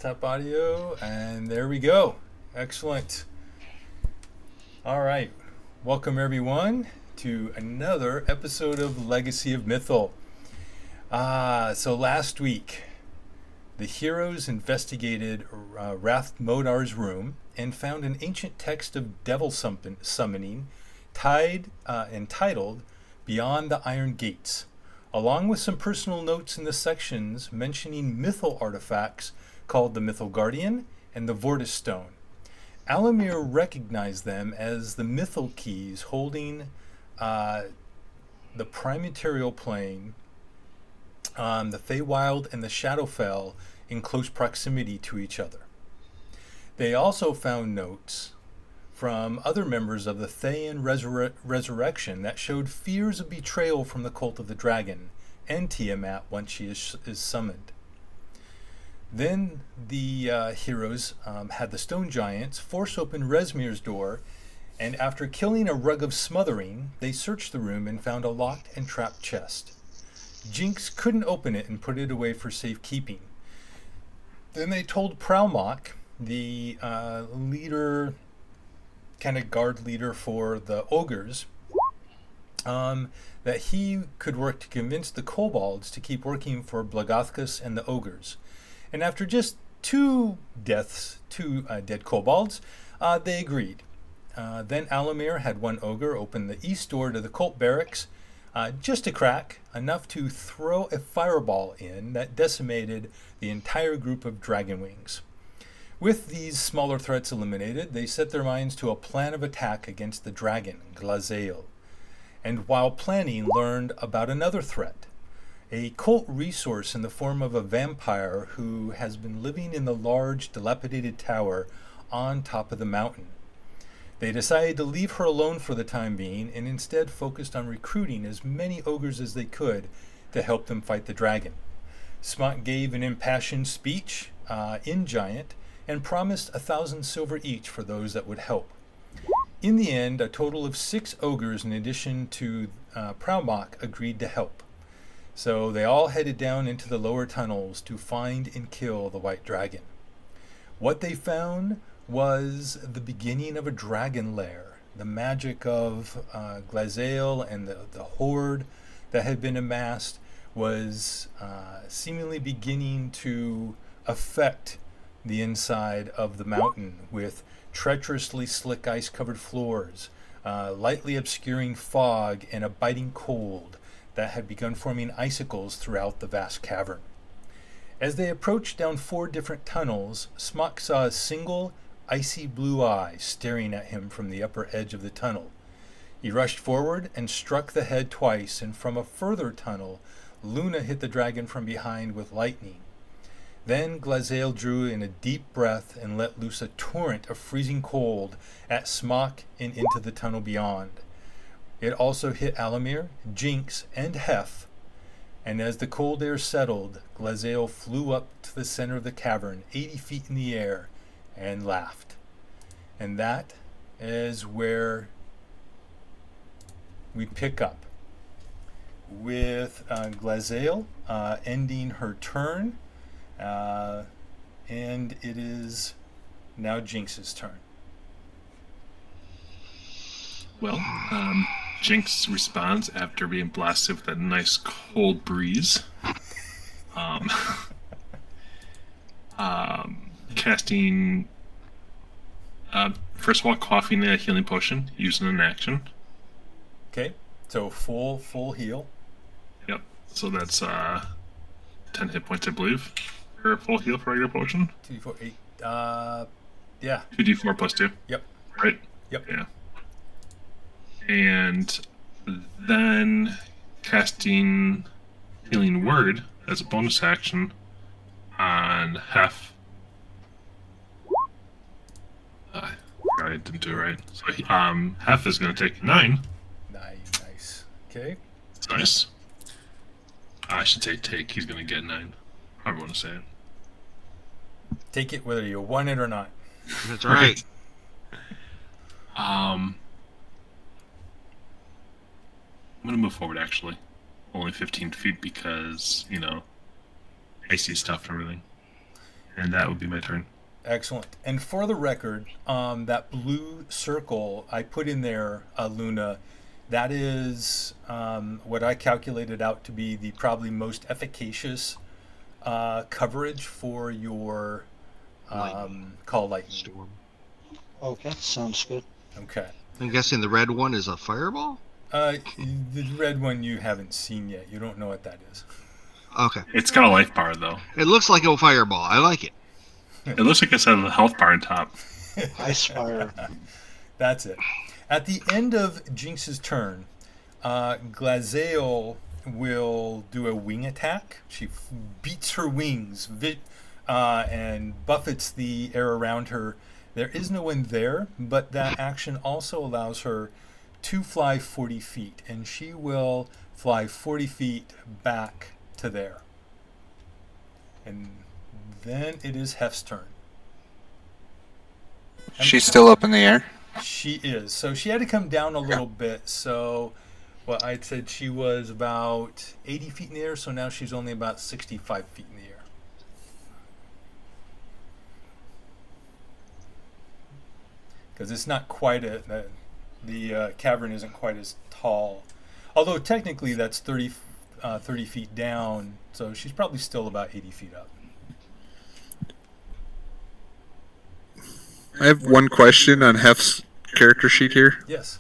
Tap audio, and there we go. Excellent. All right. Welcome, everyone, to another episode of Legacy of Mythal. So last week, the heroes investigated Rath Modar's room and found an ancient text of devil summoning entitled Beyond the Iron Gates, along with some personal notes in the sections mentioning Mythal artifacts called the Mythal Guardian and the Vortis Stone. Alamir recognized them as the Mythal keys holding the Primaterial Plane, the Feywild, and the Shadowfell in close proximity to each other. They also found notes from other members of the Thayan Resurrection that showed fears of betrayal from the Cult of the Dragon and Tiamat once she is summoned. Then the heroes had the Stone Giants force open Resmir's door, and after killing a rug of smothering, they searched the room and found a locked and trapped chest. Jinx couldn't open it and put it away for safekeeping. Then they told Prowmock, the leader, kind of guard leader for the ogres, that he could work to convince the kobolds to keep working for Blagathkus and the ogres. And after just two dead kobolds, they agreed. Then Alamir had one ogre open the east door to the cult barracks, just a crack, enough to throw a fireball in that decimated the entire group of dragonwings. With these smaller threats eliminated, they set their minds to a plan of attack against the dragon, Glazael, and while planning, learned about another threat, a cult resource in the form of a vampire who has been living in the large, dilapidated tower on top of the mountain. They decided to leave her alone for the time being and instead focused on recruiting as many ogres as they could to help them fight the dragon. Smock gave an impassioned speech in Giant and promised 1,000 silver each for those that would help. In the end, a total of 6 ogres in addition to Prowmock agreed to help. So they all headed down into the lower tunnels to find and kill the White Dragon. What they found was the beginning of a dragon lair. The magic of Glazael and the horde that had been amassed was seemingly beginning to affect the inside of the mountain, with treacherously slick ice-covered floors, lightly obscuring fog, and a biting cold that had begun forming icicles throughout the vast cavern. As they approached down 4 different tunnels, Smock saw a single icy blue eye staring at him from the upper edge of the tunnel. He rushed forward and struck the head twice, and from a further tunnel, Luna hit the dragon from behind with lightning. Then Glazael drew in a deep breath and let loose a torrent of freezing cold at Smock and into the tunnel beyond. It also hit Alamir, Jinx, and Hef, and as the cold air settled, Glazael flew up to the center of the cavern, 80 feet in the air, and laughed. And that is where we pick up, with Glazael ending her turn. And it is now Jinx's turn. Well, Jinx responds after being blasted with that nice cold breeze. Casting, first of all, coughing a healing potion using an action. Okay, so full heal. Yep, so that's 10 hit points, I believe. A full heal for regular potion? 2d4, 8. Yeah. 2d4 plus 2. Yep. Right? Yep. Yeah. And then casting Healing Word as a bonus action on Hef. I didn't do it right. So Hef is going to take 9. Nice. Okay. That's nice. I should say take. He's going to get 9. I want to say it. Take it whether you want it or not. That's right. I'm going to move forward, actually. Only 15 feet because, I see stuff and everything. And that would be my turn. Excellent. And for the record, that blue circle I put in there, Luna, that is what I calculated out to be the probably most efficacious coverage for your call lightning. Storm. Okay, sounds good. Okay. I'm guessing the red one is a fireball? The red one you haven't seen yet. You don't know what that is. Okay. It's got a life bar, though. It looks like a fireball. I like it. It looks like it's has a health bar on top. Ice fire. That's it. At the end of Jinx's turn, Glazeal will do a wing attack. She beats her wings and buffets the air around her. There is no one there, but that action also allows her to fly 40 feet, and she will fly 40 feet back to there. And then it is Hef's turn. She's still up in the air. She is. So she had to come down a little bit. So, well, I said she was about 80 feet in the air, so now she's only about 65 feet in the air. Because it's not quite the cavern isn't quite as tall. Although technically that's 30 feet down, so she's probably still about 80 feet up. I have one question on Hef's character sheet here. Yes.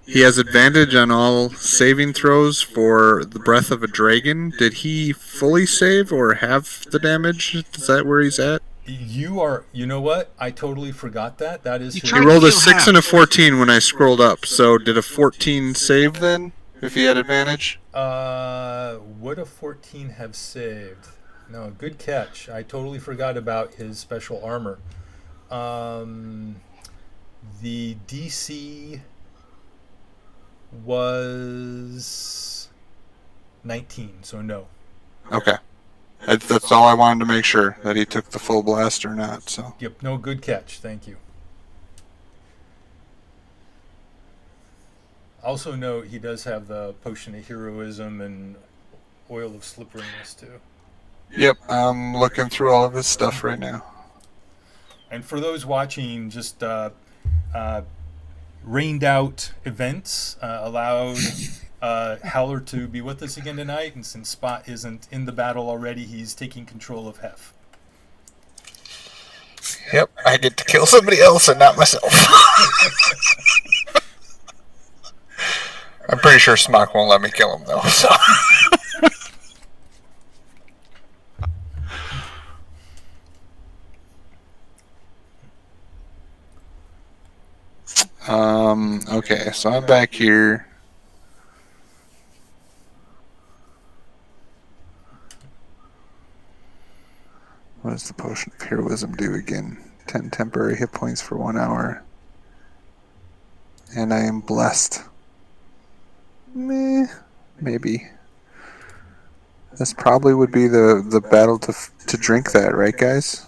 He has advantage on all saving throws for the breath of a dragon. Did he fully save or have the damage? Is that where he's at? You know what? I totally forgot that. That is You his. He rolled a 6 and a 14 when I scrolled up. So did a 14 save then? If he had advantage? Would a 14 have saved? No, good catch. I totally forgot about his special armor. The DC was 19, so no. Okay. That's all I wanted to make sure, that he took the full blast or not. So. Yep, no, good catch. Thank you. Also note he does have the potion of heroism and oil of slipperiness too. Yep, I'm looking through all of his stuff right now. And for those watching, just rained out events allowed Howler to be with us again tonight, and since Spot isn't in the battle already, he's taking control of Hef. Yep, I get to kill somebody else and not myself. I'm pretty sure Smock won't let me kill him, though. So. Okay, so I'm back here. What does the potion of heroism do again? 10 temporary hit points for 1 hour. And I am blessed. Maybe. This probably would be the battle to drink that, right, guys?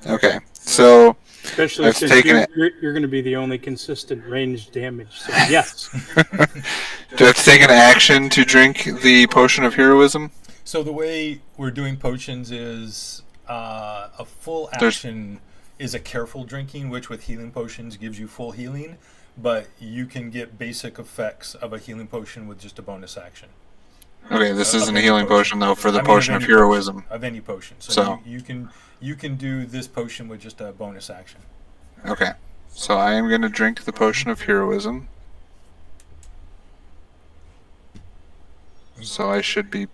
Okay, so Especially I've since taken you're going to be the only consistent range damage. So yes. do I have to take an action to drink the potion of heroism? So the way we're doing potions is a full action is a careful drinking, which with healing potions gives you full healing, but you can get basic effects of a healing potion with just a bonus action. Okay, this isn't a healing potion though for the potion of heroism. Of any potion. So you can do this potion with just a bonus action. Okay, so I am going to drink the potion of heroism. So I should be...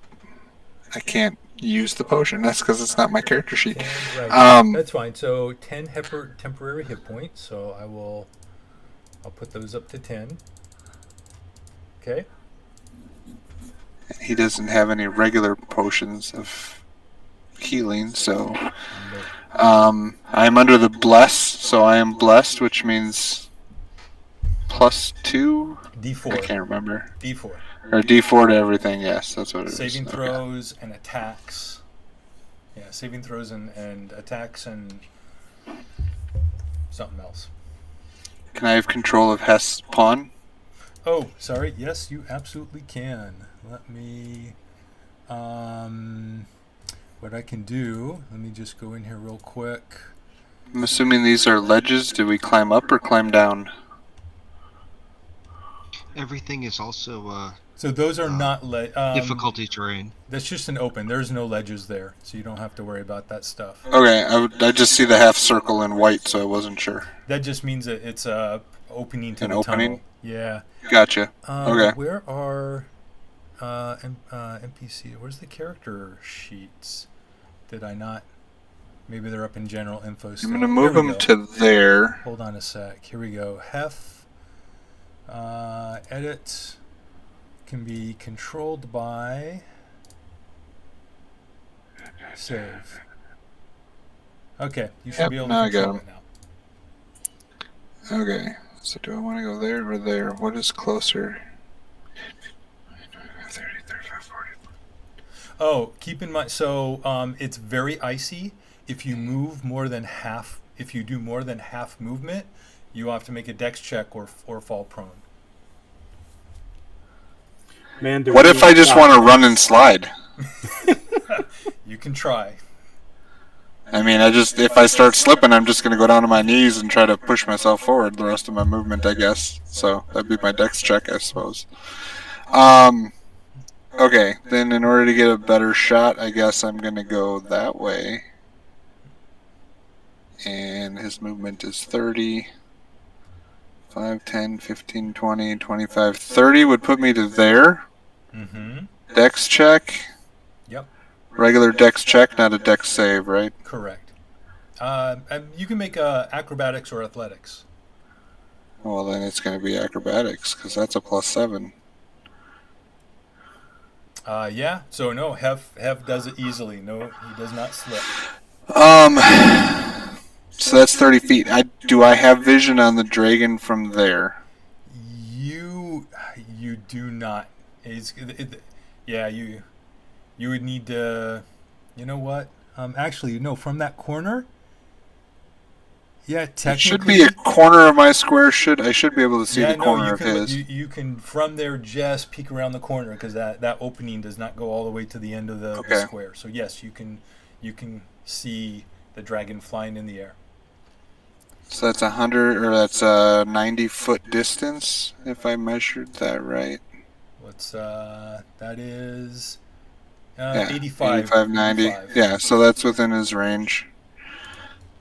I can't use the potion. That's because it's not my character sheet. Right. That's fine. So 10 temporary hit points. So I'll put those up to 10. Okay. He doesn't have any regular potions of healing, so I'm under the bless, so I am blessed, which means +2? D4. I can't remember. D4. Or D4 to everything, yes, that's what it is. Saving throws and attacks. Yeah, saving throws and attacks and something else. Can I have control of Hess' pawn? Oh, sorry. Yes, you absolutely can. Let me. What I can do. Let me just go in here real quick. I'm assuming these are ledges. Do we climb up or climb down? Everything is also So those are not difficulty terrain. That's just an open. There's no ledges there, so you don't have to worry about that stuff. Okay, I just see the half circle in white, so I wasn't sure. That just means that it's a opening to An the opening? tunnel. Yeah. Gotcha. Okay. Where are NPC? Where's the character sheets? Did I not? Maybe they're up in general info still. I'm gonna move them to there. Hold on a sec. Here we go. Hef. Edit can be controlled by save. Okay, you should Yep, be able now to I got control 'em. it now. Okay. So do I want to go there or there? What is closer? 30, 35, 40. Oh, keep in mind. So it's very icy. If you move more than half, if you do more than half movement, you have to make a dex check or fall prone. Man, do What we if I just stop? want to run and slide? You can try. I mean, if I start slipping, I'm just going to go down to my knees and try to push myself forward the rest of my movement, I guess. So that'd be my dex check, I suppose. Okay, then in order to get a better shot, I guess I'm going to go that way. And his movement is 30. 5, 10, 15, 20, 25, 30 would put me to there. Mm-hmm. Dex check. Yep. Regular dex check, not a dex save, right? Correct. And you can make acrobatics or athletics. Well, then it's going to be acrobatics, because that's a +7. Yeah. So no, Hef does it easily. No, he does not slip. So that's 30 feet. Do I have vision on the dragon from there? You do not. Yeah, you would need to. You know what? Actually, no. From that corner. Yeah, It technically. should be a corner of my square. I should be able to see Yeah, the no, corner you of can. his. You can from there just peek around the corner because that opening does not go all the way to the end of the Okay. square. So yes, you can see the dragon flying in the air. So that's 100, or that's a 90-foot distance, if I measured that right. That is Yeah, 85. 85, 90. 85. Yeah, so that's within his range.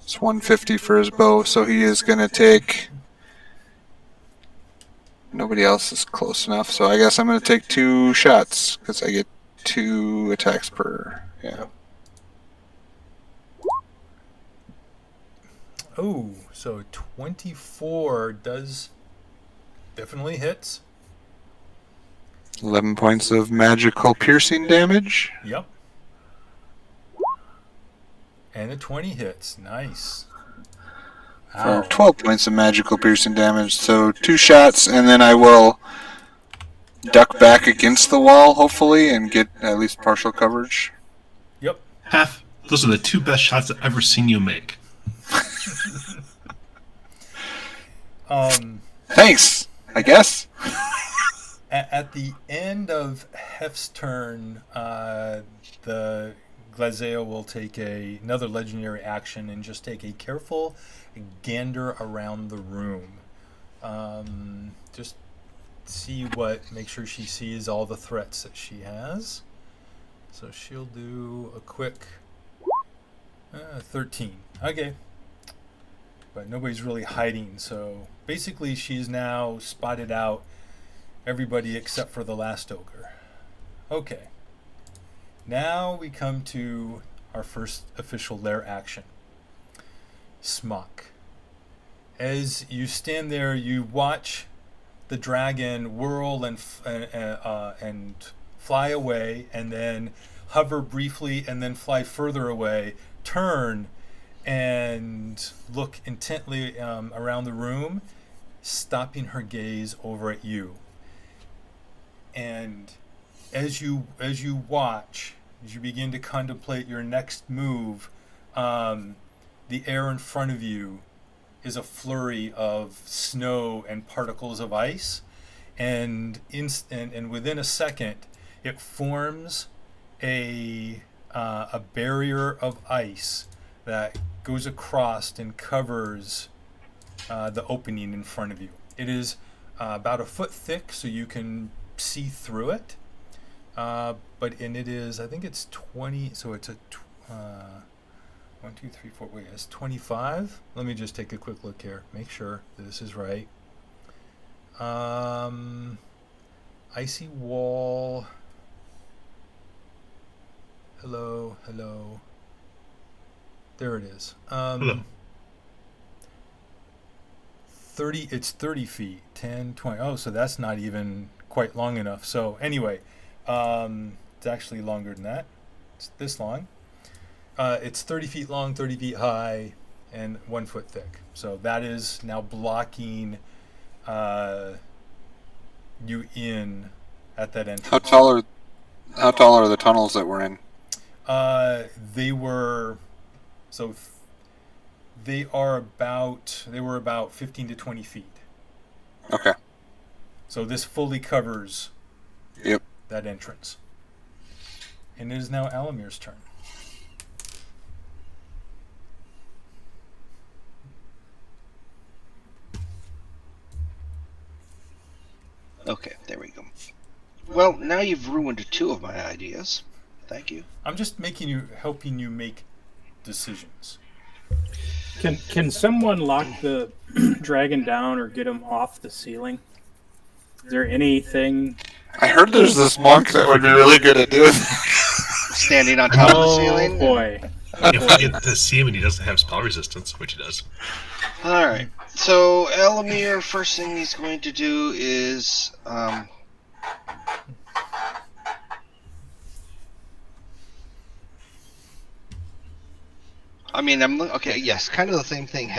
It's 150 for his bow, so he is going to take... Nobody else is close enough, so I guess I'm going to take 2 shots, because I get 2 attacks per... Yeah. Yep. Oh, so 24 does definitely hits. 11 points of magical piercing damage. Yep. And a 20 hits. Nice. For 12 points of magical piercing damage. So 2 shots, and then I will duck back against the wall, hopefully, and get at least partial coverage. Yep. Half. Those are the 2 best shots I've ever seen you make. Thanks, I guess. At the end of Hef's turn, the Glazeo will take another legendary action and just take a careful gander around the room. Just make sure she sees all the threats that she has. So she'll do a quick 13. Okay. But nobody's really hiding, so basically she's now spotted out everybody except for the last ogre. Okay. Now we come to our first official lair action. Smock. As you stand there, you watch the dragon whirl and fly away, and then hover briefly, and then fly further away, turn, and look intently around the room, stopping her gaze over at you. And as you watch, as you begin to contemplate your next move, the air in front of you is a flurry of snow and particles of ice, and within a second, it forms a barrier of ice that goes across and covers the opening in front of you. It is about a foot thick, so you can see through it. It is, I think it's 20. So it's a 1, 2, 3, 4. Wait, it's 25. Let me just take a quick look here. Make sure that this is right. Icy wall. Hello. There it is. Hello. 30. It's 30 feet. 10, 20. Oh, so that's not even quite long enough. So anyway, it's actually longer than that. It's this long. It's 30 feet long, 30 feet high, and 1 foot thick. So that is now blocking you in at that entrance. How tall are the tunnels that we're in? They were about 15 to 20 feet. Okay. So this fully covers Yep. that entrance. And it is now Alamir's turn. Okay, there we go. Well, now you've ruined 2 of my ideas. Thank you. I'm just helping you make decisions. Can someone lock the dragon down or get him off the ceiling? Is there anything? I heard there's this monk that would be really good at doing that. Standing on top of the ceiling? Oh boy. If we get to see him and he doesn't have spell resistance, which he does. Alright. So, Elamir, first thing he's going to do is... okay, yes, kind of the same thing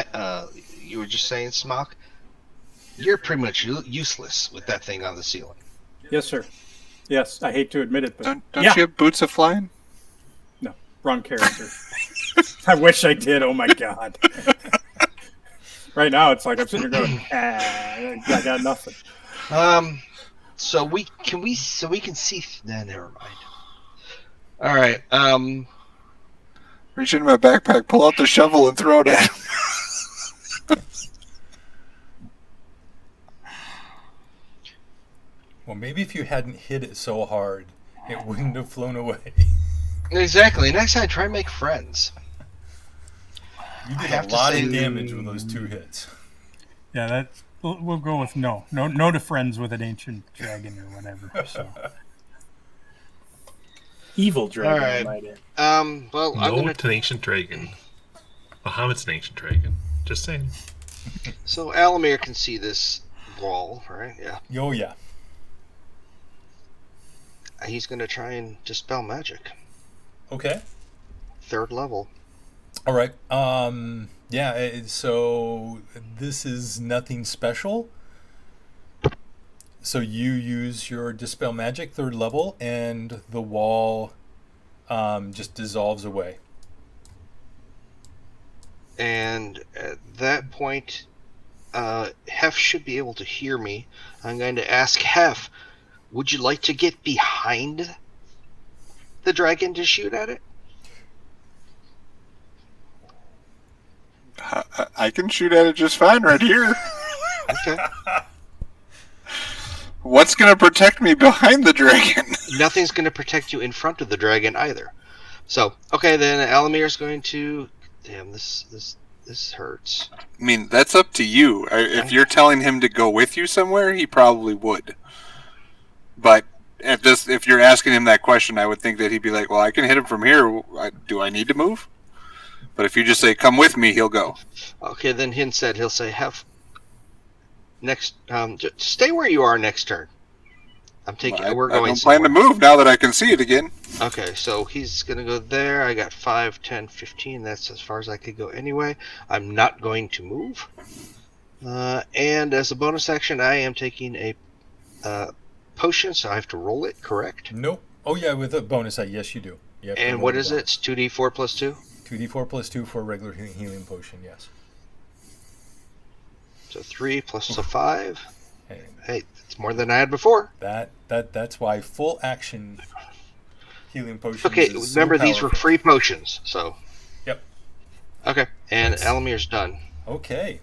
you were just saying, Smock. You're pretty much useless with that thing on the ceiling. Yes, sir. Yes, I hate to admit it, but Don't yeah. you have boots of flying? No, wrong character. I wish I did. Oh my god. Right now, it's like I'm sitting here going, I got nothing. So we can see. Nah, never mind. All right. Reach into my backpack, pull out the shovel, and throw it at him. Well, maybe if you hadn't hit it so hard, it wouldn't have flown away. Exactly. Next time, try and make friends. You I did have a to lot say- of damage with those 2 hits. Yeah, that's we'll go with no to friends with an ancient dragon or whatever. So. Evil dragon, All right. I might add. Well, I'm No gonna. to an ancient dragon. Muhammad's an ancient dragon. Just saying. So Alamir can see this wall, right? Yeah. Oh, yeah. He's gonna try and dispel magic. Okay. 3rd level. All right. So this is nothing special. So you use your Dispel Magic 3rd level, and the wall just dissolves away. And at that point, Hef should be able to hear me. I'm going to ask Hef, would you like to get behind the dragon to shoot at it? I can shoot at it just fine right here. Okay. What's going to protect me behind the dragon? Nothing's going to protect you in front of the dragon either. So, okay, then Alamir's going to... Damn, this hurts. I mean, that's up to you. If you're telling him to go with you somewhere, he probably would. But if you're asking him that question, I would think that he'd be like, well, I can hit him from here. Do I need to move? But if you just say, come with me, he'll go. Okay, then he'll say, Hef, next, just stay where you are next turn. We're I going don't plan to move now that I can see it again. Okay, so he's going to go there. I got 5, 10, 15. That's as far as I could go anyway. I'm not going to move. And as a bonus action, I am taking a potion, so I have to roll it, correct? Nope. Oh, yeah, with a bonus, yes, you do. You have to And roll what it is down. it? It's 2d4 plus 2? 2d4 plus 2 for a regular healing potion, yes. So 3 plus a 5. Hey, it's more than I had before. That's why full action healing potions. Okay, is remember so these were powerful. free potions, so. Yep. Okay, and Nice. Alamir's done. Okay.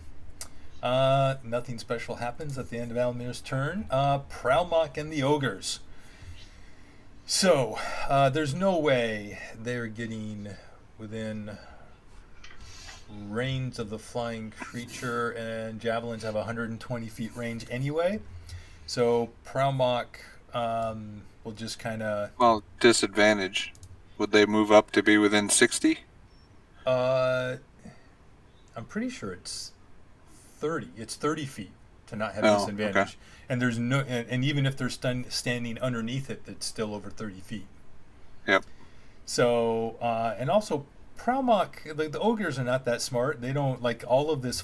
Nothing special happens at the end of Almir's turn. Prowmock and the ogres. So, there's no way they're getting within range of the flying creature, and javelins have 120 feet range anyway. So, Prowmock will just kind of. Well, disadvantage. Would they move up to be within 60? I'm pretty sure it's 30. It's 30 feet to not have Oh, disadvantage. okay. And there's no, and even if they're standing underneath it, it's still over 30 feet. Yep. So, and also, Prowmock, the ogres are not that smart. They don't like all of this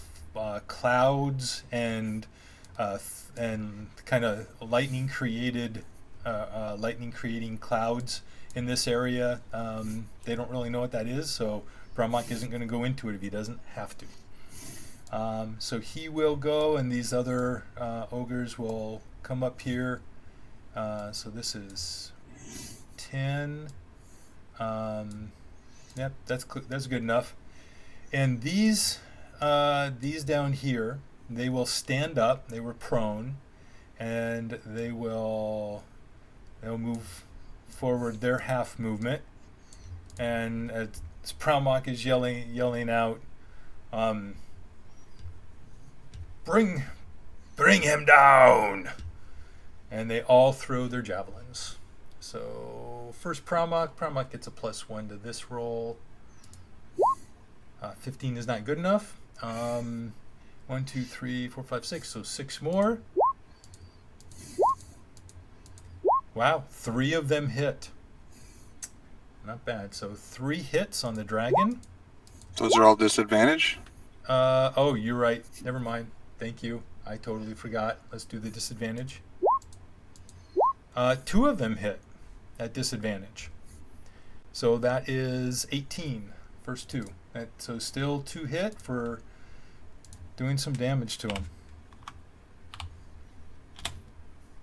clouds and kind of lightning creating clouds in this area. They don't really know what that is, so Prowmock isn't going to go into it if he doesn't have to. So he will go, and these other ogres will come up here. So this is 10. Yep, that's good enough. And these down here, they will stand up. They were prone, and they'll move forward their half movement. And as Prowmock is yelling out, Bring him down! And they all throw their javelins. So first Prowmock gets a +1 to this roll. 15 is not good enough. 1, 2, 3, 4, 5, 6. So 6 more. Wow, 3 of them hit. Not bad. So 3 hits on the dragon. Those are all disadvantage? Oh, you're right. Never mind. Thank you. I totally forgot. Let's do the disadvantage. 2 of them hit at disadvantage. So that is 18. First 2. So still 2 hit for doing some damage to him.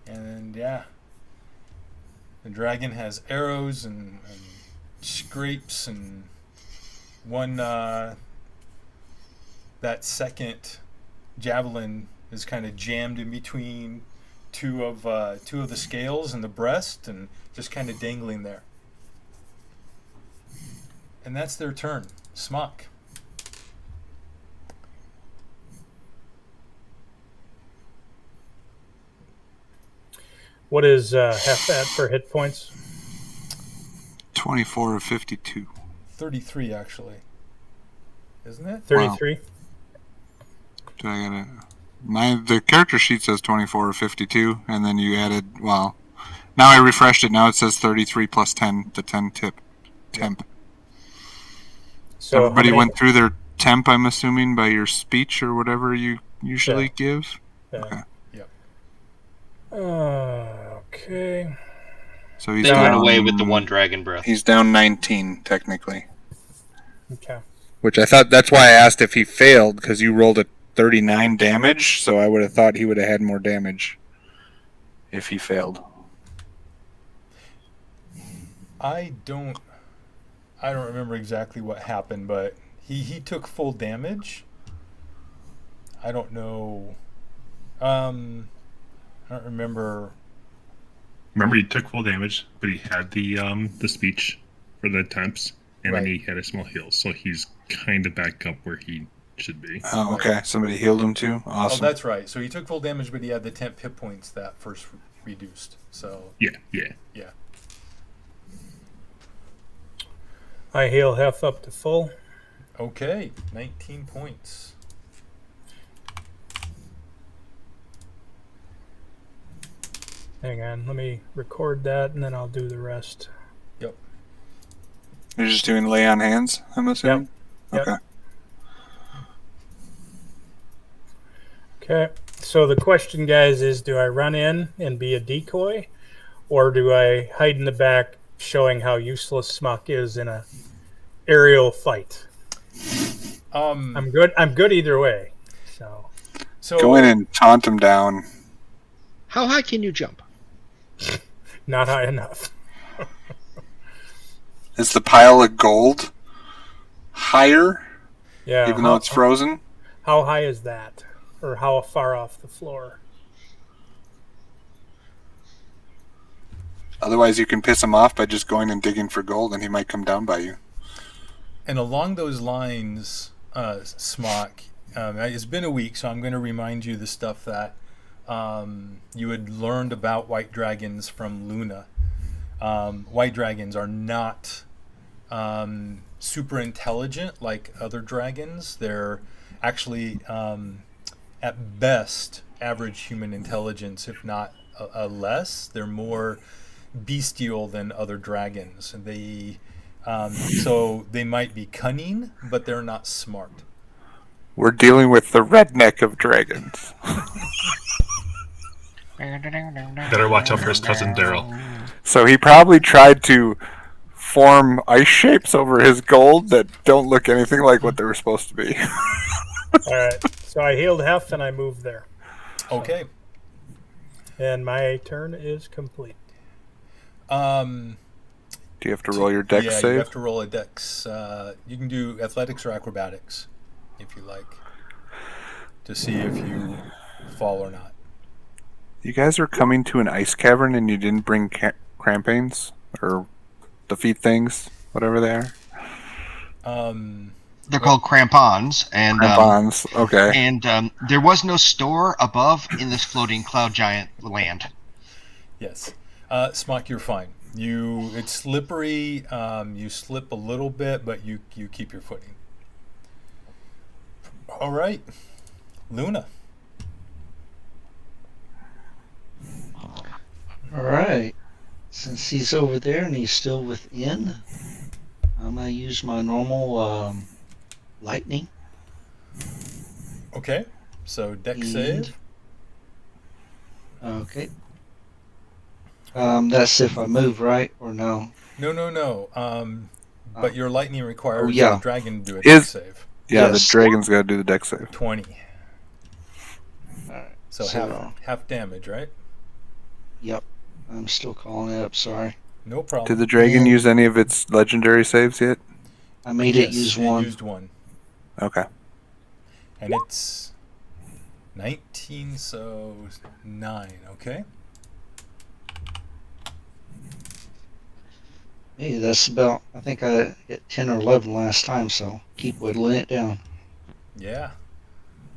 And yeah. The dragon has arrows and scrapes, and one that second javelin is kind of jammed in between two of the scales in the breast and just kind of dangling there. And that's their turn. Smock. What is half that for hit points? 24 of 52. 33 actually. Isn't it? 33? Wow. The character sheet says 24 of 52, and then you added, well, now I refreshed it. Now it says 33 plus 10, the 10 temp. So Everybody went through their temp, I'm assuming, by your speech or whatever you usually give? Yeah. Okay. Yep. Okay. So he's They went down, away with the one dragon breath. He's down 19, technically. Okay. Which I thought, that's why I asked if he failed, because you rolled a 39 damage, so I would have thought he would have had more damage if he failed. I don't remember exactly what happened, but he took full damage. I don't know. I don't remember. Remember, he took full damage, but he had the speech for the temps, and then Right. he had a small heal, so he's kind of back up where he should be. Oh, okay. Somebody healed him too? Awesome. Oh, that's right. So he took full damage, but he had the temp hit points that first reduced. So Yeah. yeah. I heal half up to full. Okay, 19 points. Hang on, let me record that and then I'll do the rest. Yep. You're just doing lay on hands, I'm assuming? Yep. Okay. Okay, so the question, guys, is do I run in and be a decoy, or do I hide in the back showing how useless Smuck is in a aerial fight? I'm good either way. So Go in and taunt him down. How high can you jump? Not high enough. Is the pile of gold higher, Yeah. even though it's frozen? How high is that? Or how far off the floor? Otherwise, you can piss him off by just going and digging for gold, and he might come down by you. And along those lines, Smock, it's been a week, so I'm going to remind you the stuff that you had learned about white dragons from Luna. White dragons are not super intelligent like other dragons. They're actually, at best, average human intelligence, if not a less. They're more bestial than other dragons. They so they might be cunning, but they're not smart. We're dealing with the redneck of dragons. Better watch out for his cousin Daryl. So he probably tried to form ice shapes over his gold that don't look anything like what they were supposed to be. All right. So I healed half and I moved there. Okay. And my turn is complete. Do you have to roll your dex yeah, save? you have to roll a dex. You can do athletics or acrobatics, if you like, to see if you fall or not. You guys are coming to an ice cavern and you didn't bring crampons? Or the feet things? Whatever they are? They're called crampons, and Crampons, okay. And there was no store above in this floating cloud giant land. Yes. Smock, you're fine. It's slippery. You slip a little bit, but you keep your footing. All right. Luna. All right. Since he's over there and he's still within, I'm going to use my normal lightning. Okay. So dex And- save. Okay. That's if I move, right? Or no? No. But your lightning requires Oh, yeah. the dragon to do a Is- dex save. Yeah, Yes. the dragon's got to do the dex save. 20. All right. So half damage, right? Yep. I'm still calling it up. Sorry. No problem. Did the dragon And- use any of its legendary saves yet? I made it Yes, use it one. used one. Okay. And it's 19, so 9, okay? Hey, that's about. I think I hit 10 or 11 last time, so keep whittling it down. Yeah.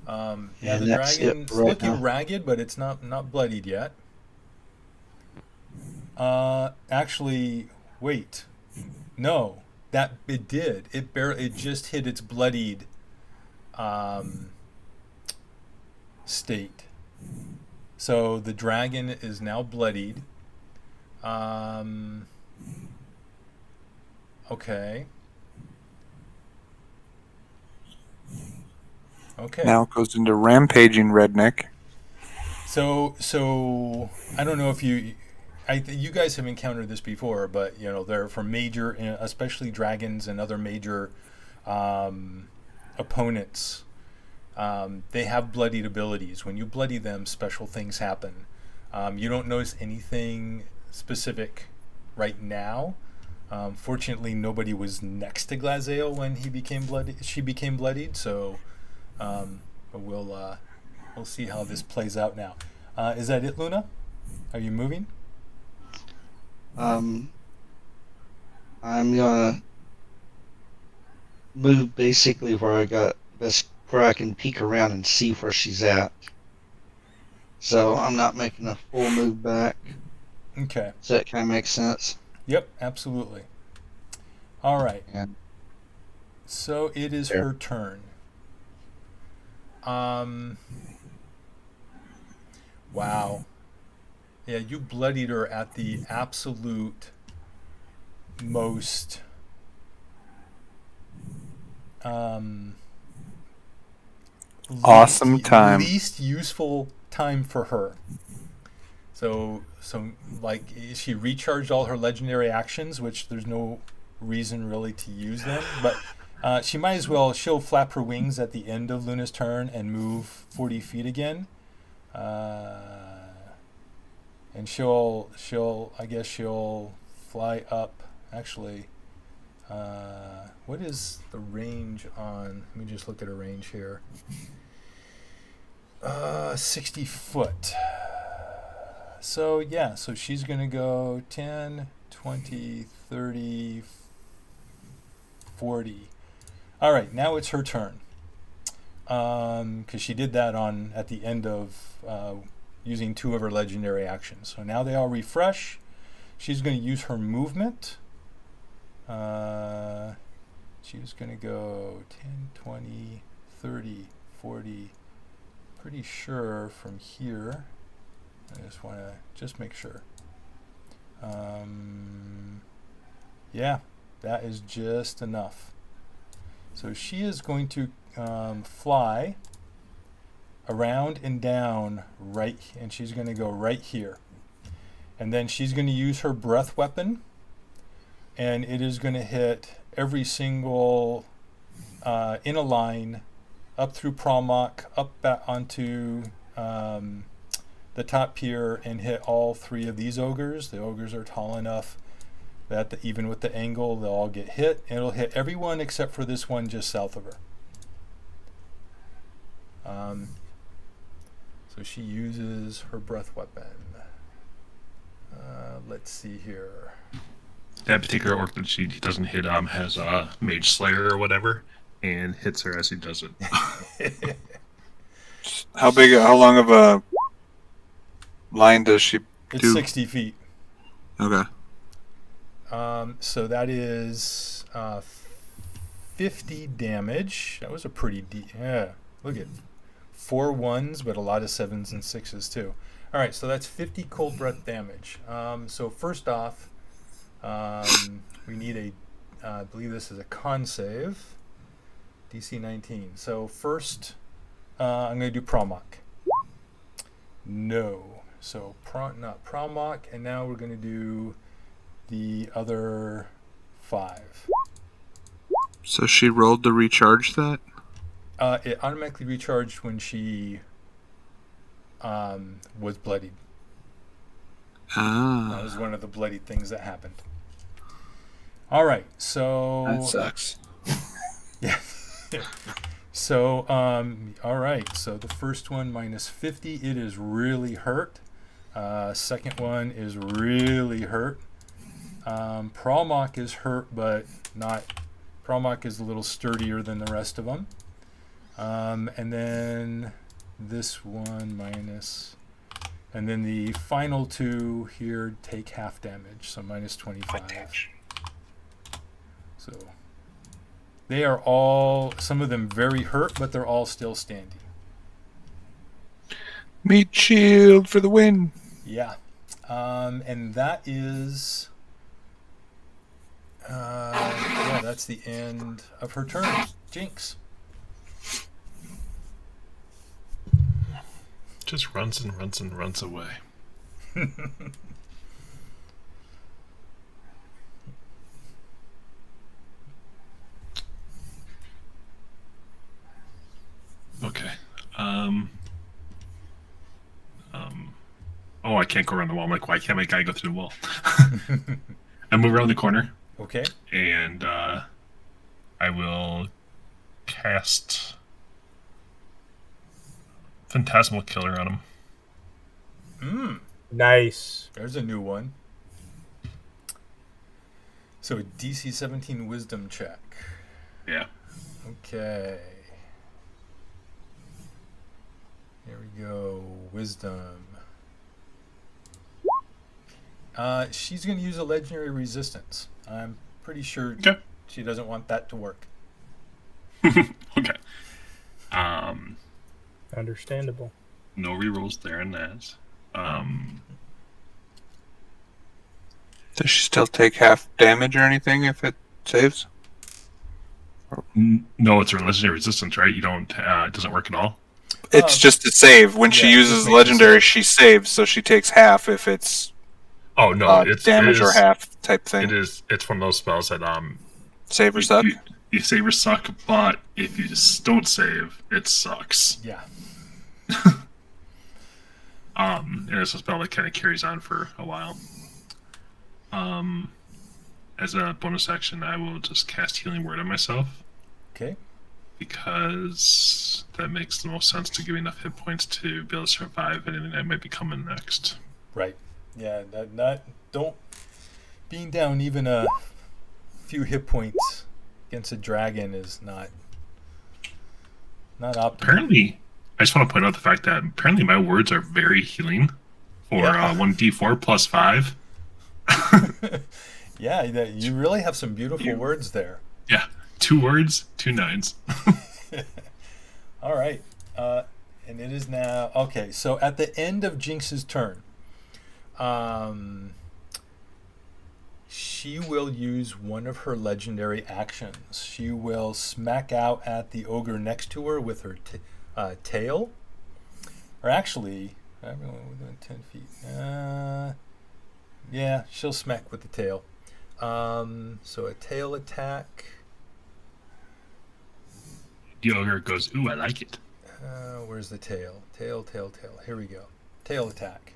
Yeah, And the that's it dragon's right looking now. ragged, but it's not bloodied yet. Actually, wait. No, that it did. It just hit its bloodied state. So the dragon is now bloodied. Okay. Okay. Now it goes into rampaging redneck. So I don't know if you guys have encountered this before, but they're from major, especially dragons and other major opponents. They have bloodied abilities. When you bloody them, special things happen. You don't notice anything specific right now. Fortunately, nobody was next to Glaziel when she became bloodied. So we'll see how this plays out now. Is that it, Luna? Are you moving? I'm gonna move basically where I can peek around and see where she's at. So I'm not making a full move back. Okay. Does that kind of make sense? Yep, absolutely. All right. And So it is There. her turn. Wow. Yeah, you bloodied her at the absolute most Awesome time. least useful time for her. So like she recharged all her legendary actions, which there's no reason really to use them, but she might as well. She'll flap her wings at the end of Luna's turn and move 40 feet again. And I guess she'll fly up. Actually, what is the range on? Let me just look at her range here. 60 foot. So yeah, so she's going to go 10, 20, 30, 40. All right, now it's her turn. Because she did that at the end of using 2 of her legendary actions. So now they all refresh. She's going to use her movement. She's going to go 10, 20, 30, 40. Pretty sure from here. I just want to make sure. Yeah, that is just enough. So she is going to fly around and down and she's going to go right here. And then she's going to use her breath weapon, and it is going to hit every single in a line up through Promok, up back onto the top pier, and hit all 3 of these ogres. The ogres are tall enough that even with the angle, they'll all get hit. And it'll hit everyone except for this one just south of her. So she uses her breath weapon. Let's see here. That particular orc that she doesn't hit has a Mage Slayer or whatever, and hits her as he does it. How long of a line does she do? It's 60 feet. Okay. So that is 50 damage. That was a pretty yeah. Look at 4 1s, but a lot of 7s and 6s too. All right, so that's 50 cold breath damage. So first off, we need I believe this is a con save, DC 19. So first, I'm going to do Promok. No. So not Promok, and now we're going to do the other 5. So she rolled to recharge that? It automatically recharged when she was bloodied. That was one of the bloody things that happened. All right, so That sucks. yeah. So all right, so the first one minus 50, it is really hurt. Second one is really hurt. Promok is hurt, but not. Promok is a little sturdier than the rest of them. And then this one minus, and then the final 2 here take half damage, so minus 25. So they are all, some of them very hurt, but they're all still standing. Meat shield for the win. Yeah. And that is yeah, that's the end of her turn. Jinx. Just runs and runs and runs away. Okay. Oh, I can't go around the wall. I'm like, why can't my guy go through the wall? I move around the corner. Okay. And I will cast Phantasmal Killer on him. Nice. There's a new one. So a DC 17 Wisdom check. Yeah. Okay. Here we go. Wisdom. She's going to use a legendary resistance. I'm pretty sure she doesn't want that to work. Okay. Understandable. No rerolls there and that. Does she still take half damage or anything if it saves? No, it's a legendary resistance, right? You don't. It doesn't work at all. It's just a save. When she yeah, uses just make legendary, it she saves, so she takes half if it's Oh no, it's damage or half type thing. It is. It's one of those spells that Save or suck. You save or suck, but if you just don't save, it sucks. Yeah. And it's a spell that kind of carries on for a while. As a bonus action, I will just cast Healing Word on myself. Okay. Because that makes the most sense to give me enough hit points to be able to survive anything that might be coming next. Right. Yeah. Don't being down even a few hit points against a dragon is not optimal. Apparently, I just want to point out the fact that apparently my words are very healing for 1d4 plus 5. Yeah, you really have some beautiful words there. Yeah, 2 words, 2 9s. All right. And it is now... Okay, so at the end of Jinx's turn, she will use one of her legendary actions. She will smack out at the ogre next to her with her tail. Or actually, everyone within 10 feet. Yeah, she'll smack with the tail. So a tail attack. The ogre goes, ooh, I like it. Where's the tail? Tail. Here we go. Tail attack.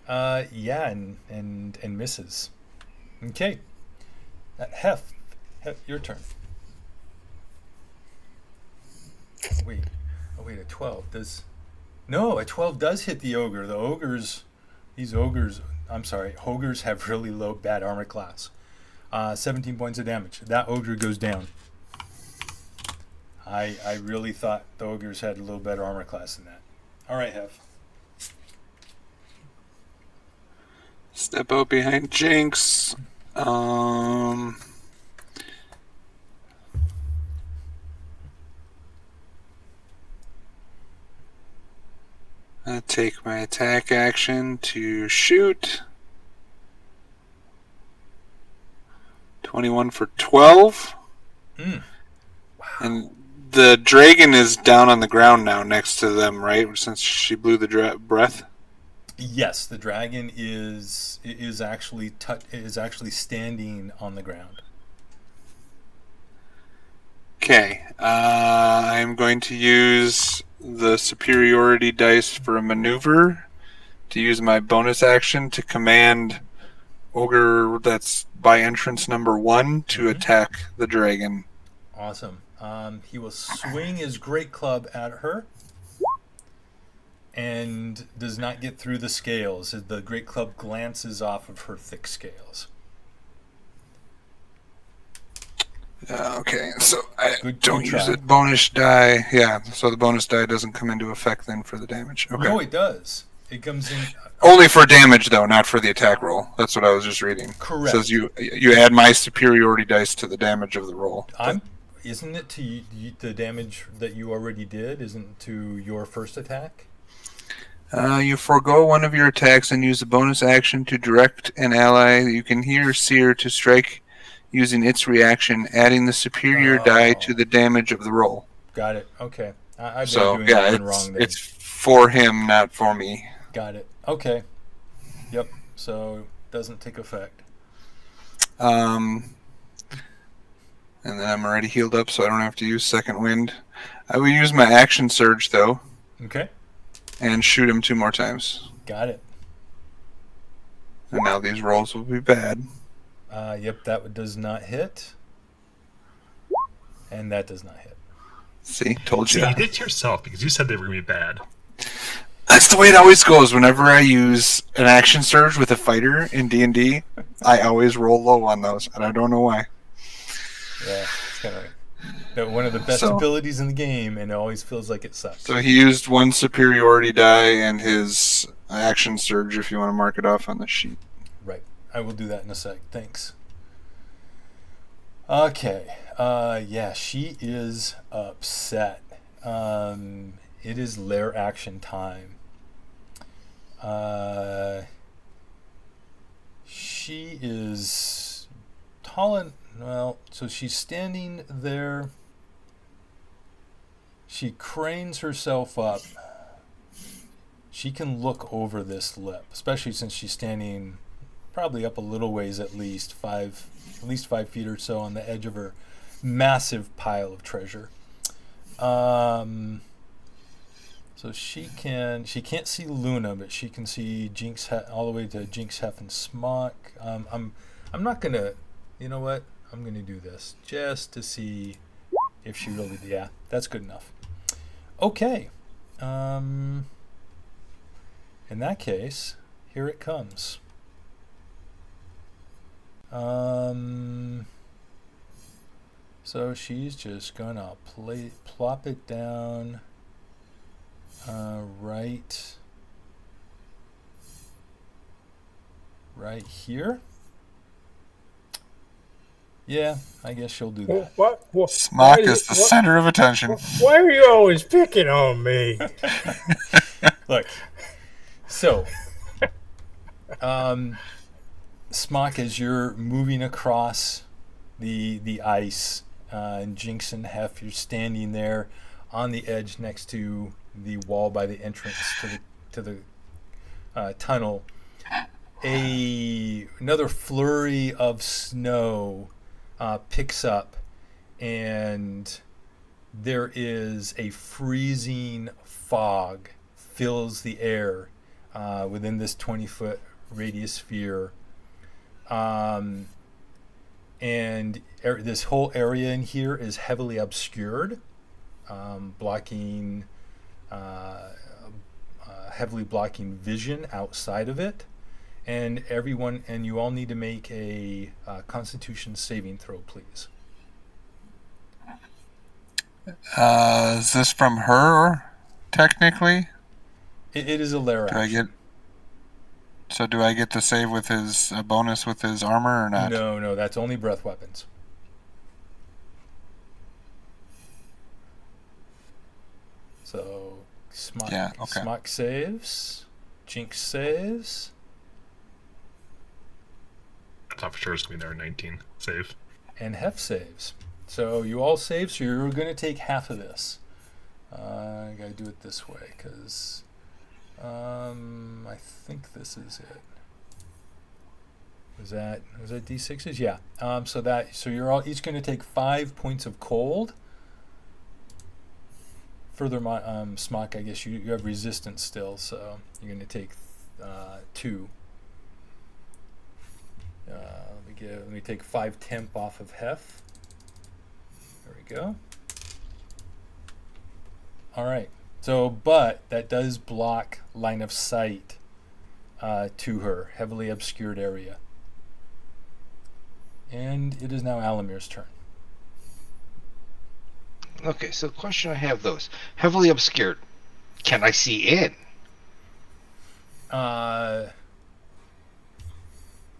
Yeah, and misses. Okay. Hef, your turn. Wait, a 12 does. No, a 12 does hit the ogre. These ogres. I'm sorry, ogres have really low bad armor class. 17 points of damage. That ogre goes down. I really thought the ogres had a little better armor class than that. All right, Hef. Step out behind Jinx. I take my attack action to shoot. 21 for 12. Wow. And the dragon is down on the ground now next to them, right? Since she blew the breath. Yes, the dragon is actually standing on the ground. Okay, I'm going to use the superiority dice for a maneuver to use my bonus action to command ogre that's by entrance number 1 to attack the dragon. Awesome. He will swing his great club at her and does not get through the scales. The great club glances off of her thick scales. Okay, so I Good don't try. use it. Bonus die. Yeah, so the bonus die doesn't come into effect then for the damage. Okay. No, it does. It comes in. Only for damage, though, not for the attack roll. That's what I was just reading. Correct. It says you add my superiority dice to the damage of the roll. Isn't it to the damage that you already did? Isn't it to your first attack? You forego one of your attacks and use a bonus action to direct an ally that you can hear seer to strike using its reaction, adding the superior die to the damage of the roll. Got it. Okay. I've been doing that one wrong then. It's for him, not for me. Got it. Okay. Yep. So doesn't take effect. And then I'm already healed up, so I don't have to use second wind. I will use my action surge though. Okay. And shoot him 2 more times. Got it. And now these rolls will be bad. Yep, that does not hit. And that does not hit. See, told you. See, you did it to yourself because you said they were going to be bad. That's the way it always goes. Whenever I use an action surge with a fighter in D&D, I always roll low on those, and I don't know why. Yeah, it's kind of one of the best abilities in the game, and it always feels like it sucks. So he used 1 superiority die and his action surge, if you want to mark it off on the sheet. Right. I will do that in a sec. Thanks. Okay. Yeah, she is upset. It is lair action time. She is tall and so she's standing there. She cranes herself up. She can look over this lip, especially since she's standing probably up a little ways, at least 5 feet or so on the edge of her massive pile of treasure. So she can't see Luna, but she can see Jinx all the way to Jinx, Hef, and Smock. I'm not gonna, you know what? I'm gonna do this just to see if she really. Yeah, that's good enough. Okay. In that case, here it comes. So she's just gonna plop it down. Right here. Yeah, I guess she'll do that. What? Smock is the center of attention. Why are you always picking on me? Look, so, Smock, as you're moving across the ice, and Jinx and Hef, you're standing there on the edge next to the wall by the entrance to the tunnel. Another flurry of snow picks up, and there is a freezing fog fills the air within this 20-foot radius sphere. And this whole area in here is heavily obscured, heavily blocking vision outside of it. And you all need to make a Constitution saving throw, please. Is this from her, technically? It is a lair action. Do I get to save with a bonus with his armor or not? No, that's only breath weapons. So, Smock saves. Jinx saves. I thought for sure it was going to be there 19 save. And Hef saves. So you all save, so you're going to take half of this. I got to do it this way, because I think this is it. Was that D6s? Yeah. So you're all each going to take 5 points of cold. Further, Smock, I guess you have resistance still, so you're going to take 2. Let me take 5 temp off of Hef. There we go. All right. So, but that does block line of sight to her, heavily obscured area. And it is now Alamir's turn. Okay, so the question I have those heavily obscured. Can I see in?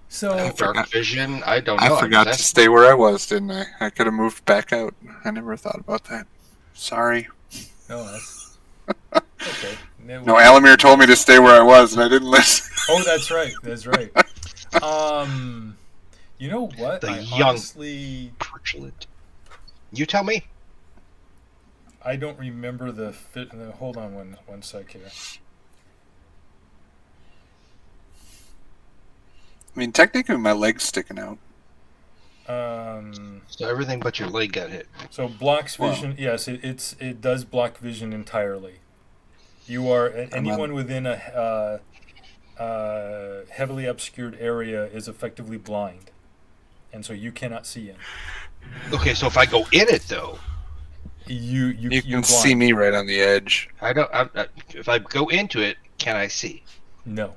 So Dark vision. I don't know. I forgot to stay where I was, didn't I? I could have moved back out. I never thought about that. Sorry. No, that's okay. No, Alamir told me to stay where I was, and I didn't listen. Oh, that's right. That's right. You know what? Honestly, you tell me. I don't remember the fit. Hold on one sec here. I mean, technically, my leg's sticking out. So everything but your leg got hit. So blocks vision. Wow. Yes, it does block vision entirely. You are anyone within a heavily obscured area is effectively blind, and so you cannot see in. Okay, so if I go in it though, you can see me right on the edge. If I go into it, can I see? No.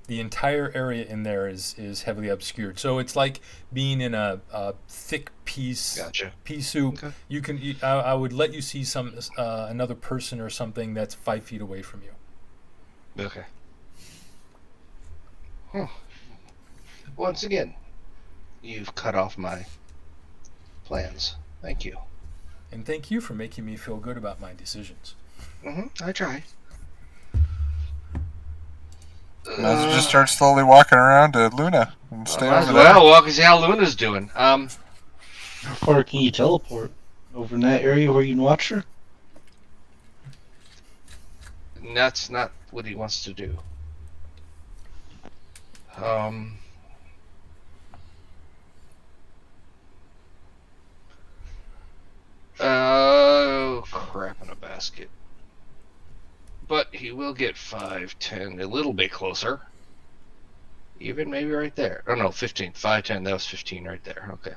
The entire area in there is heavily obscured. So it's like being in a thick pea soup. Okay. I would let you see another person or something that's 5 feet away from you. Okay. Once again, you've cut off my plans. Thank you. And thank you for making me feel good about my decisions. I try. Might as well just start slowly walking around to Luna and stay over there. Well, walk and see how Luna's doing. How far can you teleport? Over in that area where you can watch her? That's not what he wants to do. Oh, crap in a basket. but he will get 5, 10, a little bit closer. Even maybe right there. Oh no, 15. 5, 10, that was 15 right there. Okay.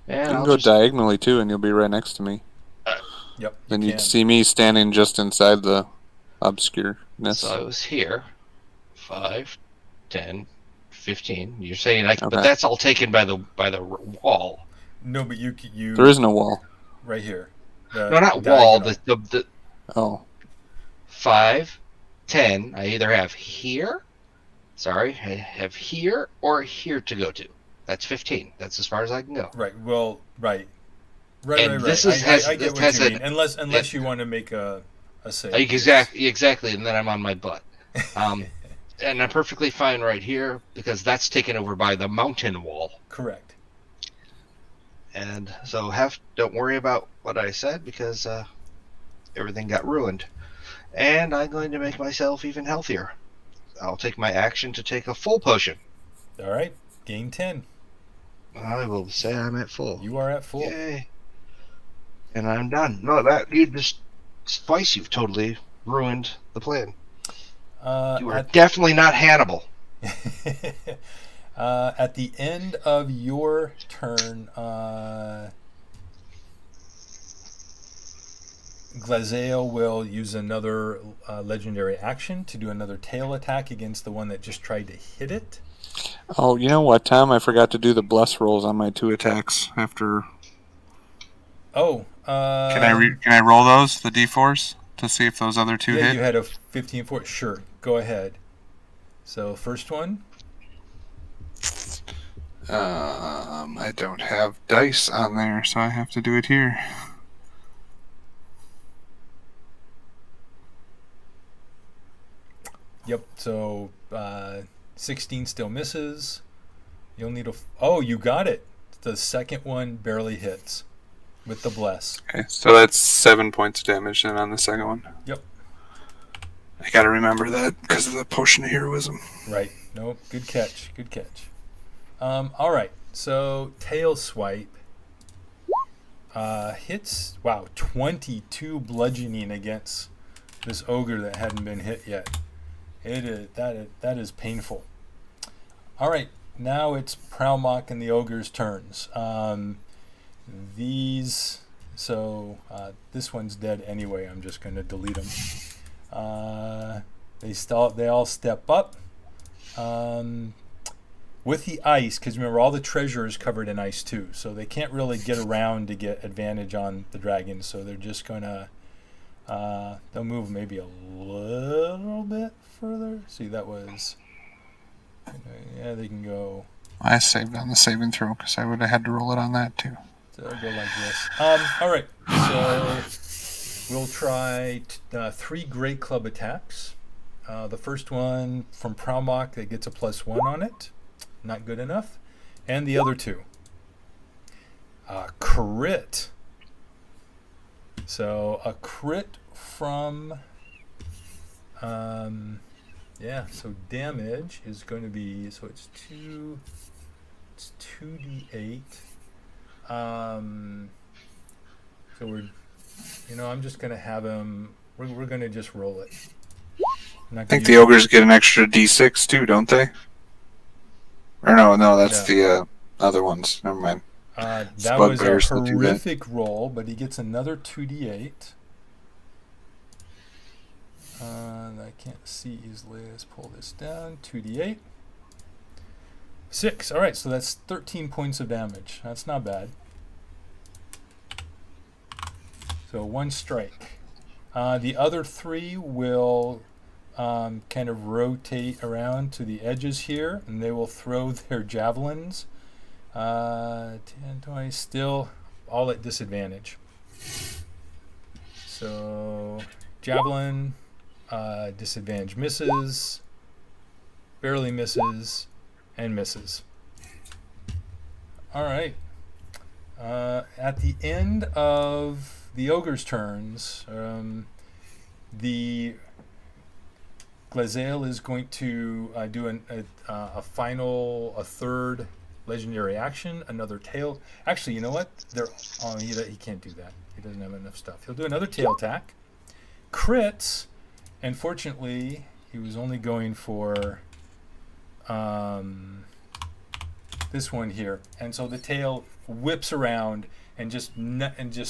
You And can I'll go just. diagonally too, and you'll be right next to me. Yep, you Then you'd can. see me standing just inside the obscureness. So I was here. 5, 10, 15. You're saying Okay. but that's all taken by the wall. No, but you There is no wall. right here. No, not wall. The Oh, 5, 10. I either have here. Sorry, I have here or here to go to. That's 15. That's as far as I can go. Right. Well, right. And this Right. is I get what you mean. Unless you want to make a save. Exactly, and then I'm on my butt. And I'm perfectly fine right here because that's taken over by the mountain wall. Correct. And so don't worry about what I said because everything got ruined. And I'm going to make myself even healthier. I'll take my action to take a full potion. All right. Gain 10. I will say I'm at full. You are at full. Yay. And I'm done. No, you just twice you've totally ruined the plan. You are definitely not Hannibal. At the end of your turn, Glazael will use another legendary action to do another tail attack against the one that just tried to hit it. Oh, you know what, Tom? I forgot to do the bless rolls on my 2 attacks after. Oh. Can I roll those, the d4s, to see if those other 2 hit? You had a 15 for it. Sure. Go ahead. So, first one. I don't have dice on there, so I have to do it here. Yep. So 16 still misses. You'll need oh, you got it. The second one barely hits with the bless. Okay, so that's 7 points of damage then on the second one. Yep. I gotta remember that because of the potion of heroism. Right. No. Good catch. Good catch. All right. So tail swipe hits. Wow, 22 bludgeoning against this ogre that hadn't been hit yet. That is painful. All right, now it's Prowmock and the ogre's turns. This one's dead anyway. I'm just going to delete them. They all step up. With the ice, because remember all the treasure is covered in ice too, so they can't really get around to get advantage on the dragon. So they're just gonna they'll move maybe a little bit further. See, that was yeah. They can go. I saved on the saving throw because I would have had to roll it on that too. So they'll go like this. All right. So we'll try 3 great club attacks. The first one from Prowmock that gets a +1 on it. Not good enough. And the other 2. Crit. So a crit from so damage is going to be, so it's 2d8. So I'm just going to have him, we're going to just roll it. I think the ogres get an extra d6 too, don't they? Or no, that's the other ones. Never mind. That was a horrific roll, but he gets another 2d8. I can't see easily. Let's pull this down. 2d8. 6. All right, so that's 13 points of damage. That's not bad. So 1 strike. The other 3 will kind of rotate around to the edges here, and they will throw their javelins. 10, 20, still all at disadvantage. So javelin, disadvantage misses, barely misses, and misses. All right. At the end of the ogre's turns, the Glazael is going to do a third legendary action, another tail. Actually, you know what? He can't do that. He doesn't have enough stuff. He'll do another tail attack. Crits, And fortunately, he was only going for this one here. And so the tail whips around and just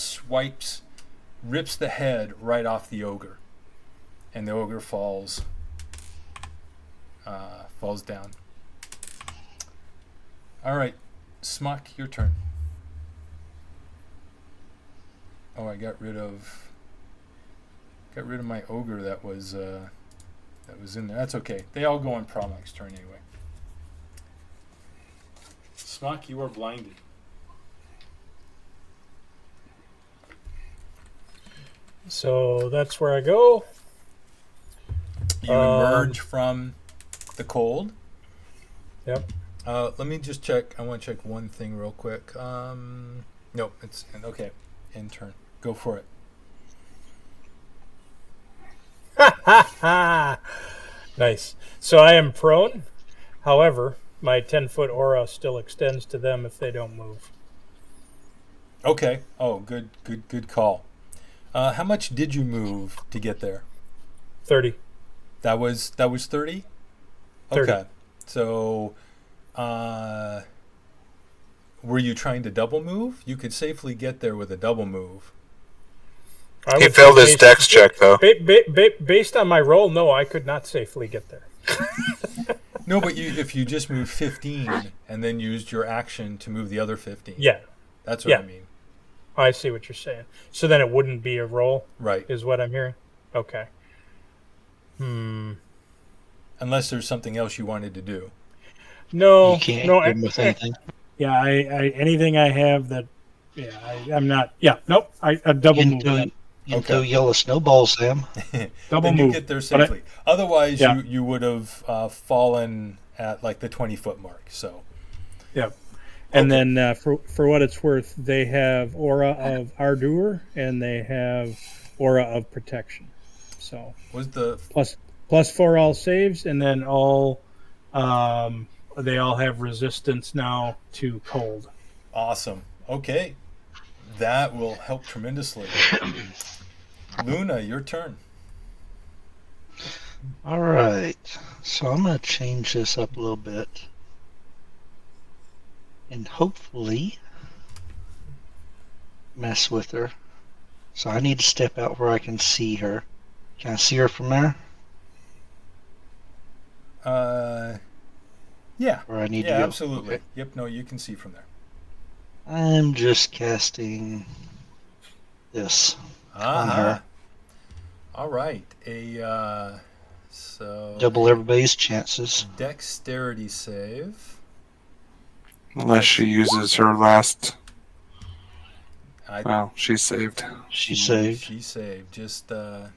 swipes, rips the head right off the ogre. And the ogre falls down. All right, Smuck, your turn. Oh, I got rid of my ogre that was in there. That's okay. They all go on Promac's turn anyway. Smock, you are blinded. So that's where I go. You emerge from the cold. Yep. Let me just check. I want to check one thing real quick. No, it's okay. In turn. Go for it. Nice. So I am prone. However, my 10-foot aura still extends to them if they don't move. Okay. Oh, good call. How much did you move to get there? 30. That was 30? 30. Okay. So, were you trying to double move? You could safely get there with a double move. He failed his dex check, though. Based on my roll, no, I could not safely get there. No, but if you just moved 15 and then used your action to move the other 15. Yeah. That's what I mean. I see what you're saying. So then it wouldn't be a roll? Right. Is what I'm hearing? Okay. Unless there's something else you wanted to do. No. You can't no, hit him with anything. Yeah, I anything I have that. Yeah, I'm not. Yeah, nope. I double move. You can throw yellow snowballs, Sam. Double then move. You get there safely. Otherwise, you would have fallen at like the 20-foot mark. So. Yep. And then for what it's worth, they have aura of ardor and they have aura of protection. So was the plus 4 all saves, and then all they all have resistance now to cold. Awesome. Okay, that will help tremendously. Luna, your turn. All right. So I'm going to change this up a little bit. And hopefully mess with her. So I need to step out where I can see her. Can I see her from there? Yeah. Or I need to go? Absolutely. Okay. Yep, no, you can see from there. I'm just casting this on her. All right. So double everybody's chances. Dexterity save. Unless she uses her last. Wow, she saved. She saved. She saved. Just, I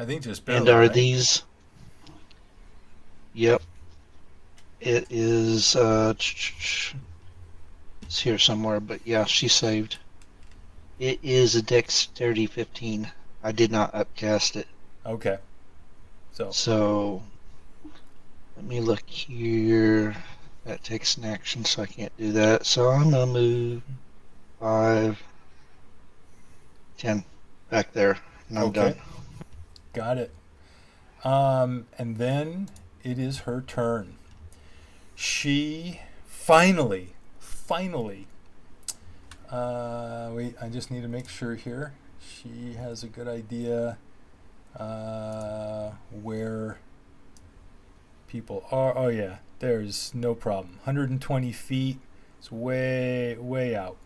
think just barely. And are right? these? Yep. It is. It's here somewhere, but yeah, she saved. It is a Dexterity 15. I did not upcast it. Okay. So let me look here. That takes an action, so I can't do that. So I'm gonna move 5, 10 back there, and I'm done. Got it. And then it is her turn. She finally. Wait, I just need to make sure here. She has a good idea where people are. Oh yeah, there's no problem. 120 feet. It's way out.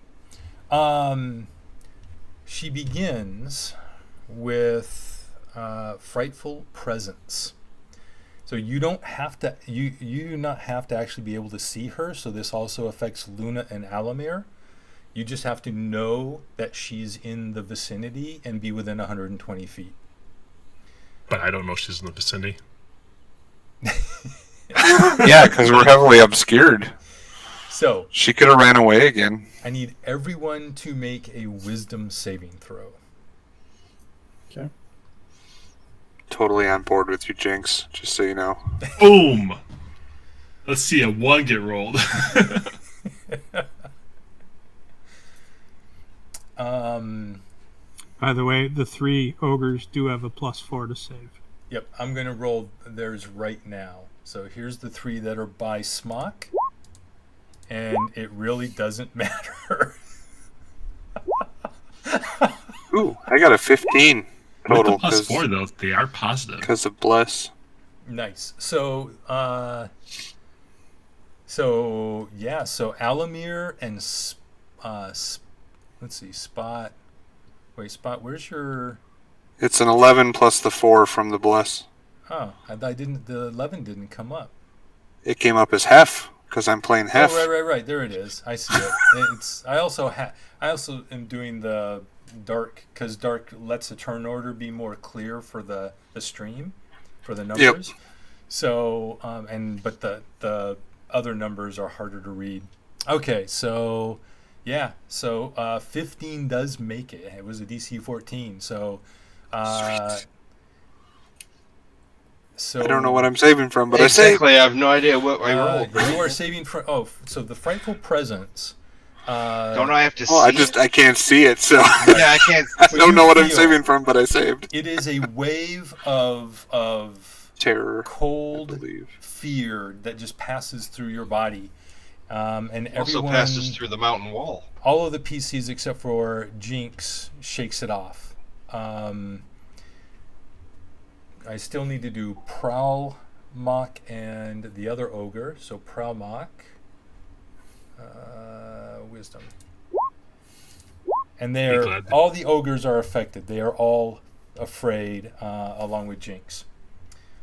She begins with frightful presence. So you don't have to. You do not have to actually be able to see her. So this also affects Luna and Alamir. You just have to know that she's in the vicinity and be within 120 feet. But I don't know she's in the vicinity. Yeah, because we're heavily obscured. So she could have ran away again. I need everyone to make a wisdom saving throw. Okay. Totally on board with you, Jinx, just so you know. Boom! Let's see a 1 get rolled. By the way, the 3 ogres do have a +4 to save. Yep, I'm going to roll theirs right now. So here's the 3 that are by Smock. And it really doesn't matter. Ooh, I got a 15 total. With the +4, though, they are positive. Because of Bless. Nice. So Alamir and let's see, Spot. Wait, Spot, where's your... It's an 11 plus the 4 from the Bless. Oh, I didn't. The 11 didn't come up. It came up as Hef, because I'm playing Hef. Oh, right. There it is. I see it. I also am doing the dark, because dark lets the turn order be more clear for the stream, for the numbers. Yep. So but the other numbers are harder to read. Okay, so yeah, so 15 does make it. It was a DC 14. So Sweet. So I don't know what I'm saving from, but exactly. I have no idea what I rolled. You are saving from. Oh, so the frightful presence. Don't I have to see I can't see it, so yeah, I can't. I don't know what I'm saving from, but I saved. It is a wave of terror, cold fear that just passes through your body, and also everyone passes through the mountain wall. All of the PCs except for Jinx shakes it off. I still need to do Prowl, Mock, and the other ogre. So Prowl, Mock, Wisdom, and all the ogres are affected. They are all afraid, along with Jinx.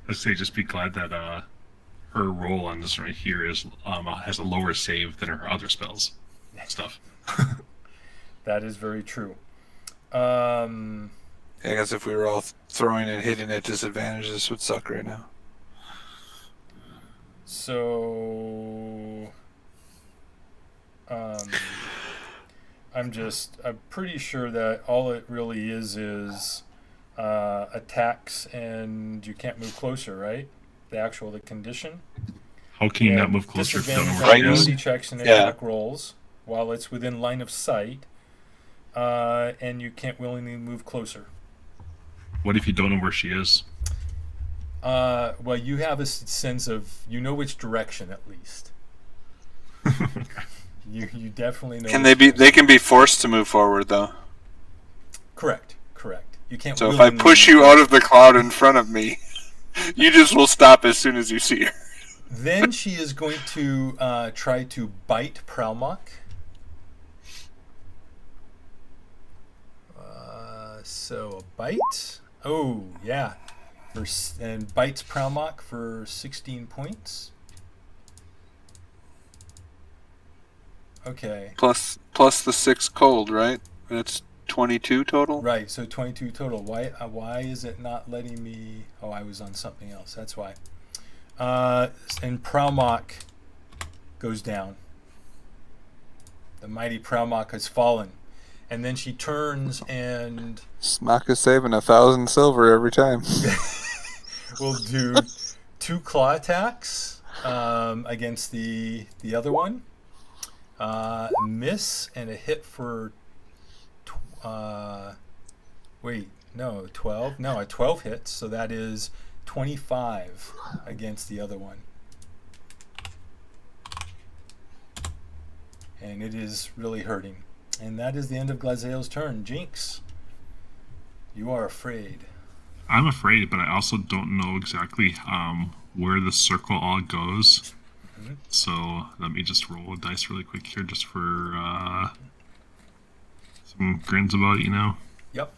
Let's say, just be glad that her roll on this right here is has a lower save than her other spells stuff. That is very true. I guess if we were all throwing and hitting at disadvantage, this would suck right now. So, I'm pretty sure that all it really is attacks and you can't move closer, right? The condition. How can you not move closer if you don't know disadvantage where on she ability is? checks and attack rolls while it's within line of sight, and you can't willingly move closer. What if you don't know where she is? Well, you have a sense of, you know which direction at least. You definitely know. They can be forced to move forward though. Correct. You can't. So if I push you out of the cloud in front of me, you just will stop as soon as you see her. Then she is going to try to bite Pralmok. So a bite. Oh yeah, and bites Pralmok for 16 points. Okay. Plus the 6 cold, right? That's 22 total. Right. So 22 total. Why is it not letting me? Oh, I was on something else. That's why. And Pralmok goes down. The mighty Pralmok has fallen. And then she turns and... Smock is saving 1,000 silver every time. We'll do 2 claw attacks against the other one. Miss and a hit for... 12? No, a 12 hits. So that is 25 against the other one. And it is really hurting. And that is the end of Glazeo's turn. Jinx, you are afraid. I'm afraid, but I also don't know exactly where the circle all goes. Mm-hmm. So let me just roll a dice really quick here just for some grins about it, Yep.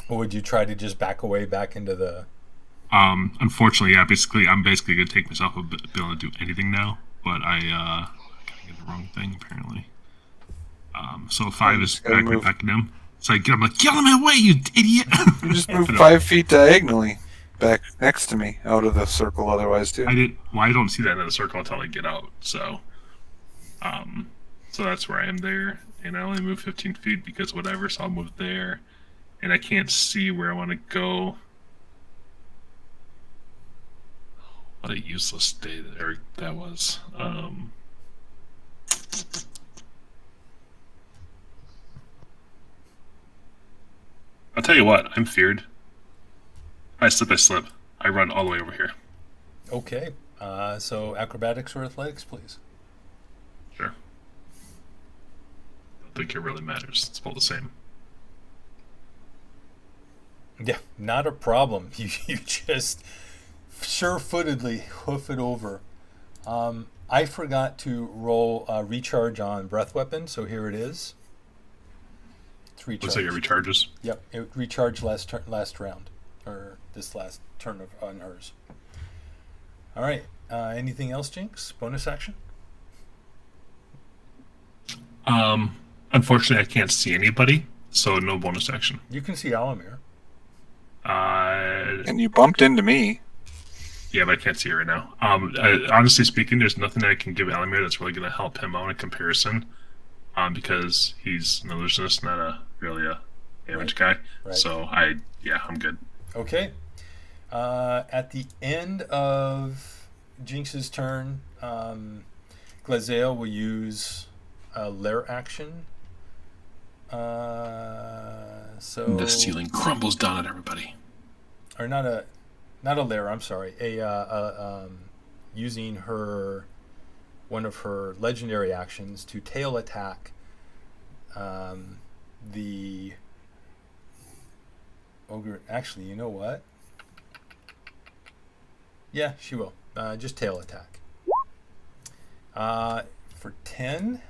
Or would you try to just back away back into the... Unfortunately, yeah, I'm basically going to take myself a bit to be able to do anything now, but I did the wrong thing, apparently. So 5 is back at him. So I get him like, get out of my way, you idiot! You just moved 5 feet diagonally back next to me, out of the circle otherwise, too. I don't see that in the circle until I get out, so... So that's where I am there, and I only move 15 feet because whatever, so I'll move there. And I can't see where I want to go. What a useless day that was. I'll tell you what, I'm feared. If I slip, I slip. I run all the way over here. Okay. So acrobatics or athletics, please. Sure. I don't think it really matters. It's all the same. Yeah, not a problem. You just sure-footedly hoof it over. I forgot to roll recharge on breath weapon, so here it is. It's recharged. Looks like it recharges. Yep, it recharged last round, or this last turn on hers. All right. Anything else, Jinx? Bonus action? Unfortunately, I can't see anybody, so no bonus action. You can see Alamir. And you bumped into me. Yeah, but I can't see it right now. Honestly speaking, there's nothing I can give Alamir that's really going to help him out in comparison, because he's an illusionist, not really a damage guy. Right. So I'm good. Okay. At the end of Jinx's turn, Glaziel will use a lair action. So The ceiling crumbles down at everybody. Or not a lair. I'm sorry. Using one of her legendary actions to tail attack the ogre. Actually, you know what? Yeah, she will. Just tail attack. For 10,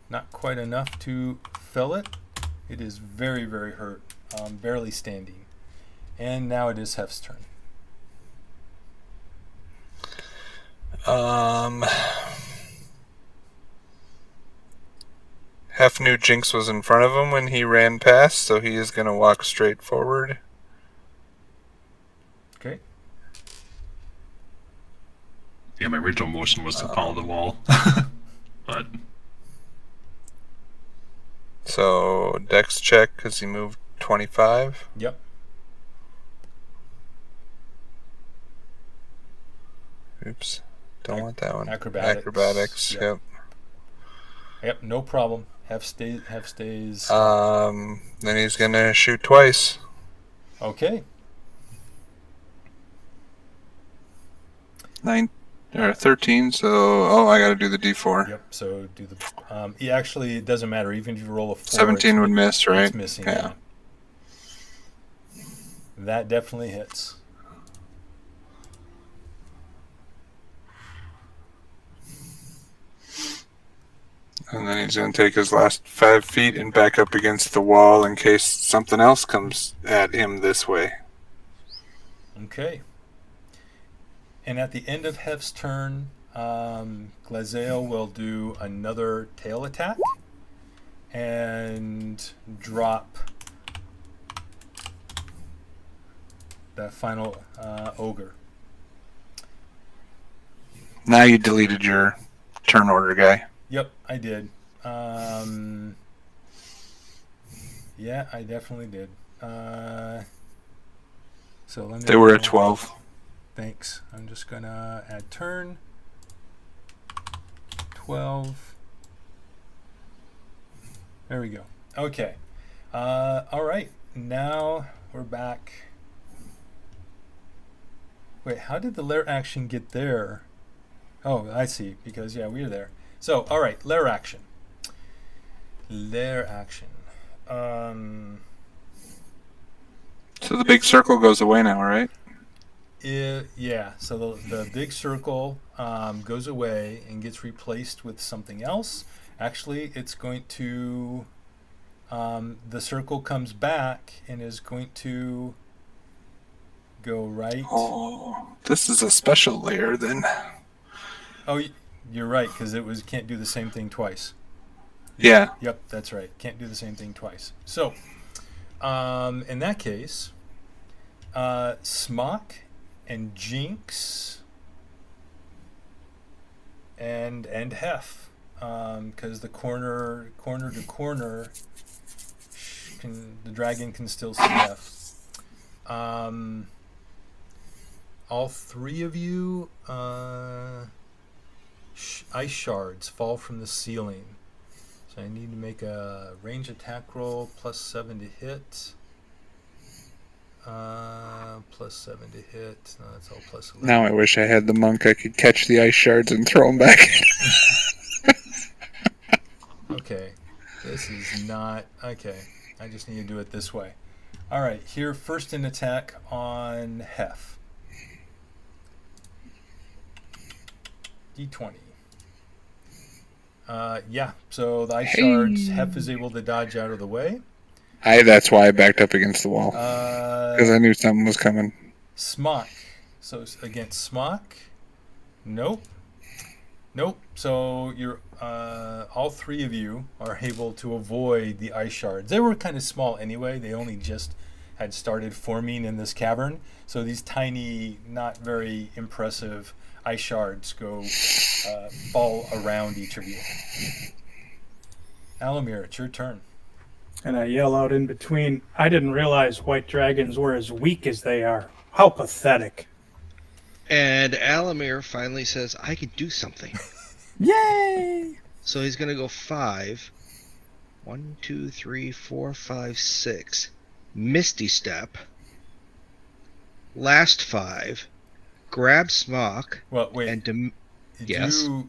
not quite enough to fell it. It is very, very hurt. Barely standing. And now it is Hef's turn. Hef knew Jinx was in front of him when he ran past, so he is going to walk straight forward. Okay. Yeah, my original motion was to follow the wall. But So, Dex check, because he moved 25. Yep. Oops. Don't want that one. Acrobatics. Yep. Yep, no problem. Hef stays. Then he's going to shoot twice. Okay. 9 or 13, so I got to do the D4. Yep. So do the. Actually, it doesn't matter. Even if you roll a 4, 17 would miss, right? It's missing. Yeah. That definitely hits. And then he's going to take his last 5 feet and back up against the wall in case something else comes at him this way. Okay. And at the end of Hef's turn, Glaziel will do another tail attack and drop that final ogre. Now you deleted your turn order guy. Yep, I did. Yeah, I definitely did. So let me. They were at 12. Thanks. I'm just gonna add turn. 12. There we go. Okay. All right. Now we're back. Wait, how did the lair action get there? Oh, I see. Because we were there. So, all right, lair action. Lair action. So the big circle goes away now, right? Yeah. So the big circle goes away and gets replaced with something else. Actually, it's going to. The circle comes back and is going to go right. Oh, this is a special layer then. Oh, you're right, because can't do the same thing twice. Yeah. Yep, that's right. Can't do the same thing twice. So, in that case, Smock and Jinx and Hef, because the corner to corner, the dragon can still see Hef. all three of you, ice shards fall from the ceiling. So I need to make a range attack roll +7 to hit. +7 to hit. No, that's all +11. Now I wish I had the monk. I could catch the ice shards and throw them back. Okay. This is not... Okay. I just need to do it this way. All right. Here, first an attack on Hef. D20. Yeah. So the ice shards, Hef is able to dodge out of the way. That's why I backed up against the wall. Because I knew something was coming. Smock. So against Smock. Nope. So you're all three of you are able to avoid the ice shards. They were kind of small anyway. They only just had started forming in this cavern. So these tiny, not very impressive ice shards fall around each of you. Alamir, it's your turn. And I yell out in between, I didn't realize white dragons were as weak as they are. How pathetic. And Alamir finally says, I can do something. Yay! So he's going to go 5. 1, 2, 3, 4, 5, 6. Misty Step. Last 5. Grab Smock. Well, wait. And yes. You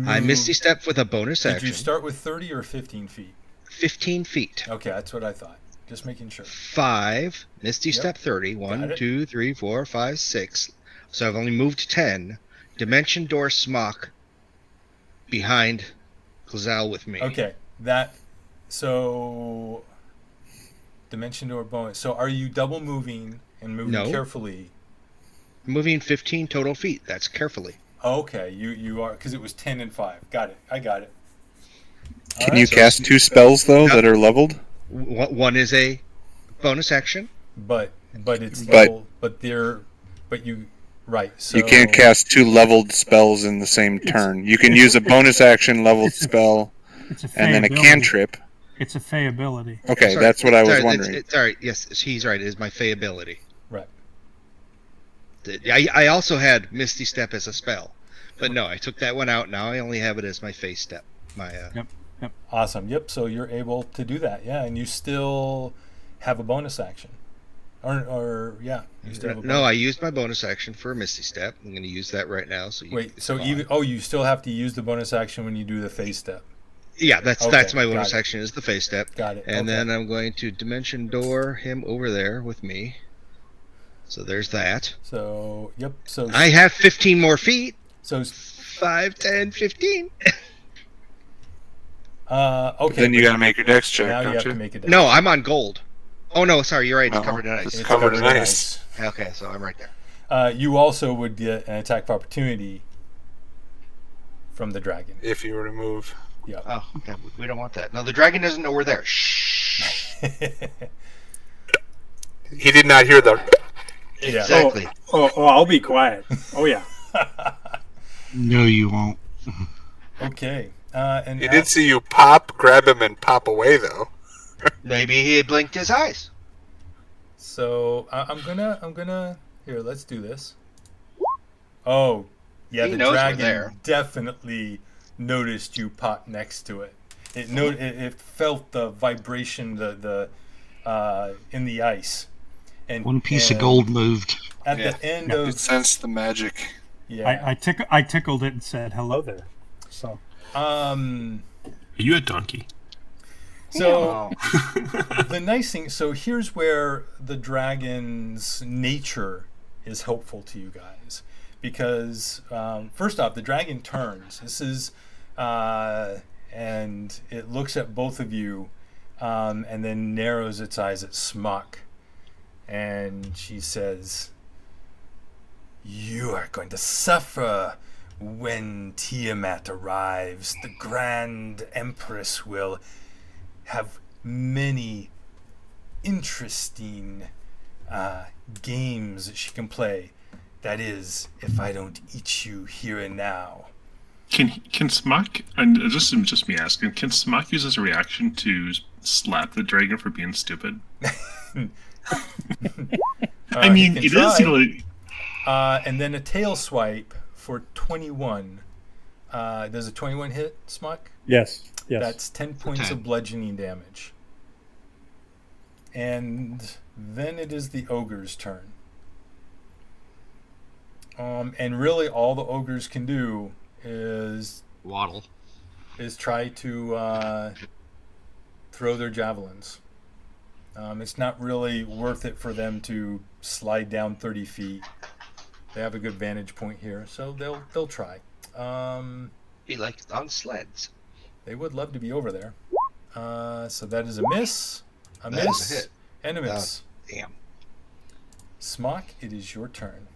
moved, I Misty Step with a bonus action. Did you start with 30 or 15 feet? 15 feet. Okay, that's what I thought. Just making sure. 5. Misty Step 30. 1, 2, 3, 4, 5, 6. So I've only moved 10. Dimension Door Smock behind Glazal with me. Okay, so Dimension Door bonus. So are you double moving and moving carefully? Moving 15 total feet. That's carefully. Okay, you are, because it was 10 and 5. Got it. I got it. Can you cast 2 spells though that are leveled? One is a bonus action. But it's level, you right. So you can't cast 2 leveled spells in the same turn. You can use a bonus action leveled spell and then a cantrip. It's a fey ability. Okay, that's what I was wondering. Sorry, yes, he's right. It is my fey ability. Right. I also had Misty Step as a spell, but no, I took that one out. Now I only have it as my fey step. Yep. Awesome. Yep. So you're able to do that. Yeah, and you still have a bonus action. Or yeah. You still have I used my bonus action for Misty Step. I'm going to use that right now. So you still have to use the bonus action when you do the phase step. Yeah, that's my bonus action is the phase step. Got it. And then I'm going to Dimension Door him over there with me. So there's that. So yep. So I have 15 more feet. So 5, 10, 15. Okay. Then you got to make your dex check. Now you don't have to you? make a dex. No, I'm on gold. Oh no, sorry, you're right. It's covered in ice. It's covered in ice. Okay, so I'm right there. You also would get an attack of opportunity from the dragon if you were to move. Yeah. Oh, okay. We don't want that. No, the dragon doesn't know we're there. Shh. He did not hear the. Yeah. Exactly. Oh, I'll be quiet. Oh yeah. No, you won't. Okay. And He did see you pop, grab him, and pop away, though. Maybe he had blinked his eyes. So I'm gonna here. Let's do this. Oh, yeah. He The knows we're dragon there. definitely noticed you pop next to it. It felt the vibration, the in the ice. And One piece of gold moved. At the end of It sensed the magic. yeah. I tickled it and said hello there. So Are you a donkey? So the nice thing, so here's where the dragon's nature is helpful to you guys, because first off, the dragon turns. This is and it looks at both of you, and then narrows its eyes at Smock, and she says, "You are going to suffer when Tiamat arrives. The Grand Empress will have many interesting games that she can play. That is, if I don't eat you here and now." Can Smock, and this is just me asking, can Smock use as a reaction to slap the dragon for being stupid? I mean, he it can is, try. And then a tail swipe for 21. Does a 21 hit, Smuck? Yes. That's 10 points 10. of bludgeoning damage. And then it is the ogre's turn. And really all the ogres can do is Waddle. try to throw their javelins. It's not really worth it for them to slide down 30 feet. They have a good vantage point here, so they'll try. He likes on sleds. They would love to be over there. So that is a miss, a That miss, is a hit. and a miss. Damn. Smock, it is your turn.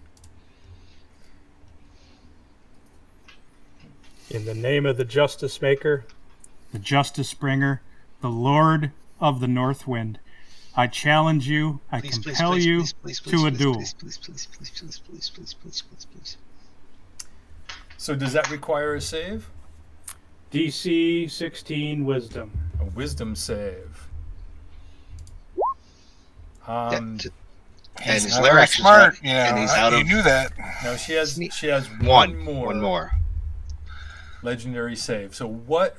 In the name of the Justice Maker, the Justice Bringer, the Lord of the North Wind, I challenge you, I compel you to a duel. Please. So does that require a save? DC 16 Wisdom. A wisdom save. And He's his not Lyrax very is smart, not- you know. and he's out You of knew that. No, she has one one more more. legendary save. So what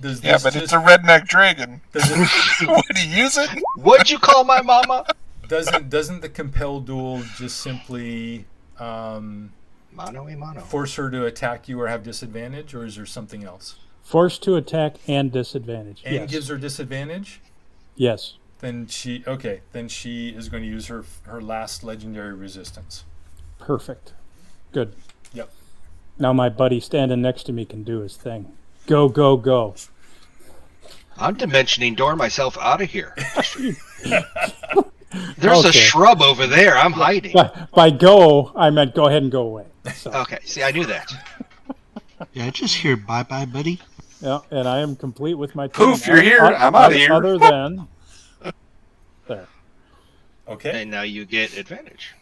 does this Yeah, but just, it's a redneck dragon. does it, Would he use it? What'd you call my mama? doesn't the compel duel just simply Mano a mano. force her to attack you or have disadvantage, or is there something else? Force to attack and disadvantage. And Yes. gives her disadvantage? Yes. Then she is going to use her last legendary resistance. Perfect. Good. Yep. Now my buddy standing next to me can do his thing. Go, go, go. I'm dimensioning door myself out of here. There's a Okay. shrub over there. I'm hiding. By go, I meant go ahead and go away. So, Okay, see, I knew that. Yeah, I just hear bye-bye, buddy. yeah, and I am complete with my turn. Poof, you're here. I'm outta here. Other than there. Okay. And now you get advantage.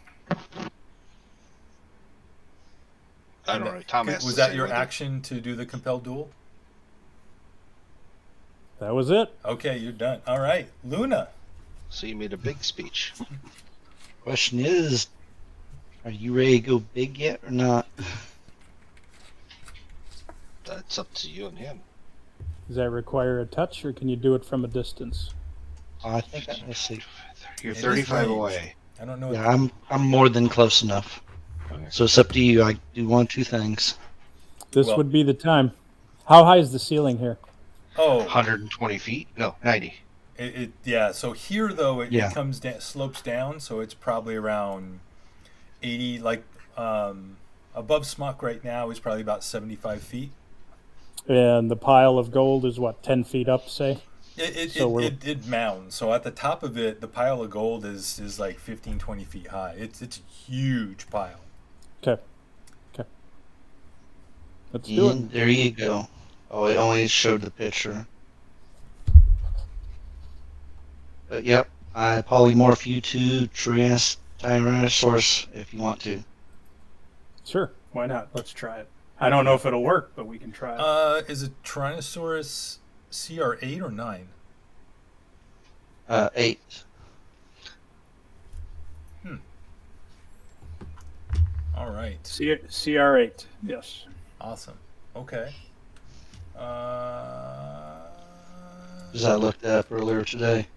I don't know. Tom has Was to that say your whether- action to do the compelled duel? That was it. Okay, you're done. All right, Luna. So you made a big speech. Question is, are you ready to go big yet or not? That's up to you and him. Does that require a touch, or can you do it from a distance? I think let's see. You're It is 35 range. away. I don't know. Yeah, I'm more than close enough. Okay. So it's up to you. I do one, two things. This Well- would be the time. How high is the ceiling here? Oh, 120 feet? No, 90. yeah. So here though, it Yeah. comes down, slopes down, so it's probably around 80. Like above Smuck right now is probably about 75 feet. And the pile of gold is what, 10 feet up, say? So It mounds. So at the top of it, the pile of gold is like 15, 20 feet high. It's a huge pile. Okay. Let's do it. And there you go. Oh, it only showed the picture. But yep, I polymorph you to Tyrannosaurus if you want to. Sure. Why not? Let's try it. I don't know if it'll work, but we can try it. Is it Tyrannosaurus CR 8 or 9? 8. All right. CR8. Yes. Awesome. Okay. As I looked up earlier today.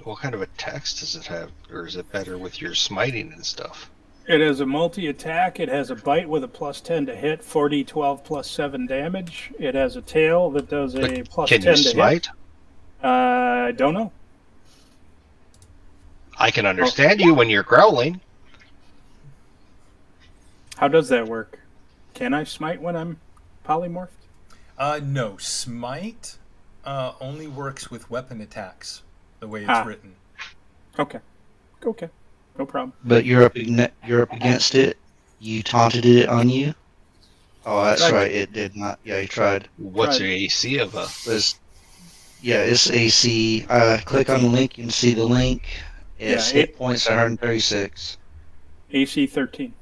What kind of attacks does it have? Or is it better with your smiting and stuff? It has a multi-attack. It has a bite with a +10 to hit, 4d12 plus 7 damage. It has a tail that does a But +10 can you to smite? hit. I don't know. I can understand you when you're growling. How does that work? Can I smite when I'm polymorphed? No. Smite only works with weapon attacks, the way it's written. Okay. No problem. But you're up against it. You taunted it on you. Oh, that's Right. right. It did not. Yeah, you tried. What's Right. your AC of a... It's AC. Click on the link. You can see the link. It's Yeah, hit points 136. AC 13.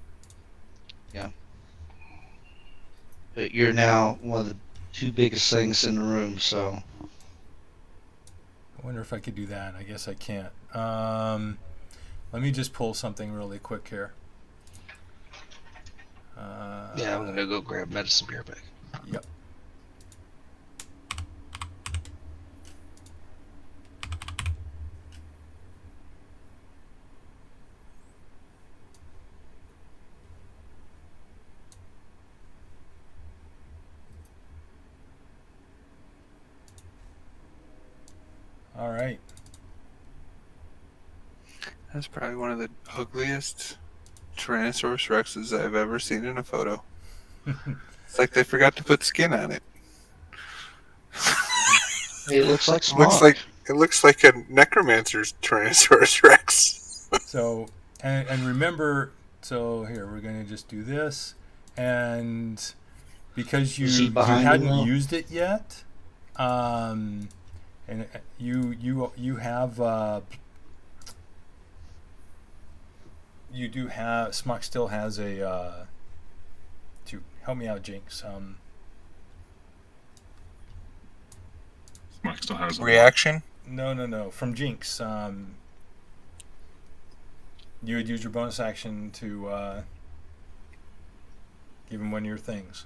But you're now one of the two biggest things in the room, so. I wonder if I could do that. I guess I can't. Let me just pull something really quick here. Yeah, I'm gonna go grab medicine. Be right back. Yep. All right. That's probably one of the ugliest Tyrannosaurus Rexes I've ever seen in a photo. It's like they forgot to put skin on it. It looks like Smock. It looks like a necromancer's Tyrannosaurus Rex. So, and remember, so here, we're going to just do this. And because you hadn't used it yet, and you have, you do have, Smock still has a, to help me out, Jinx. Smock still has a reaction. No. From Jinx, you would use your bonus action to give him one of your things.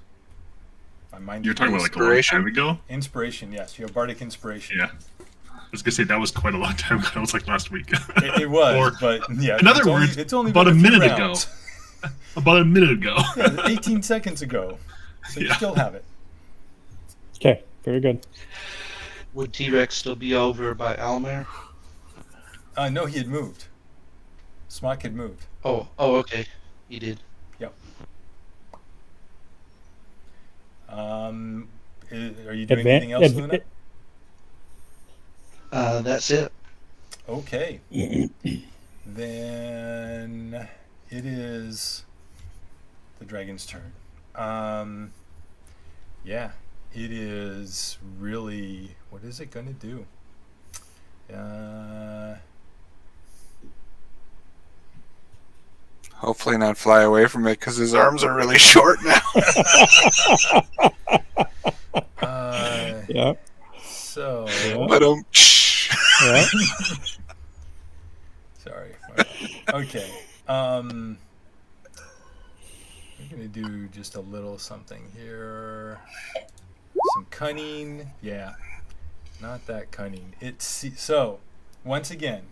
My mind. You're talking about like a long time ago? Inspiration, yes. You have bardic inspiration. Yeah. I was gonna say that was quite a long time ago. It was like last week. It was, but yeah. In other words, it's only about a minute ago. rounds. About a minute ago. Yeah, 18 seconds ago. So you still have it. Okay, very good. Would T-Rex still be over by Almer? No, he had moved. Smock had moved. Oh, okay. He did. Yep. Are you doing anything else, Luna? That's it. Okay. Then it is the dragon's turn. Yeah, it is really. What is it going to do? Hopefully not fly away from it because his arms are really short now. Yeah. So. But Yeah. Sorry. Okay. I'm gonna do just a little something here. Some cunning. Yeah. Not that cunning. So once again,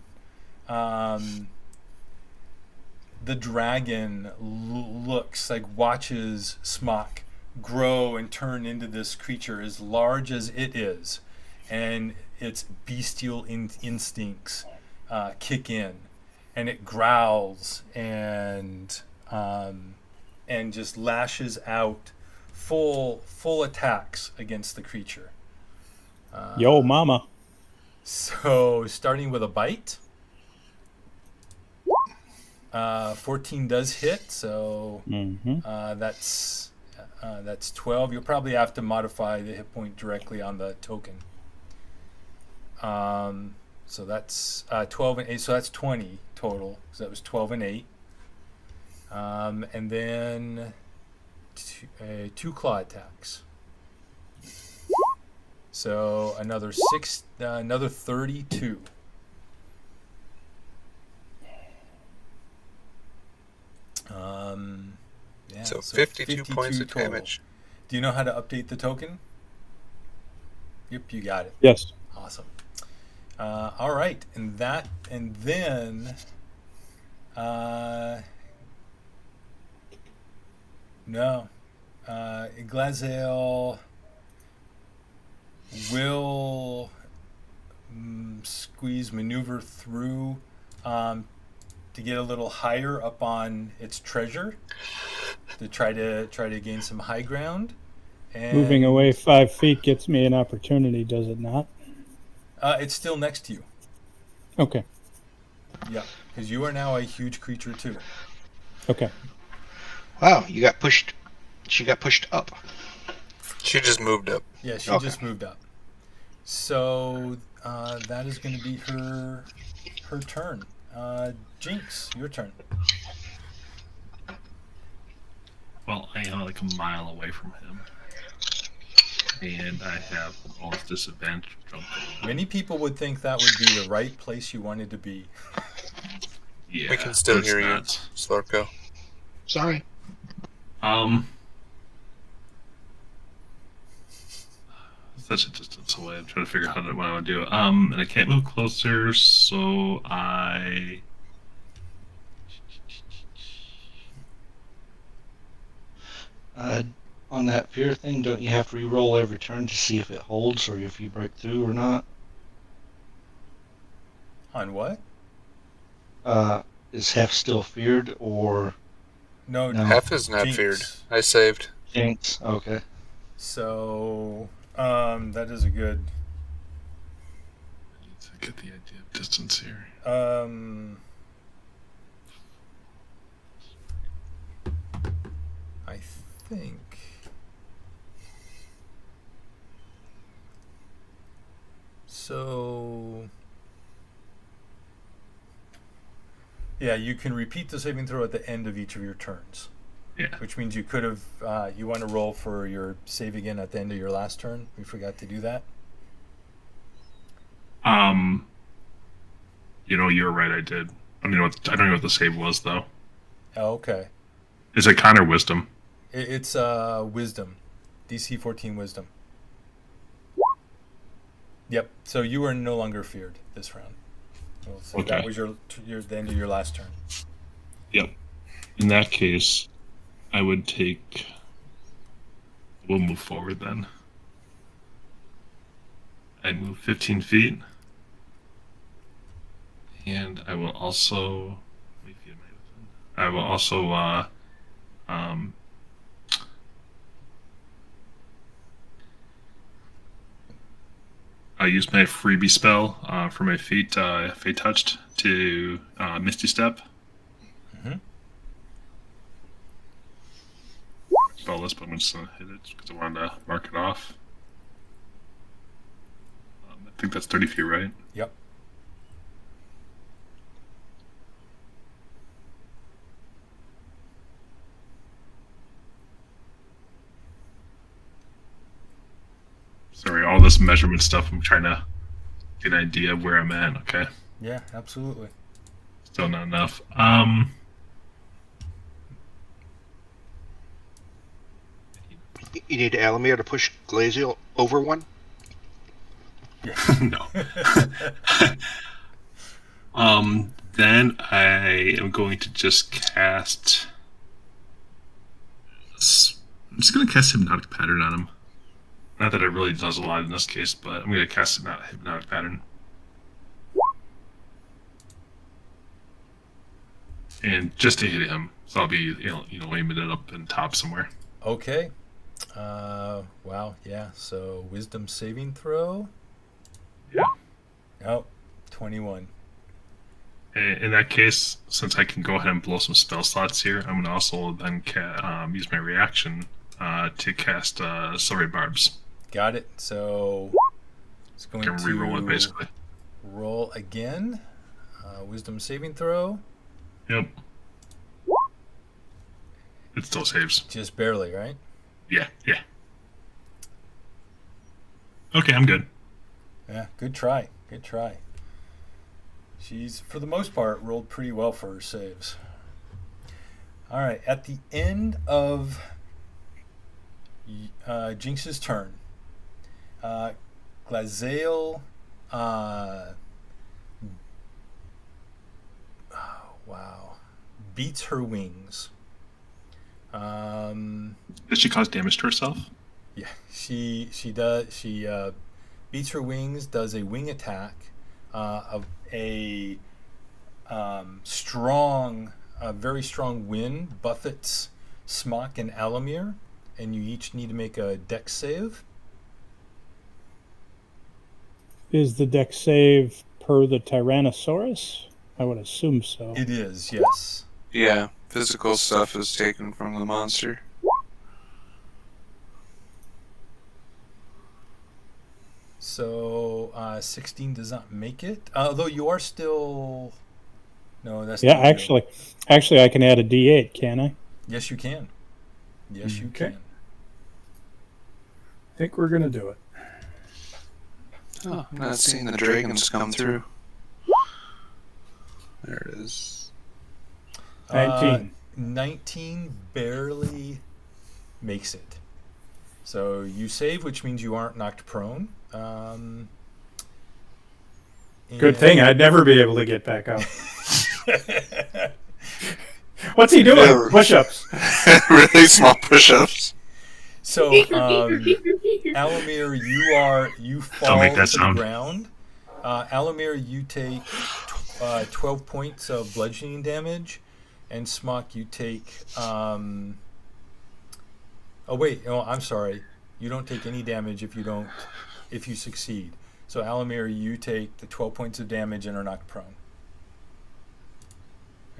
the dragon watches Smock grow and turn into this creature as large as it is, and its bestial instincts kick in, and it growls and just lashes out full attacks against the creature. Yo, mama. So starting with a bite. 14 does hit, so that's 12. You'll probably have to modify the hit point directly on the token. So that's 12 and 8, so that's 20 total. So that was 12 and 8. And then two claw attacks. So another 32. So 52 points of total. damage. Do you know how to update the token? Yep, you got it. Yes. Awesome. All right, and then Glazel will maneuver through to get a little higher up on its treasure to try to gain some high ground. And moving away 5 feet gets me an opportunity, does it not? It's still next to you. Okay. Yeah, because you are now a huge creature too. Okay. Wow, you got pushed. She got pushed up. She just moved up. Yeah, she just moved up. So that is going to be her turn. Jinx, your turn. Well, I am like a mile away from him. And I have all this disadvantage. Many people would think that would be the right place you wanted to be. Yeah, We can still it's hear not. you, Slorko. Sorry. Such a distance away. I'm trying to figure out what I want to do. And I can't move closer, so I. On that fear thing, don't you have to re-roll every turn to see if it holds or if you break through or not? On what? Is Hef still feared or No, no? Hef is not Jinx. feared. I saved. Jinx. Okay. So, that is a good. I need to get the idea of distance here. I think. So. Yeah, you can repeat the saving throw at the end of each of your turns. Yeah. Which means you could have. You want to roll for your save again at the end of your last turn. We forgot to do that. You're right. I did. I don't know what the save was though. Oh, okay. Is it con or wisdom? It's wisdom, DC 14 wisdom. Yep. So you are no longer feared this round. So Okay. That was the end of your last turn. Yep. In that case, I would take. We'll move forward then. I'd move 15 feet. And I will also. I will also. I use my freebie spell for my Fate Touched to Misty Step. Mm-hmm. Spell list, but I'm just going to hit it because I wanted to mark it off. I think that's 30 feet, right? Yep. Sorry, all this measurement stuff, I'm trying to get an idea of where I'm at, okay? Yeah, absolutely. Still not enough. You need Alamir to push Glaziel over one? Yeah. No. Then I am going to just cast. I'm just going to cast Hypnotic Pattern on him. Not that it really does a lot in this case, but I'm going to cast Hypnotic Pattern. And just to hit him, so I'll be aiming it up in top somewhere. Okay. Wow. Yeah. So wisdom saving throw. Yeah. Oh, 21. In that case, since I can go ahead and blow some spell slots here, I'm going to also then use my reaction to cast Silvery Barbs. Got it. So it's going I can reroll it basically. Roll again. Wisdom saving throw. Yep. It still saves. Just barely, right? Yeah. Okay, I'm good. Yeah, good try. She's, for the most part, rolled pretty well for her saves. All right, at the end of Jinx's turn, Glaziel, beats her wings. Did she cause damage to herself? Yeah, she does. She beats her wings, does a wing attack of a very strong wind buffets Smock and Alamir, and you each need to make a dex save. Is the dex save per the Tyrannosaurus? I would assume so. It is, yes. Yeah, physical stuff is taken from the monster. So 16 does not make it. Although you are still. No, that's Yeah, not actually, I can add a D8, can I? Yes, you can. Yes, you Okay. can. I think we're gonna do it. Oh, I'm not seeing the dragons come through. There it is. 19. 19 barely makes it. So you save, which means you aren't knocked prone. Good thing I'd never be able to get back up. What's he doing? Yeah. Push-ups. Really small push-ups. So, Alamir, you fall make that to sound. the ground. Alamir, you take 12 points of bludgeoning damage, and Smock, you take. I'm sorry. You don't take any damage if you succeed. So, Alamir, you take the 12 points of damage and are knocked prone.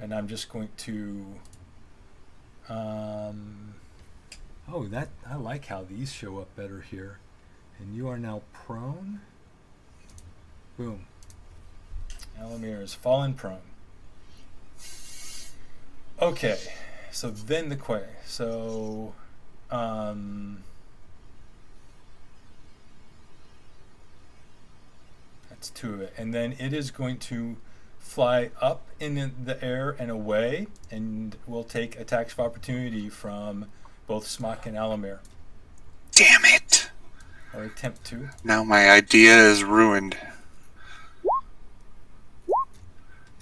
And I'm just going to. I like how these show up better here. And you are now prone. Boom. Alamir is fallen prone. Okay, so then the question. So, that's two of it, and then it is going to fly up in the air and away, and will take attacks of opportunity from both Smock and Alamir. Damn it! Or attempt to. Now my idea is ruined.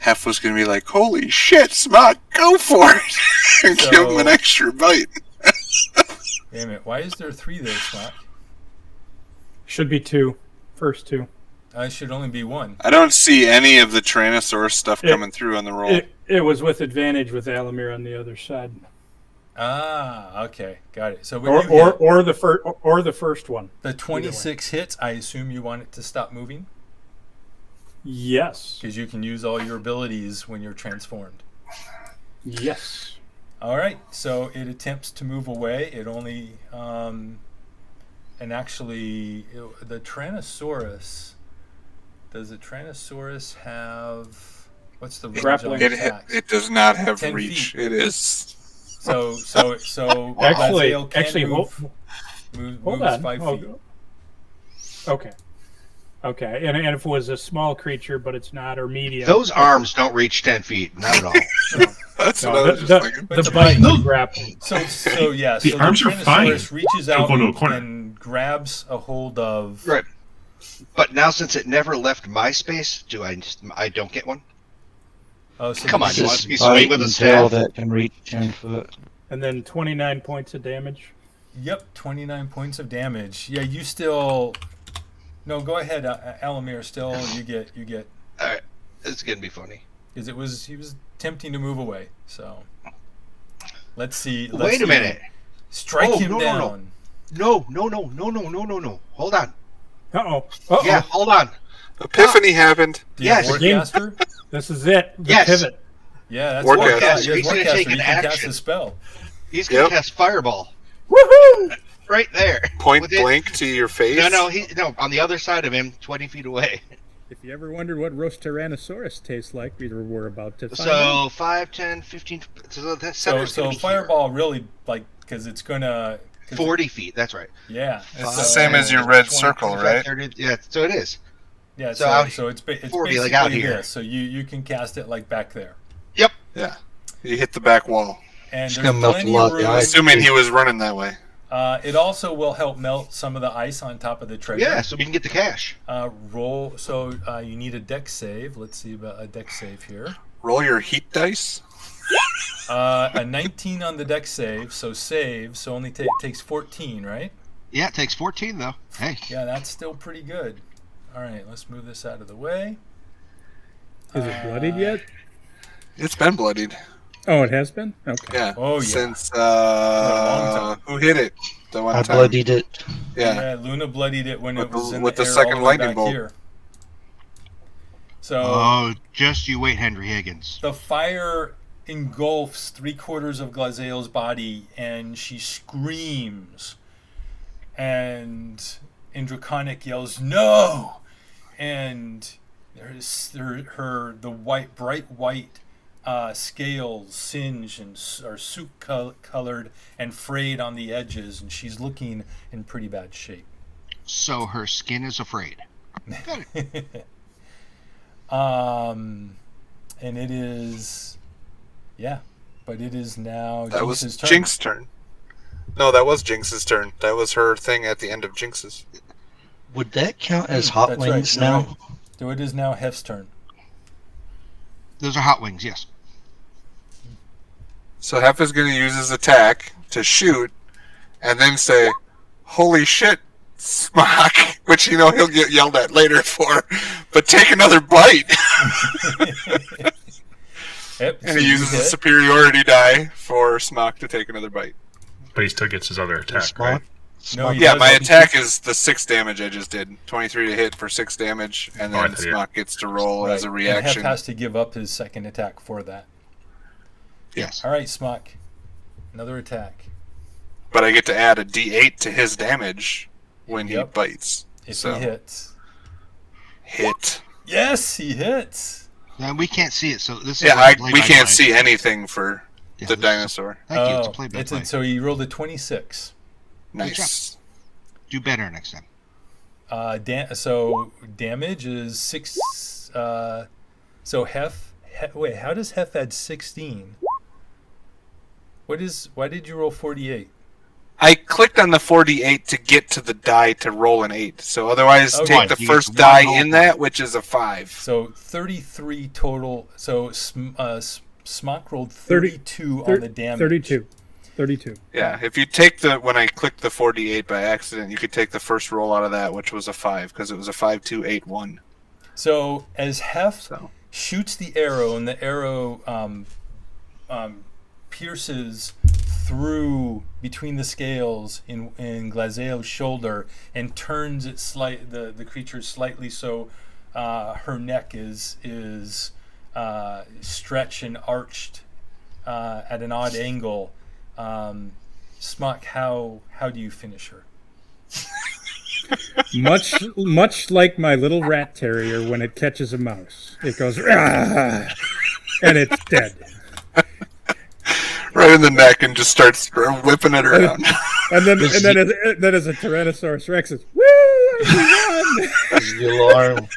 Hef was going to be like, holy shit, Smock, go for it! And give him an extra bite. Damn it, why is there 3 there, Smock? Should be 2. First 2. It should only be 1. I don't see any of the Tyrannosaurus stuff coming through on the roll. It was with advantage with Alamir on the other side. Ah, okay, got it. So or the first one. The 26 hits. I assume you want it to stop moving Yes. because you can use all your abilities when you're transformed. Yes. All right, so it attempts to move away. It only, and actually, the Tyrannosaurus. Does the Tyrannosaurus have? What's the range on attacks? It does not have 10 reach. feet. It is. So Actually, moves hold on. 5 feet. Okay. And if it was a small creature, but it's not, or medium. Those arms don't reach 10 feet. Not at all. That's No, what I was just thinking. But bite would grapple. So yeah. The so arms are fine. Tyrannosaurus reaches Don't out go into a corner. and grabs a hold of. Right. But now, since it never left my space, I don't get one? Oh, so Come on, This you is want to be swinging with a and tail staff? that can reach 10 foot. And then 29 points of damage. Yep, 29 points of damage. Yeah, you still. No, go ahead, Alamir. Still, you get. All right, it's gonna be funny. Because he was attempting to move away. So, let's see. Wait a minute. Strike him no. down. No. Hold on. Uh-oh. Yeah, hold on. Epiphany happened. Do you have Yes. Warcaster? This is it. The Yes. pivot. Yeah, that's Warcaster. Warcaster. He's gonna take You an can cast action. a spell. He's gonna Yep. cast Fireball Woohoo! right there. Point With it- blank to your face. No, on the other side of him, 20 feet away. If you ever wondered what roast Tyrannosaurus tastes like, we're about to find out. So 5, 10, 15. So that center's So gonna be Fireball really, because it's going to. here. 40 feet. That's right. Yeah. It's the same as your red 20, circle, 25, right? 30, yeah, so it is. Yeah, So so, out- so it's 40, basically like out here. this. So you can cast it like back there. Yep. Yeah. You hit the back wall. And It's there's gonna melt plenty a lot of of the room. ice. Assuming he was running that way. It also will help melt some of the ice on top of the treasure. Yeah, so we can get the cash. Roll. So you need a dex save. Let's see about a dex save here. Roll your heat dice. A 19 on the dex save. So save. So only takes 14, right? Yeah, it takes 14 though. Hey. Yeah, that's still pretty good. All right, let's move this out of the way. Is it bloodied yet? It's been bloodied. Oh, it has been? Okay. Yeah. Oh, yeah. Since long time. who hit it? The one I time. bloodied it. Yeah. Luna bloodied it when it was in with the the air second all the way lightning back bolt. here. So Oh, just you wait, Henry Higgins. the fire engulfs 3/4 of Glazeal's body, and she screams. And in Draconic yells, "No!" And the bright white scales singe and are soup-colored and frayed on the edges, and she's looking in pretty bad shape. So her skin is afraid. And it is, but it is now That was Jinx's turn. Jinx's turn. No, that was Jinx's turn. That was her thing at the end of Jinx's. Would that count as hot That's wings right. You're now? right. So it is now Hef's turn. Those are hot wings, yes. So Hef is going to use his attack to shoot, and then say, "Holy shit, Smock," which he'll get yelled at later for, but take another bite. Yep. And he uses a superiority die for Smock to take another bite. But he still gets his other attack, right? No, Yeah, my attack is the 6 damage I just did. 23 to hit for 6 damage, and then Smock gets to roll as a reaction. And Hef has to give up his second attack for that. Yes. All right, Smock. Another attack. But I get to add a d8 to his damage when he bites. If he hits. Hit. Yes, he hits. And we can't see it, so this is we can't see anything for the dinosaur. Thank you. It's a play-by-play. So he rolled a 26. Nice. Do better next time. So damage is 6. So Hef. Wait, how does Hef add 16? Why did you roll 48? I clicked on the 48 to get to the die to roll an 8. So otherwise, take the first die in that, which is a 5. So 33 total. So Smock rolled 32 on the damage. 32. Yeah, if you take when I clicked the 48 by accident, you could take the first roll out of that, which was a 5, because it was a 5, 2, 8, 1. So as Hef shoots the arrow, and the arrow pierces through between the scales in Glazeo's shoulder and turns it the creature slightly so her neck is stretched and arched at an odd angle. Smock, how do you finish her? Much like my little rat terrier when it catches a mouse, it goes "Rah!" and it's dead. Right in the neck, and just starts whipping it around. and then as a Tyrannosaurus Rex is, "Woo! The alarm.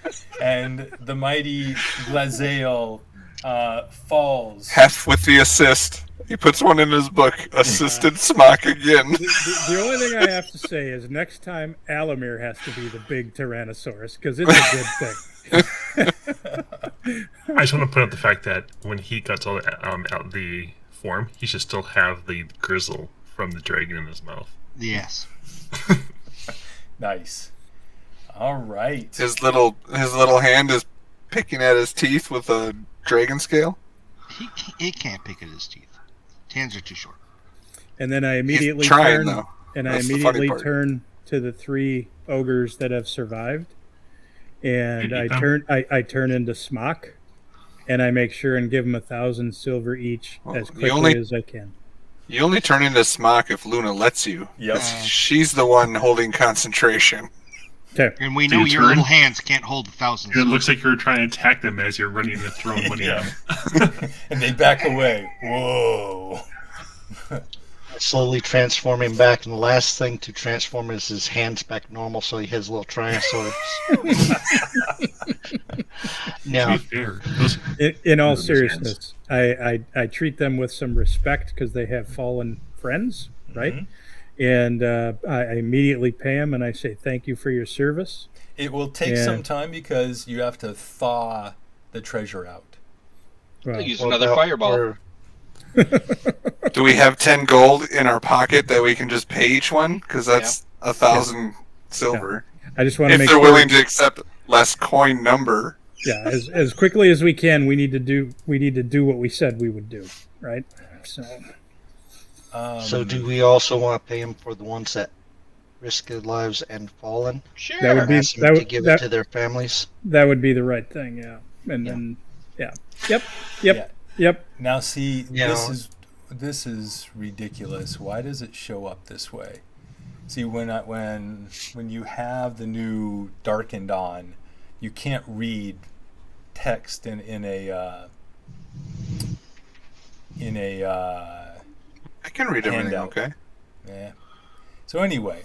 And the mighty Glazeo falls. Hef with the assist. He puts one in his book. Assisted Smock again. The only thing I have to say is next time Alamir has to be the big Tyrannosaurus, because it's a good thing. I just want to point out the fact that when he cuts all out the form, he should still have the grizzle from the dragon in his mouth. Yes. Nice. All right. His little hand is picking at his teeth with a dragon scale. He can't pick at his teeth. His hands are too short. And then I immediately turn to the 3 ogres that have survived, and I turn into Smock, and I make sure and give them 1,000 silver each as quickly as I can. You only turn into Smock if Luna lets you. Yep. She's the one holding concentration. Okay. And we know your little hands can't hold 1,000. It looks like you're trying to attack them as you're running and throwing money at them. And they back away. Whoa. Slowly transforming back, and the last thing to transform is his hands back normal, so he has little Tyrannosaurus. Now, in all seriousness, I treat them with some respect because they have fallen friends, right? Mm-hmm. And I immediately pay them, and I say thank you for your service. It will take some time because you have to thaw the treasure out. Well, use another fireball. Do we have 10 gold in our pocket that we can just pay each one? Because that's 1,000 silver. Yeah. I just want to make sure. If they're willing to accept less coin number. Yeah, as quickly as we can, we need to do what we said we would do, right? So do we also want to pay them for the ones that risk their lives and fallen? Sure. That would be to give it to their families. That would be the right thing, yeah. And then Yep. Now see, this is ridiculous. Why does it show up this way? See, when you have the new darkened on, you can't read text in a I can read everything, okay? Yeah. So anyway,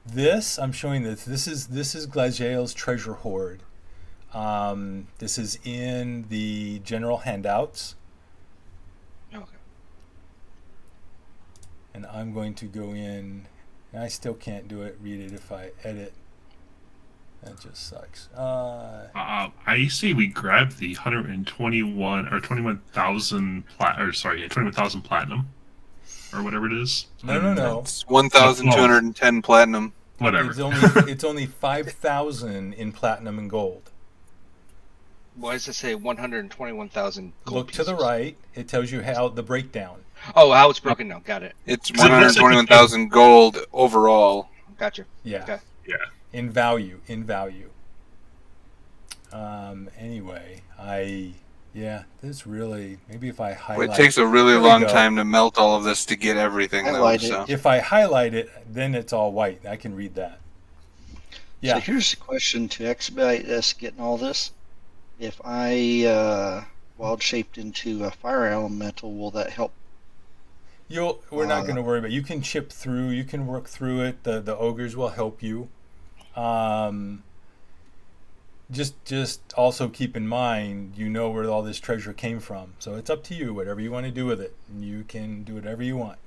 this I'm showing this is Glazeo's treasure hoard. This is in the general handouts. Okay. And I'm going to go in, and I still can't read it if I edit. That just sucks. I say we grab the 121 or 21,000 21,000 platinum or whatever it is. No. It's 1,210 platinum. Whatever. It's only 5,000 in platinum and gold. Why does it say 121,000 gold Look pieces? to the right. It tells you how the breakdown. Oh, how it's broken down. Got it. It's 121,000 gold overall. Gotcha. Yeah. Okay. Yeah. In value. Anyway, this really, maybe if I highlight. It takes a really long time to melt all of this to get everything. If I highlight it, then it's all white. I can read that. Yeah. So here's a question to expedite us getting all this. If I wild shaped into a fire elemental, will that help? We're not going to worry about it. You can chip through. You can work through it. The ogres will help you. Just also keep in mind, where all this treasure came from. So it's up to you, whatever you want to do with it. You can do whatever you want.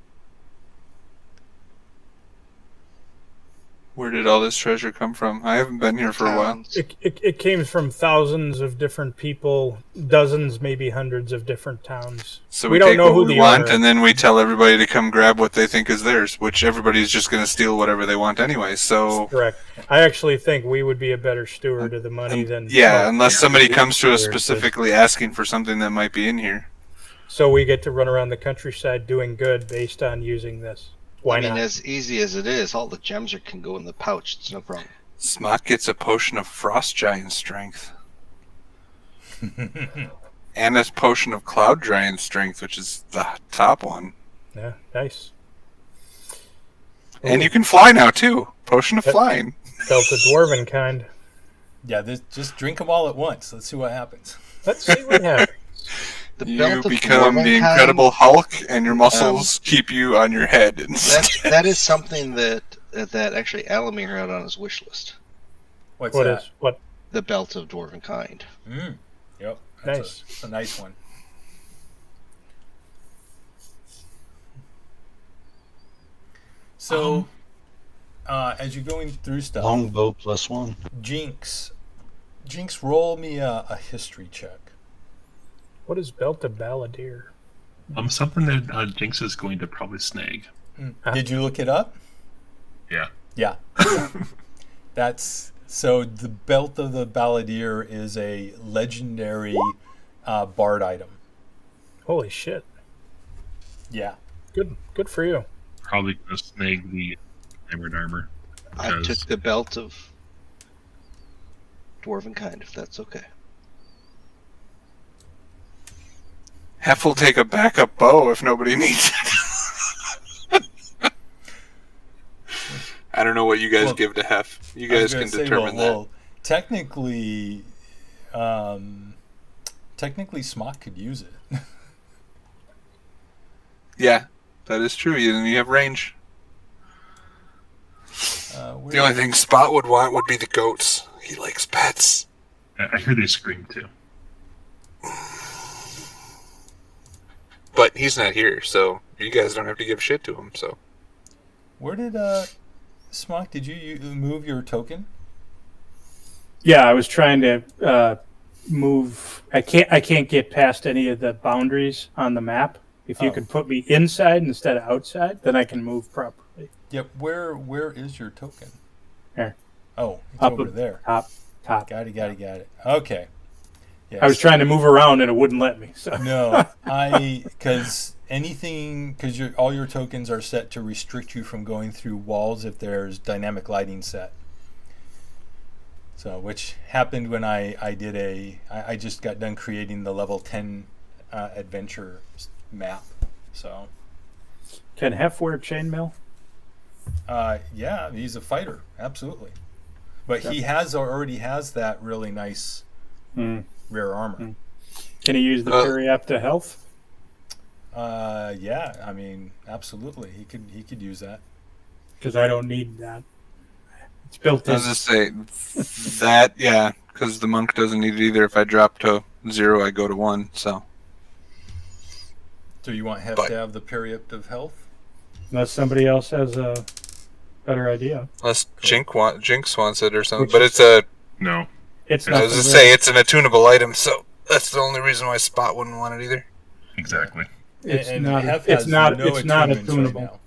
Where did all this treasure come from? I haven't been here for a while. It came from thousands of different people, dozens, maybe hundreds of different towns. So we don't know who they want, and then we tell everybody to come grab what they think is theirs, which everybody's just going to steal whatever they want anyway. So correct. I actually think we would be a better steward of the money than unless somebody comes to us specifically asking for something that might be in here. So we get to run around the countryside doing good based on using this. Why not? As easy as it is, all the gems can go in the pouch. It's no problem. Smock gets a potion of frost giant strength. And a potion of cloud giant strength, which is the top one. Yeah, nice. And you can fly now, too. Potion of flying. Felt the dwarven kind. Yeah, just drink them all at once. Let's see what happens. Let's see what happens. You become the Incredible Hulk, and your muscles keep you on your head. That is something that actually Alamir had on his wish list. What is what? The Belt of Dwarven Kind. Yep. Nice. That's a nice one. So, as you're going through stuff, longbow +1. Jinx, roll me a history check. What is Belt of Balladeer? Something that Jinx is going to probably snag. Did you look it up? Yeah. Yeah. So the Belt of the Balladeer is a legendary bard item. Holy shit. Yeah. Good for you. Probably going to snag the hammered armor. I took the Belt of Dwarven Kind, if that's okay. Hef will take a backup bow if nobody needs it. I don't know what you guys give to Hef. You guys can determine that. Technically, Smock could use it. Yeah, that is true. You have range. The only thing Spot would want would be the goats. He likes pets. I hear they scream too. But he's not here, so you guys don't have to give shit to him. So, where did Smock? Did you move your token? Yeah, I was trying to move. I can't get past any of the boundaries on the map. If you could put me inside instead of outside, then I can move properly. Yep. Where is your token? Here. Oh, it's over there. Top. Got it. Okay. Yes. I was trying to move around and it wouldn't let me. So. No, because all your tokens are set to restrict you from going through walls if there's dynamic lighting set. So, which happened when I just got done creating the level 10 adventure map. So, can Hef wear chainmail? Yeah, he's a fighter, absolutely. But he already has that really nice rare armor. Can he use the Periapta health? Yeah, I mean, absolutely. He could use that. Because I don't need that. It's built in. I was just say that, yeah, because the monk doesn't need it either. If I drop to 0, I go to 1. So you want Hef to have the Periapta of health? Unless somebody else has a better idea. Unless Jinx wants it or something. Which but is- it's a. No. It's I not. was going to say, it's an attunable item, so that's the only reason why Spot wouldn't want it either. Exactly. It's and not. Hef It's has not. no It's not attunements right attunable. now.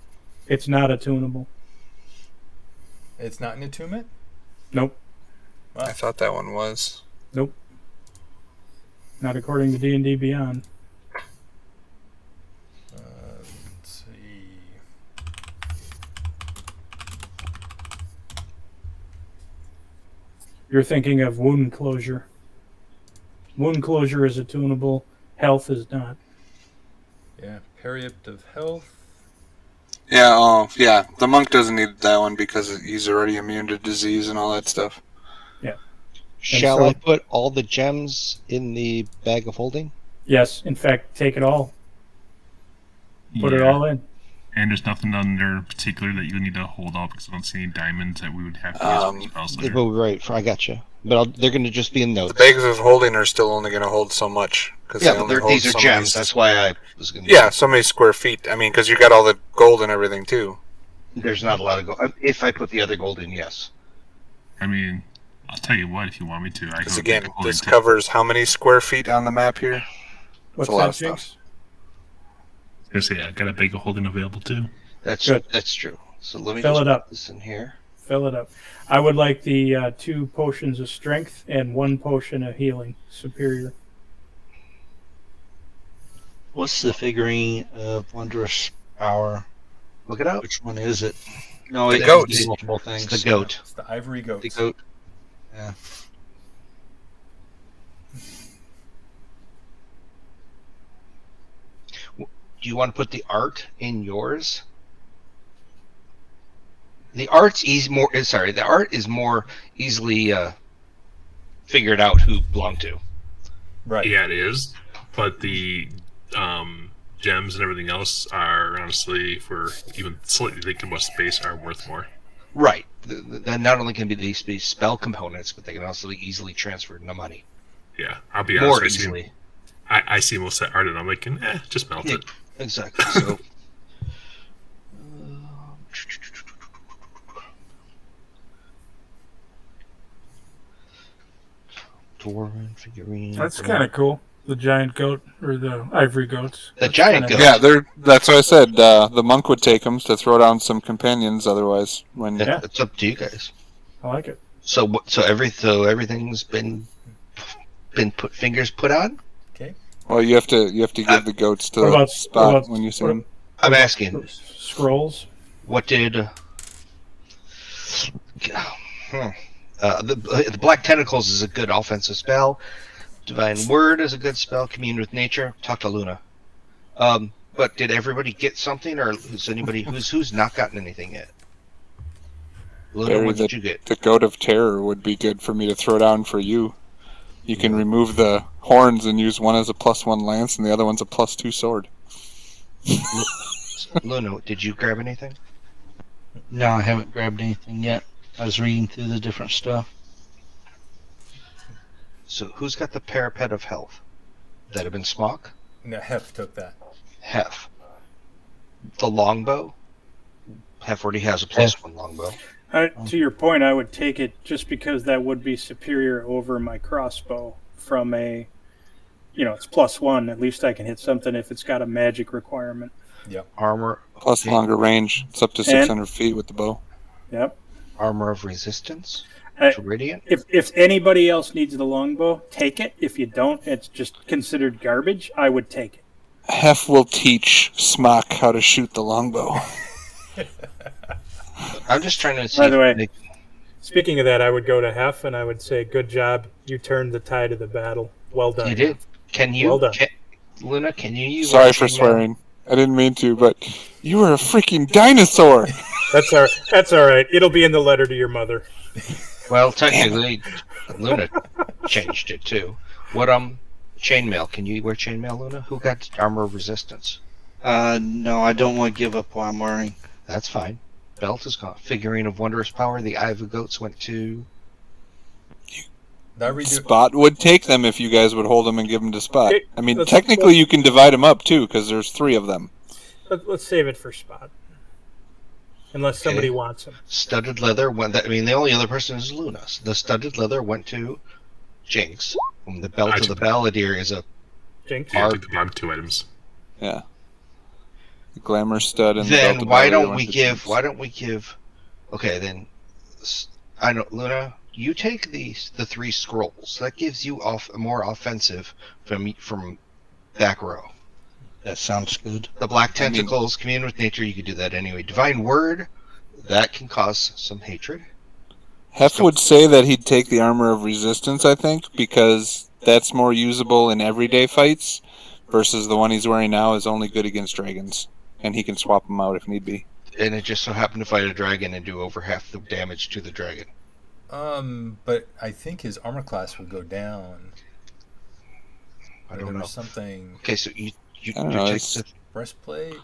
It's not attunable. It's not an attunement? Nope. Wow. I thought that one was. Nope. Not according to D&D Beyond. Let's see. You're thinking of wound closure. Wound closure is attunable. Health is not. Yeah, Periapt of Health. Yeah, yeah. The monk doesn't need that one because he's already immune to disease and all that stuff. Shall so- I put all the gems in the bag of holding? Yes. In fact, take it all. Put it all in. And there's nothing on there particular that you need to hold up because I don't see any diamonds that we would have to use for spells later. Oh, right. I gotcha. But they're going to just be in The notes. bags of holding are still only going to hold so much. Cause Yeah, they but only hold these are so gems. many- That's why I was going to. Yeah, so many square feet. I mean, because you got all the gold and everything, too. There's not a lot of gold. If I put the other gold in, yes. I mean, I'll tell you what, if you want me to. Because, again, this covers how many square feet on the map here? What's a lot that, of stuff. Jinx? I got a bag of holding available too. That's Good. That's true. So let me Fill just it up. put this in here. Fill it up. I would like the 2 potions of strength and 1 potion of healing. Superior. What's the figurine of wondrous power? Look it up. Which one is it? No, The it goats. has multiple things. It's the goat. It's the ivory goats. The goat. Yeah. Do you want to put the art in yours? The art's easy. The art is more easily figured out who belonged to. Right. Yeah, it is. But the gems and everything else are honestly, for even slightly thinking about space, are worth more. Right. Not only can these be spell components, but they can also be easily transferred into money. Yeah, I'll be More honest. easily. I see most of that art and I'm like, just melt Yeah. it. Exactly. So. Dwarven figurine. That's kind of cool. The giant goat or the ivory goats. The That's giant kinda- goat. Yeah, that's what I said. The monk would take them to throw down some companions otherwise. When Yeah. It's up to you guys. I like it. So everything's been put fingers put on. Well, you have to give the goats to What the about- spot what about- when you see what- them. I'm asking, Scrolls. what did the Black Tentacles is a good offensive spell. Divine Word is a good spell. Commune with Nature. Talk to Luna. But did everybody get something, or is anybody who's not gotten anything yet? Luna, Barry, what did you get? The goat of terror would be good for me to throw down for you. You can remove the horns and use one as a +1 lance, and the other one's a +2 sword. Luna, did you grab anything? No, I haven't grabbed anything yet. I was reading through the different stuff. So who's got the Parapet of Health? That have been Smock? No, Hef took that. Hef. The longbow? Hef already has a +1 longbow. To your point, I would take it just because that would be superior over my crossbow from a, it's +1. At least I can hit something if it's got a magic requirement. Armor. Plus longer range. It's up to 600 feet with the bow. Yep. Armor of Resistance. I- To Radiant. If anybody else needs the longbow, take it. If you don't, it's just considered garbage. I would take it. Hef will teach Smock how to shoot the longbow. I'm just trying to see. By the if way, they- Speaking of that, I would go to Hef and I would say, "Good job, you turned the tide of the battle. Well done." you did. Can you? Well done. Luna, can you use? Sorry for swearing. I didn't mean to, but you were a freaking dinosaur. That's all right. It'll be in the letter to your mother. Well, technically, Luna changed it too. What chainmail? Can you wear chainmail, Luna? Who got armor of resistance? No, I don't want to give up what I'm wearing. That's fine. Belt is gone. Figurine of wondrous power. The Eye of the Goats went to. That redo. Spot would take them if you guys would hold them and give them to Spot. Okay, I mean, let's- technically you can divide them up too, because there's 3 of them. Let's save it for Spot. unless somebody wants them. Studded leather went. The only other person is Luna. The studded leather went to Jinx. And the belt of the Balladeer is a Jinx. Yeah, I took the bottom 2 items. Yeah. The glamour stud and then the belt why of don't we give? Why don't we give? Okay, then I know Luna. You take the 3 scrolls. That gives you more offensive from back row. That sounds good. The black tentacles, commune with nature. You could do that anyway. Divine word, that can cause some hatred. Hef would say that he'd take the armor of resistance, I think, because that's more usable in everyday fights, versus the one he's wearing now is only good against dragons, and he can swap them out if need be. And it just so happened to fight a dragon and do over half the damage to the dragon. But I think his armor class would go down. I don't know. Something. Okay, so you take the breastplate.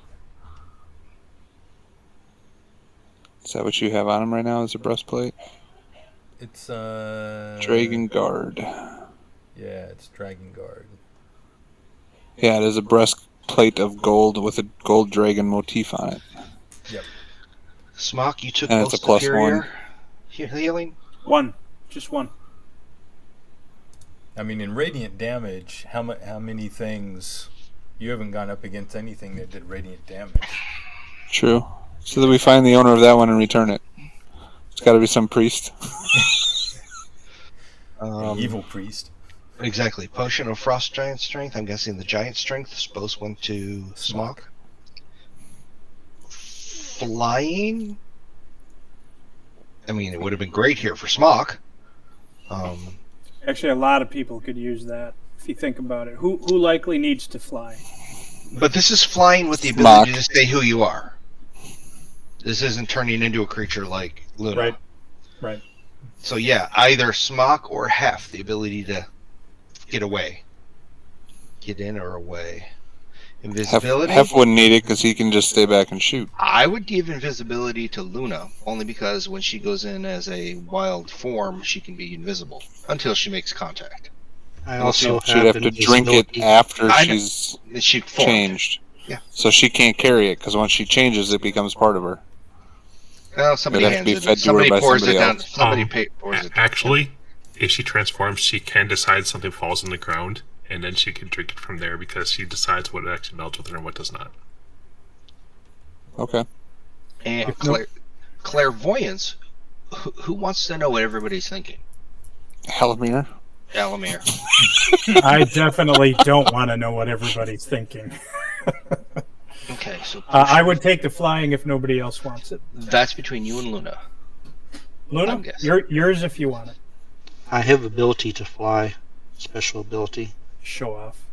Is that what you have on him right now? Is a breastplate? It's Dragon Guard. Yeah, it's Dragon Guard. Yeah, it is a breastplate of gold with a gold dragon motif on it. Yep. Smock, you took and most it's a superior healing? 1. Just 1. I mean, in radiant damage, how many things... You haven't gone up against anything that did radiant damage. True. So that we find the owner of that one and return it. It's got to be some priest. Evil priest. Exactly. Potion of Frost Giant Strength. I'm guessing the Giant Strength both went to Smock. Flying? I mean, it would have been great here for Smock. Actually, a lot of people could use that, if you think about it. Who likely needs to fly? But this is flying with the ability to say who you are. This isn't turning into a creature like Luna. Right. So yeah, either Smock or Hef, the ability to get away. Get in or away. Invisibility? Hef wouldn't need it because he can just stay back and shoot. I would give invisibility to Luna, only because when she goes in as a wild form, she can be invisible until she makes contact. I also she'd have to drink it after she's changed. Yeah. So she can't carry it because once she changes, it becomes part of her. Well, somebody hands it. Somebody pours it down. Somebody pours it down. Actually, if she transforms, she can decide something falls in the ground, and then she can drink it from there because she decides what actually melts with her and what does not. Okay. And clairvoyance. Who wants to know what everybody's thinking? Halamir. I definitely don't want to know what everybody's thinking. Okay, so I would take the flying if nobody else wants it. That's between you and Luna. Luna, yours if you want it. I have ability to fly, special ability. Show off.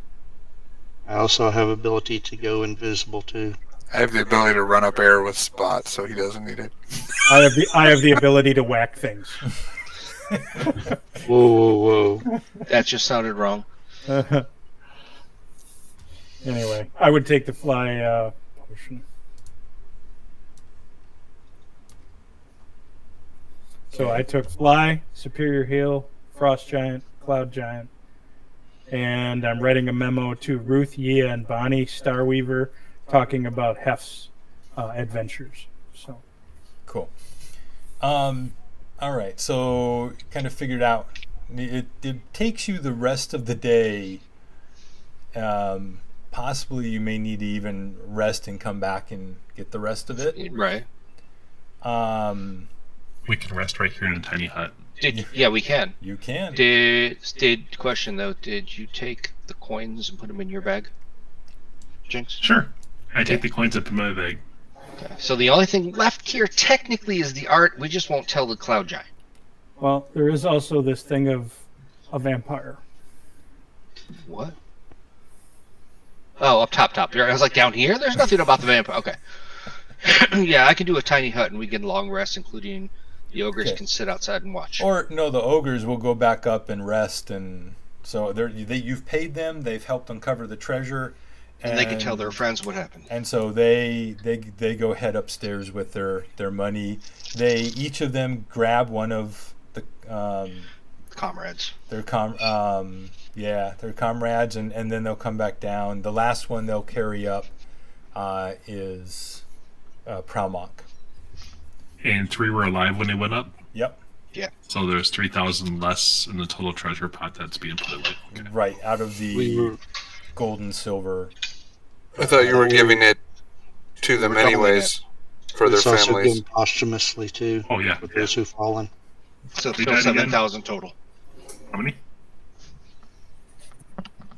I also have ability to go invisible too. I have the ability to run up air with Spot, so he doesn't need it. I have the ability to whack things. Whoa. That just sounded wrong. Anyway, I would take the fly potion. So I took fly, superior heal, frost giant, cloud giant, and I'm writing a memo to Ruth, Yia, and Bonnie Starweaver talking about Hef's adventures. So cool. All right, so kind of figured out it takes you the rest of the day. Possibly you may need to even rest and come back and get the rest of it. Right. We can rest right here in a tiny hut. Yeah, we can. You can. Question though, did you take the coins and put them in your bag, Jinx? Sure. I take the coins and put them in my bag. Okay. So the only thing left here technically is the art. We just won't tell the Cloud Giant. Well, there is also this thing of a vampire. What? Oh, up top. I was like, down here? There's nothing about the vampire. Okay. Yeah, I can do a tiny hut and we get long rest, including the ogres can sit outside and watch. Or, no, the ogres will go back up and rest. And so you've paid them. They've helped uncover the treasure. And they can tell their friends what happened. And so they go head upstairs with their money. Each of them grab one of the comrades. Their comrades, and then they'll come back down. The last one they'll carry up is Pralmok. And 3 were alive when they went up? Yep. So there's 3,000 less in the total treasure pot that's being put away. Okay. Right, out of the gold and silver. I thought you were giving it to them We're doubling anyways for their It's also families. given posthumously too. Oh, yeah. For those who've fallen. So Read still that again. 7,000 total. How many?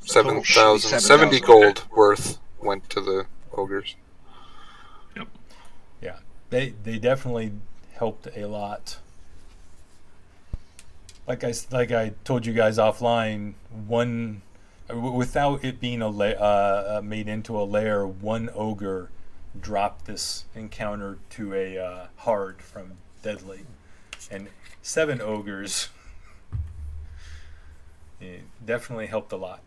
7,000, 70 7,000. gold worth went to the ogres. Yeah, they definitely helped a lot. Like I told you guys offline, without it being made into a lair, one ogre dropped this encounter to a hard from deadly, and 7 ogres. It definitely helped a lot.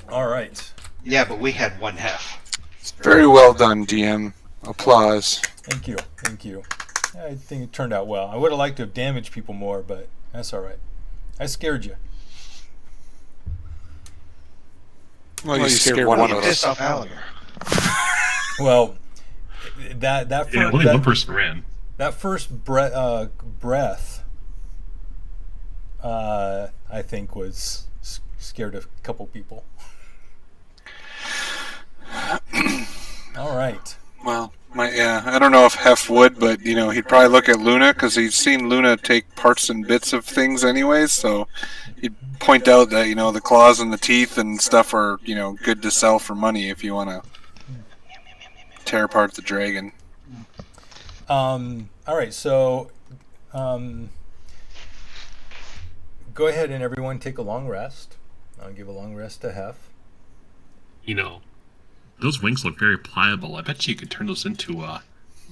All right. Yeah, but we had one half. Very well done, DM. Applause. Thank you. I think it turned out well. I would have liked to have damaged people more, but that's all right. I scared you. Well, you scared one of us. Pissed off Alligator. Well, that Yeah, only one person ran. That first breath, I think, was scared a couple people. All right. Well, I don't know if Hef would, but he'd probably look at Luna because he's seen Luna take parts and bits of things anyways. So he'd point out that the claws and the teeth and stuff are good to sell for money if you want to tear apart the dragon. All right. So, go ahead and everyone take a long rest. I'll give a long rest to Hef. Those wings look very pliable. I bet you could turn those into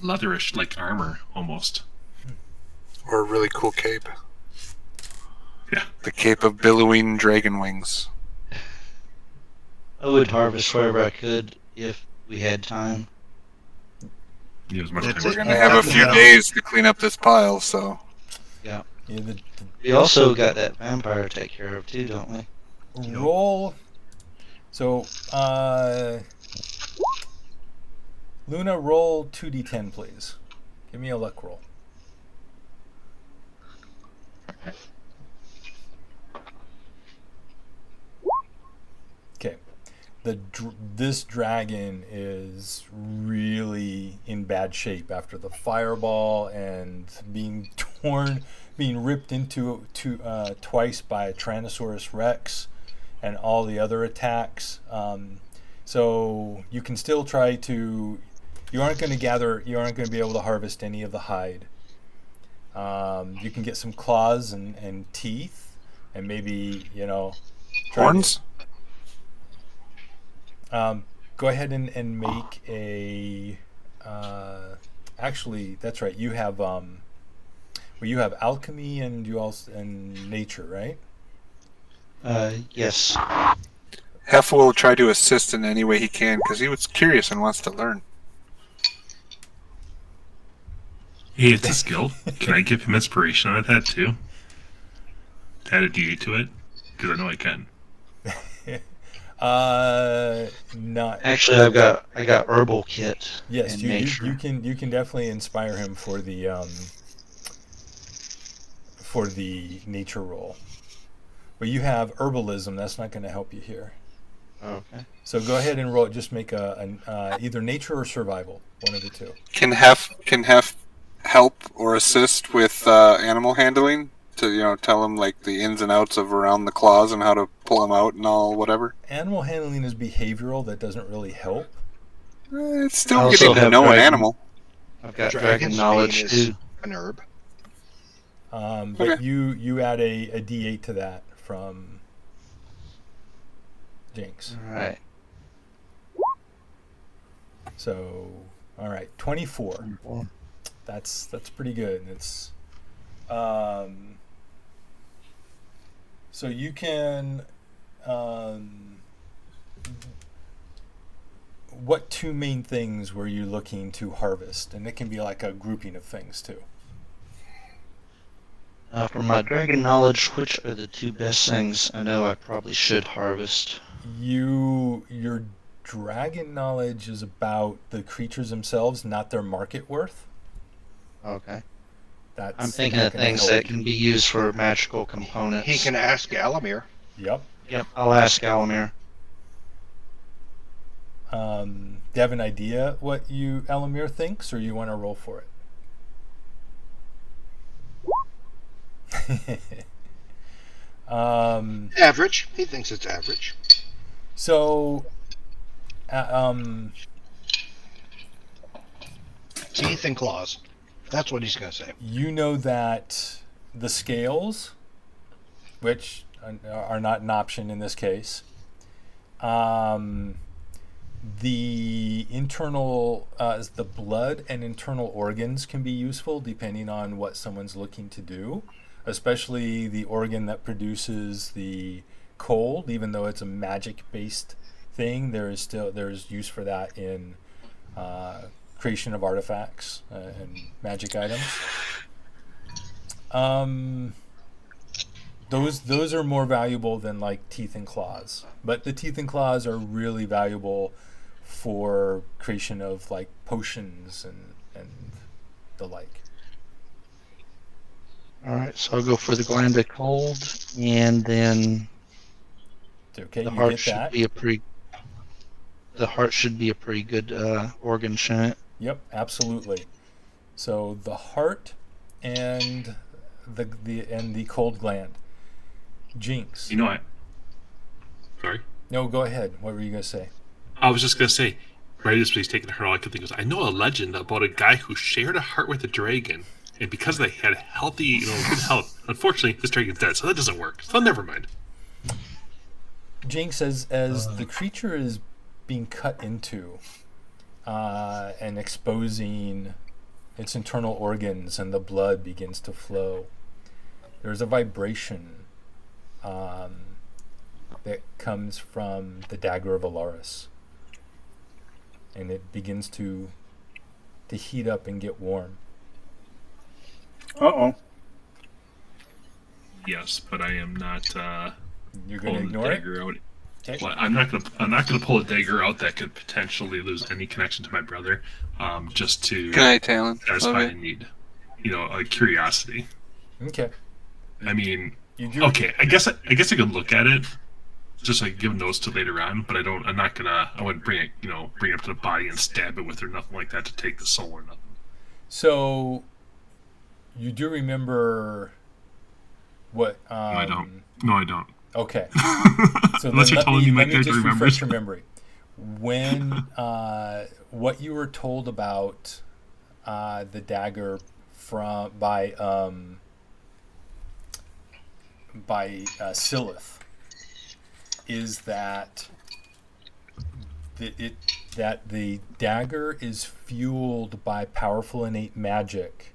leatherish, like armor, almost. Or a really cool cape. Yeah. The cape of billowing dragon wings. I would harvest wherever I could if we had time. Yeah, as much That's time We're as going to have a few days to clean up this pile, so... Yeah, We also got that vampire to take care of too, don't we? roll. So, Luna, roll 2d10, please. Give me a luck roll. Okay. This dragon is really in bad shape after the fireball and being ripped into twice by a Tyrannosaurus Rex and all the other attacks. So you can still try to. You aren't going to be able to harvest any of the hide. You can get some claws and teeth, and maybe Horns? Go ahead and make a. Actually, that's right. You have you have alchemy and nature, right? Yes. Hef will try to assist in any way he can because he was curious and wants to learn. Hey, it's a skill. Can I give him inspiration out of that too? To add a D8 to it? Because I know I can. Not Actually, I got herbal kit. yes. and You nature. can definitely inspire him for the nature roll, but you have herbalism. That's not going to help you here. Okay. So go ahead and roll. Just make either nature or survival, one of the two. Can Hef help or assist with animal handling to tell him like the ins and outs of around the claws and how to pull them out and all whatever? Animal handling is behavioral. That doesn't really help. It's I still also getting to have know an dragon- animal. I've got Dragon's dragon knowledge bane is too. an herb. But Okay. you add a D8 to that from Jinx. All right. So all right, 24. That's pretty good. It's so you can what two main things were you looking to harvest? And it can be like a grouping of things too. For my dragon knowledge, which are the two best things I know I probably should harvest? You're dragon knowledge is about the creatures themselves, not their market worth. Okay. That's I'm thinking not of gonna things help. that can be used for magical components. He can ask Alamir. Yep. Yep, I'll ask Alamir. Do you have an idea what Elamir thinks, or you want to roll for it? Average. He thinks it's average. So, Teeth and claws. That's what he's going to say. you know that the scales, which are not an option in this case, the internal, the blood and internal organs can be useful depending on what someone's looking to do, especially the organ that produces the cold. Even though it's a magic-based thing, there's use for that in creation of artifacts and magic items. Those are more valuable than like teeth and claws, but the teeth and claws are really valuable for creation of like potions and the like. All right, so I'll go for the gland of cold, and then Okay, the you heart get should that. be a pretty. The heart should be a pretty good organ, shouldn't it? Yep, absolutely. So the heart and the cold gland. Jinx. You know what? Sorry. No, go ahead. What were you gonna say? I was just gonna say, right as he's taking her, all I could think was, I know a legend about a guy who shared a heart with a dragon, and because they had healthy, good health, unfortunately, this dragon's dead, so that doesn't work. So never mind. Jinx, as the creature is being cut into and exposing its internal organs and the blood begins to flow, there's a vibration that comes from the dagger of Alaris, and it begins to heat up and get warm. Uh-oh. Yes, but I am not You're going to pulling the ignore it? dagger out. Okay. Well, I'm not gonna pull a dagger out that could potentially lose any connection to my brother, just to Good night, Talon. satisfy Love a need, like curiosity. Okay. I mean, You do. okay, I guess I could look at it, just like give notes to later on, but I wouldn't bring it up to the body and stab it with or nothing like that to take the soul or nothing. So, you do remember what? No, I don't. No, I don't. Okay. So Unless you're telling me my let me character just refresh remembers. your memory. When what you were told about the dagger by Silith is that the dagger is fueled by powerful innate magic.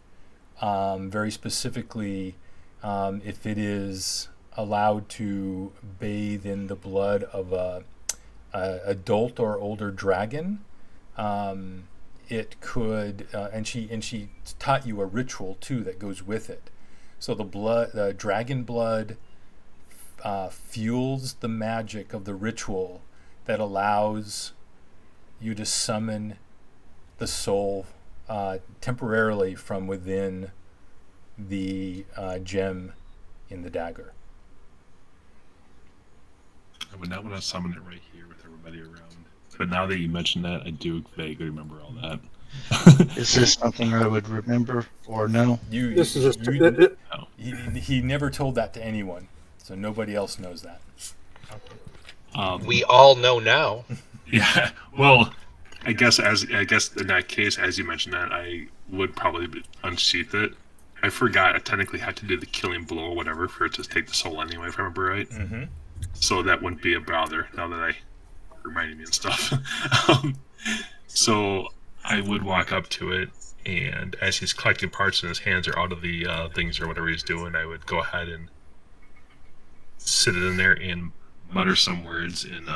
Very specifically, if it is allowed to bathe in the blood of a adult or older dragon, it could, and she taught you a ritual too that goes with it. So the dragon blood fuels the magic of the ritual that allows you to summon the soul temporarily from within the gem in the dagger. I would not want to summon it right here with everybody around. But now that you mention that, I do vaguely remember all that. Is this something I would remember or no? He never told that to anyone, so nobody else knows that. We all know now. Yeah. Well, I guess in that case, as you mentioned that, I would probably unsheath it. I forgot I technically had to do the killing blow or whatever for it to take the soul anyway, if I remember right. Mm-hmm. So that wouldn't be a bother now that I reminded me and stuff. So I would walk up to it, and as he's collecting parts and his hands are out of the things or whatever he's doing, I would go ahead and sit it in there and mutter some words in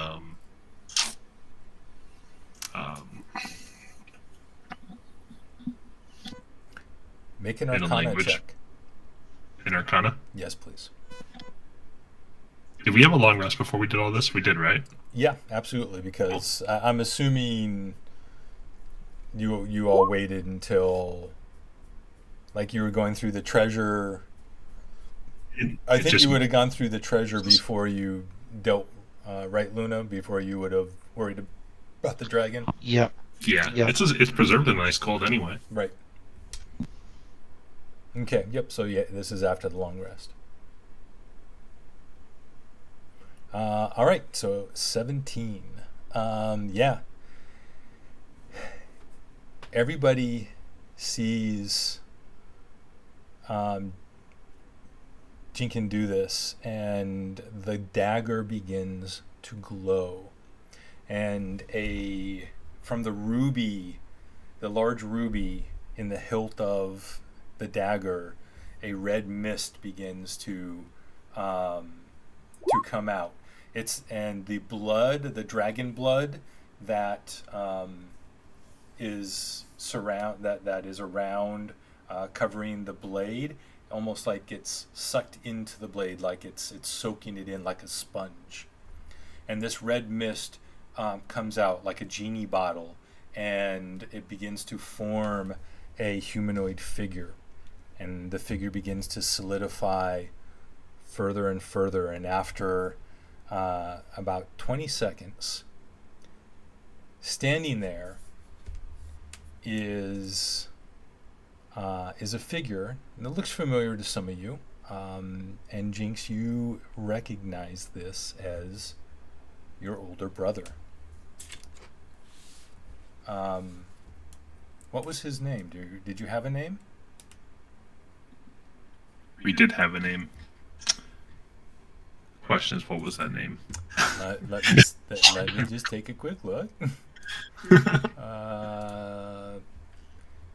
Make an in a Arcana language. check. In Arcana? Yes, please. Did we have a long rest before we did all this? We did, right? Yeah, absolutely. Because I'm assuming you all waited until like you were going through the treasure. I think you would have gone through the treasure before you dealt, right, Luna? Before you would have worried about the dragon. Yep. Yeah, Yep. it's preserved in ice cold anyway. Right. Okay. Yep. So yeah, this is after the long rest. All right. So 17. Yeah. Everybody sees Jinkin do this, and the dagger begins to glow, and from the ruby, the large ruby in the hilt of the dagger, a red mist begins to come out. And the blood, the dragon blood that is around, covering the blade, almost like it's sucked into the blade, like it's soaking it in like a sponge. And this red mist comes out like a genie bottle, and it begins to form a humanoid figure, and the figure begins to solidify further and further. And after about 20 seconds, standing there is a figure that looks familiar to some of you, and Jinx, you recognize this as your older brother. What was his name? Did you have a name? We did have a name. Question is, what was that name? Let me just take a quick look.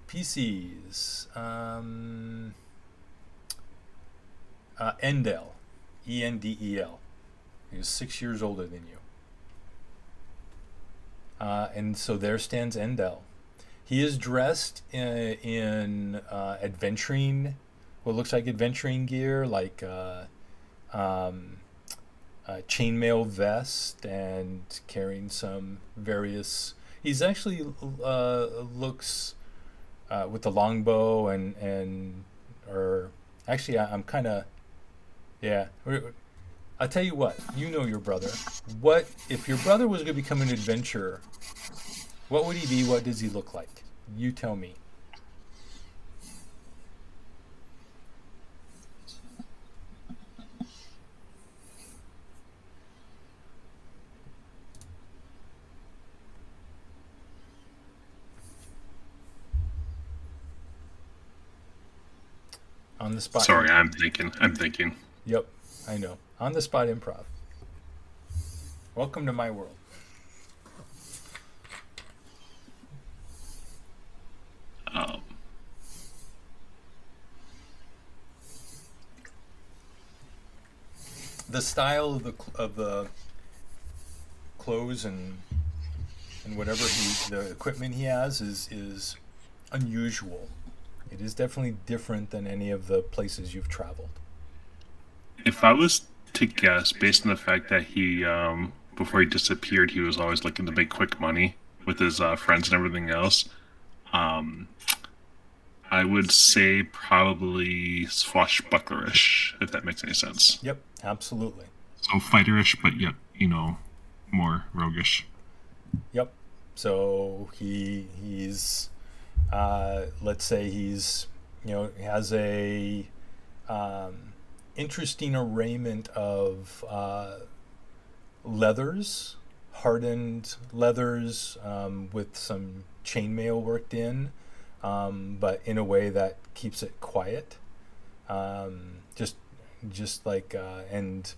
PCs. Endel. Endel. He was 6 years older than you. And so there stands Endel. He is dressed in adventuring, what looks like adventuring gear, like chainmail vest, and carrying some various. He's actually looks with the longbow or actually I'm kind of, yeah. I'll tell you what. You know your brother. What if your brother was going to become an adventurer? What would he be? What does he look like? You tell me. On the spot. Sorry, I'm thinking. Yep, I know. On the spot improv. Welcome to my world. The style of the clothes and whatever the equipment he has is unusual. It is definitely different than any of the places you've traveled. If I was to guess, based on the fact that he, before he disappeared, he was always looking to make quick money with his friends and everything else, I would say probably swashbucklerish, if that makes any sense. Yep, absolutely. So fighterish, but yet, more roguish. Yep. So he's let's say he's has a interesting arraignment of leathers, hardened leathers, with some chainmail worked in, but in a way that keeps it quiet. Just like and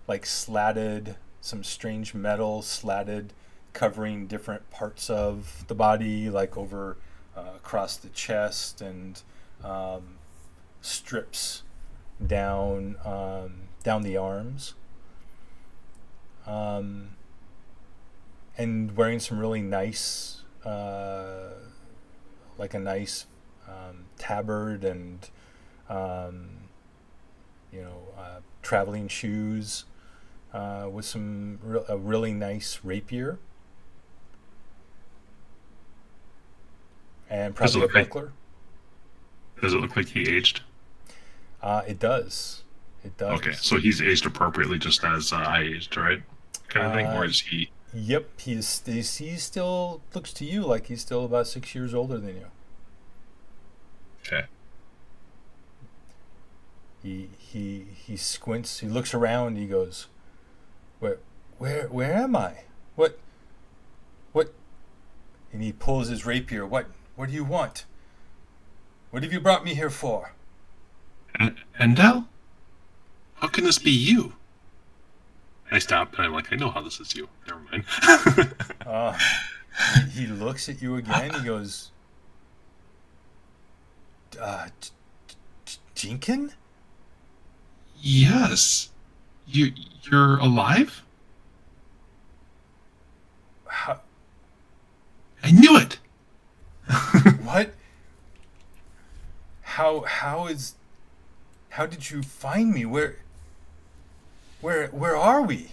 like slatted, some strange metal slatted, covering different parts of the body, like over across the chest, and strips down the arms, and wearing some really nice, like a nice tabard, and traveling shoes, with a really nice rapier. And probably a buckler. Does it look like he aged? It does. It does. Okay, so he's aged appropriately, just as I aged, right? Kind of thing, or is he? Yep, he still looks to you like he's still about 6 years older than you. Okay. He squints. He looks around. He goes, where am I? What? And he pulls his rapier. What do you want? What have you brought me here for? Endel? How can this be you? I stop and I'm like, I know how this is you. Never mind. He looks at you again. He goes, Jinkin? Yes. You're alive? How? I knew it. What? How did you find me? Where are we?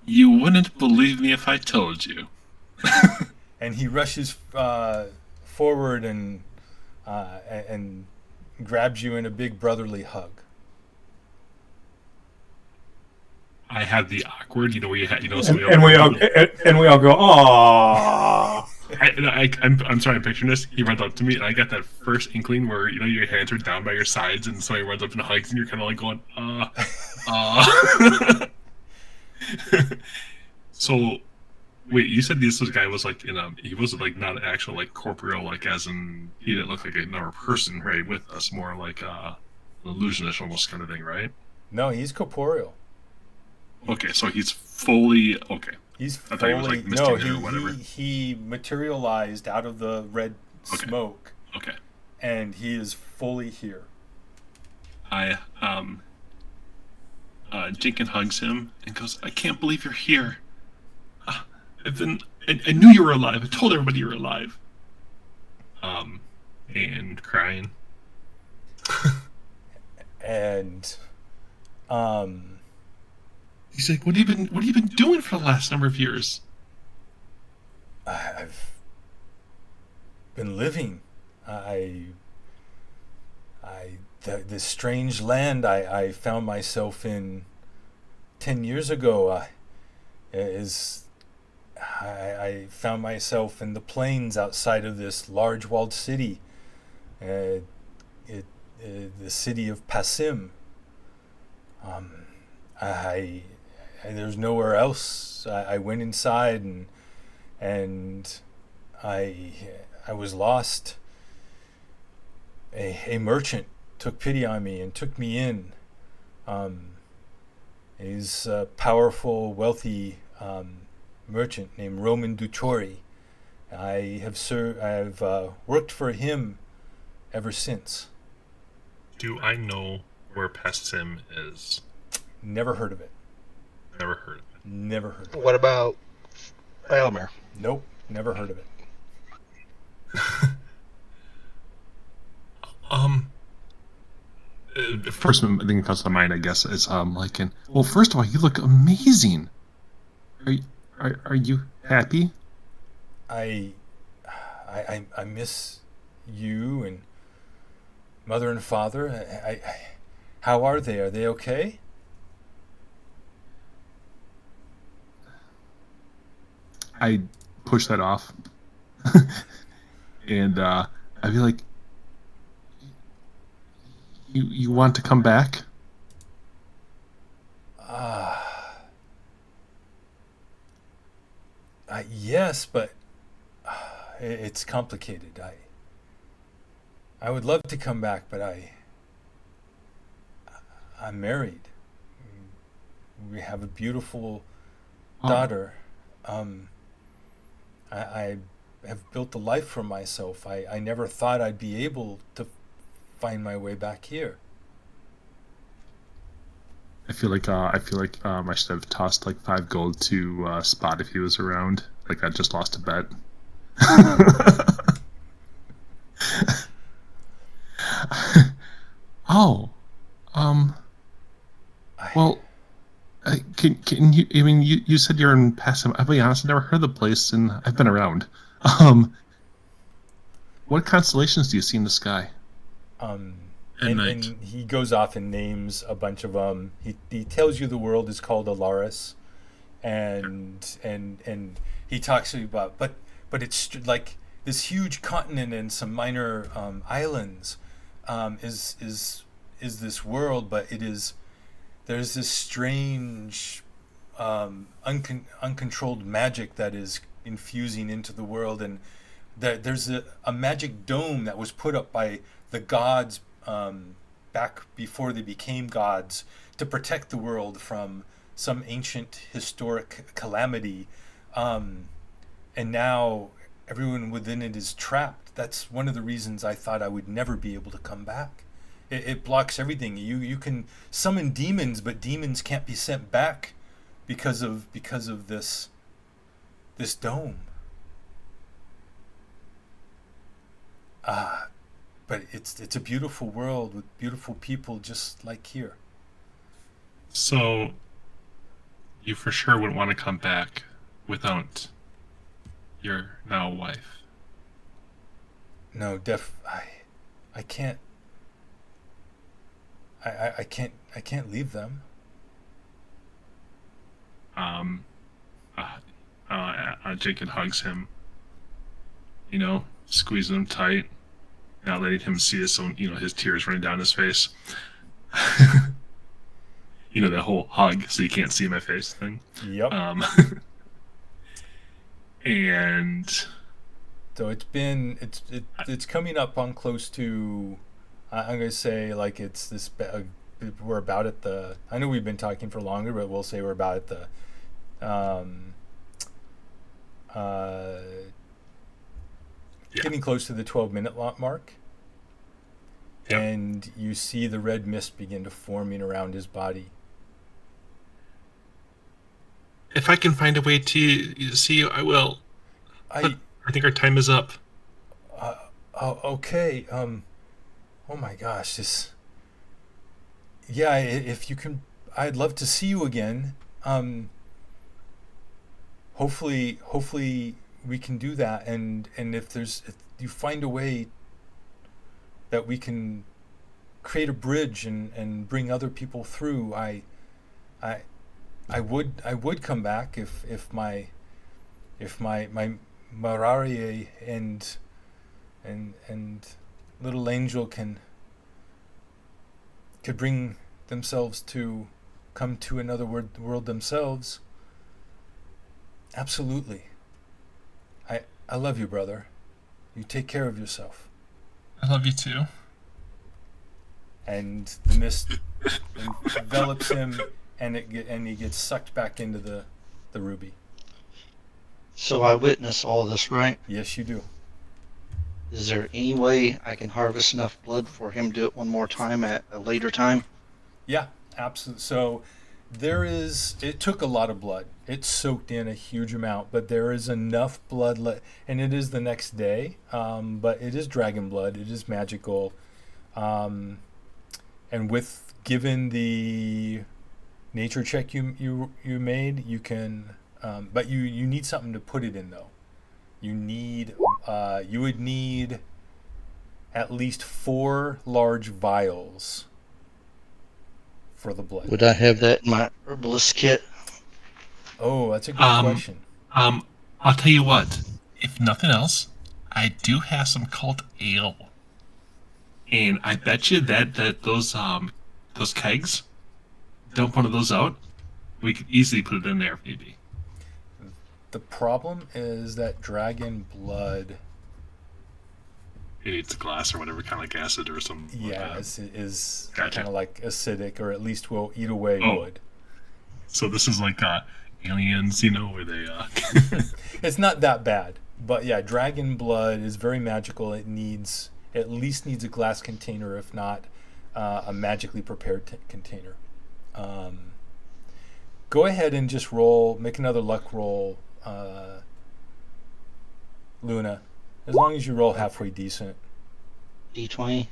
You wouldn't believe me if I told you. And he rushes forward and grabs you in a big brotherly hug. I had the awkward, where you had, and we all go, aww. I'm sorry, I'm picturing this. He runs up to me, and I got that first inkling where your hands are down by your sides, and somebody runs up and hugs, and you're kind of like going, So, wait, you said this guy was like he wasn't like not actual like corporeal, like as in he didn't look like another person, right? With us, more like an illusionist almost kind of thing, right? No, he's corporeal. Okay, so he's fully okay. He's I thought he was like misting there or whatever. He materialized out of the red smoke. Okay. And he is fully here. Jenkins hugs him and goes, I can't believe you're here. I knew you were alive. I told everybody you were alive. And crying. And he's like, what have you been doing for the last number of years? I've been living. This strange land I found myself in 10 years ago I found myself in the plains outside of this large walled city, the city of Passim. There's nowhere else. I went inside and I was lost. A merchant took pity on me and took me in. He's a powerful, wealthy merchant named Roman Duchori. I have worked for him ever since. Do I know where Passim is? Never heard of it. Never heard of it. Never heard of it. What about Elmer? Nope, never heard of it. First thing that comes to mind, I guess, is well, first of all, you look amazing. Are you happy? I miss you and Mother and Father. How are they? Are they okay? I push that off, and I'd be like, "You want to come back?" Yes, but it's complicated. I would love to come back, but I'm married. We have a beautiful daughter. I have built a life for myself. I never thought I'd be able to find my way back here. I feel like I should have tossed like 5 gold to Spot if he was around. Like I just lost a bet. can you? I mean, you said you're in Passam. I'll be honest, I've never heard of the place, and I've been around. Um, what constellations do you see in the sky at night? And he goes off and names a bunch of them. He tells you the world is called Alaris, and he talks to you about but it's like this huge continent and some minor islands is this world, but there's this strange uncontrolled magic that is infusing into the world, and there's a magic dome that was put up by the gods back before they became gods to protect the world from some ancient historic calamity, and now everyone within it is trapped. That's one of the reasons I thought I would never be able to come back. It blocks everything. You can summon demons, but demons can't be sent back because of this dome. But it's a beautiful world with beautiful people just like here. So, you for sure wouldn't want to come back without your now wife. No, I can't. I can't leave them. Jacob hugs him, squeezing him tight, not letting him see his own, his tears running down his face. That whole hug so you can't see my face thing. Yep. And so it's coming up on close to, I'm gonna say like it's this. We're about at the. I know we've been talking for longer, but we'll say we're about at the. Getting close to the 12-minute mark. Yep. And you see the red mist begin to forming around his body. If I can find a way to see you, I will. I think our time is up. Okay. Oh my gosh, yeah, if you can, I'd love to see you again. Hopefully we can do that, and if you find a way that we can create a bridge and bring other people through, I would come back if my Mararie and little angel could bring themselves to come to another world themselves. Absolutely. I love you, brother. You take care of yourself. I love you too. And the mist envelops him, and he gets sucked back into the ruby. So I witness all this, right? Yes, you do. Is there any way I can harvest enough blood for him to do it one more time at a later time? Yeah, absolutely. So it took a lot of blood. It soaked in a huge amount, but there is enough blood and it is the next day. But it is dragon blood. It is magical. And given the nature check you made, you can, but you need something to put it in though. You would need at least 4 large vials for the blood. Would I have that in my herbalist kit? Oh, that's a good question. I'll tell you what. If nothing else, I do have some cult ale, and I bet you that those kegs, dump one of those out, we could easily put it in there, maybe. The problem is that dragon blood. It eats glass or whatever, kind of like acid or something. Yeah, it is Gotcha. kind of like acidic, or at least will eat away wood. So this is like aliens, where they. It's not that bad, but yeah, dragon blood is very magical. It at least needs a glass container, if not a magically prepared container. Go ahead and just make another luck roll, Luna. As long as you roll halfway decent. D20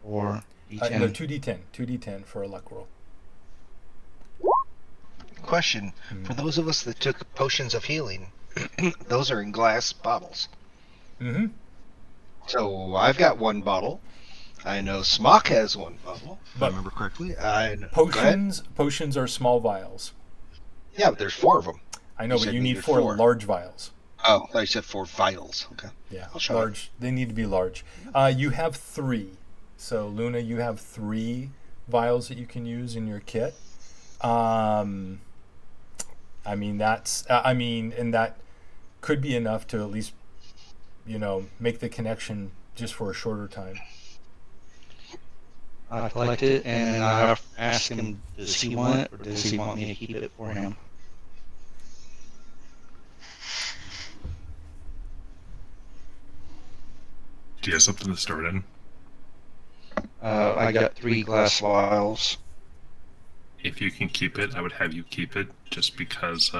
or D10? No, 2d10. 2d10 for a luck roll. question. For those of us that took potions of healing, those are in glass bottles. Mm-hmm. So I've got one bottle. I know Smock has one bottle, if I But remember correctly. Go ahead. Potions are small vials. Yeah, but there's 4 of them. I know, You but said you need needed 4 4. large vials. Oh, I said 4 vials. Okay. Yeah, I'll try large. They need to be large. You have 3. So, Luna, you have 3 vials that you can use in your kit. I mean, and that could be enough to at least, make the connection just for a shorter time. I collect it, and I ask him, does he want it, or does he want me to keep it for him? Do you have something to start in? I got 3 glass vials. If you can keep it, I would have you keep it, just because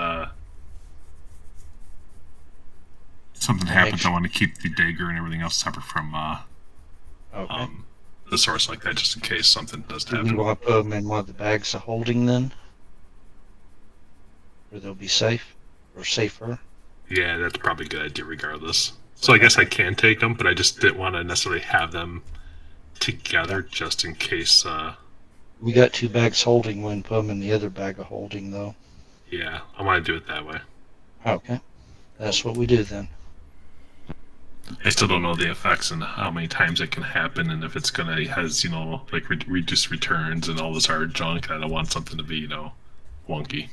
something happens. I want to keep the dagger and everything else separate from the source like that, just in case something does Do happen. you want to put them in one of the bags of holding then? Where they'll be safe, or safer? Yeah, that's probably a good idea regardless. So I guess I can take them, but I just didn't want to necessarily have them together just in case. We got 2 bags holding one, put them in the other bag of holding though. Yeah, I want to do it that way. Okay. That's what we do then. I still don't know the effects and how many times it can happen, and if it's has like reduced returns and all this hard junk. I don't want something to be wonky.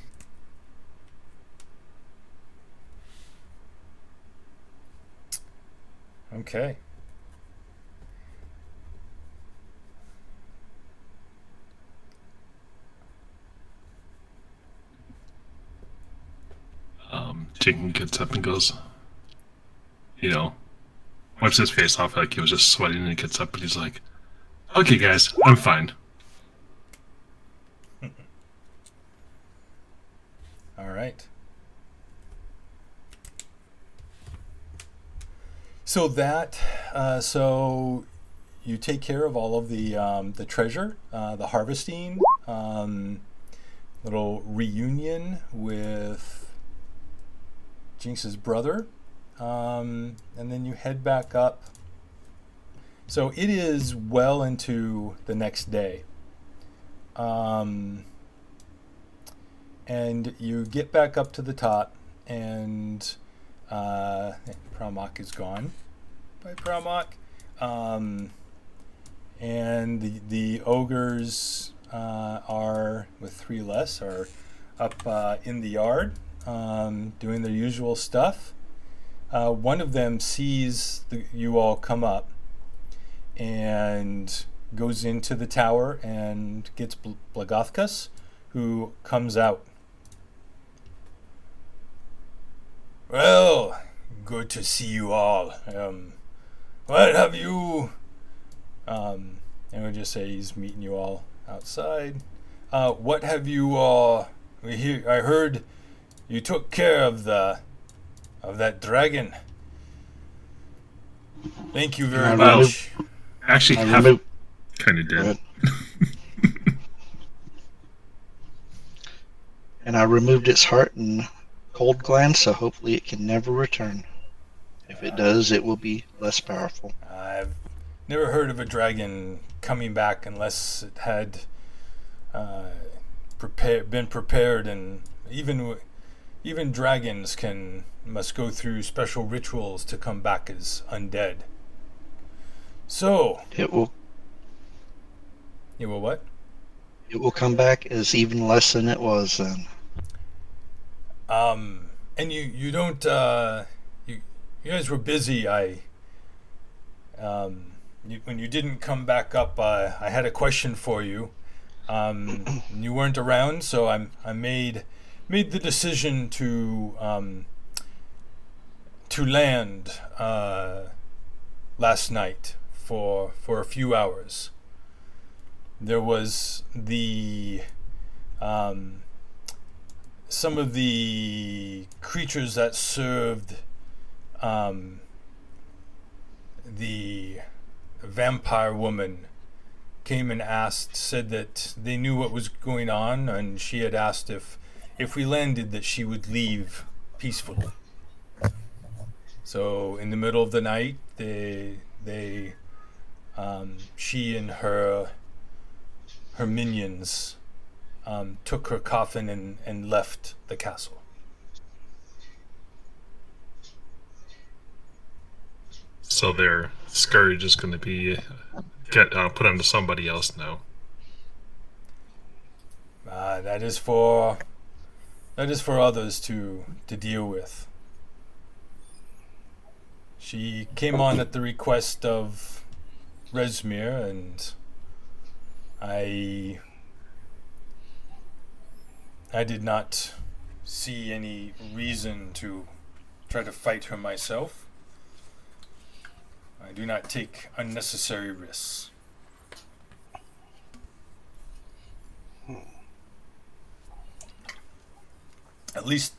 Okay. Chicken gets up and goes, wipes his face off like he was just sweating, and he gets up and he's like, "Okay, guys, I'm fine." All right. So so you take care of all of the treasure, the harvesting, little reunion with Jinx's brother, and then you head back up. So it is well into the next day. And you get back up to the top, and Pramok is gone. Bye, Pramok. And the ogres are, with 3 less, are up in the yard doing their usual stuff. One of them sees you all come up and goes into the tower and gets Blagothkas, who comes out. Well, good to see you all. What have you... and we'll just say he's meeting you all outside. What have you all... I heard you took care of that dragon. Thank you very much. Actually, kind of did. And I removed its heart and cold gland, so hopefully it can never return. If it does, it will be less powerful. I've never heard of a dragon coming back unless it had been prepared, and even dragons must go through special rituals to come back as undead. So it will what? It will come back as even less than it was then. And you don't you guys were busy. When you didn't come back up, I had a question for you. You weren't around, so I made the decision to land last night for a few hours. There was some of the creatures that served the vampire woman came and said that they knew what was going on, and she had asked if if we landed, that she would leave peacefully. So in the middle of the night, she and her minions took her coffin and left the castle. So their scourge is going to be put onto somebody else now. That is for others to deal with. She came on at the request of Resmir, and I did not see any reason to try to fight her myself. I do not take unnecessary risks. At least,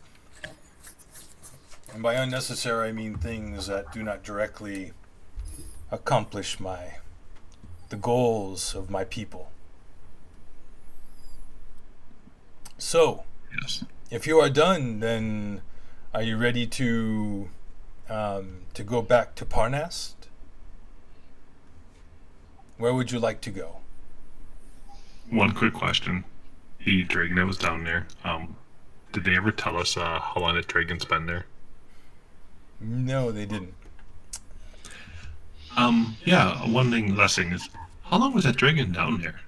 and by unnecessary I mean things that do not directly accomplish the goals of my people. So, yes. If you are done, then are you ready to go back to Parnast? Where would you like to go? One quick question. The dragon that was down there, did they ever tell us how long the dragon's been there? No, they didn't. Yeah, one thing, last thing is, how long was that dragon down there?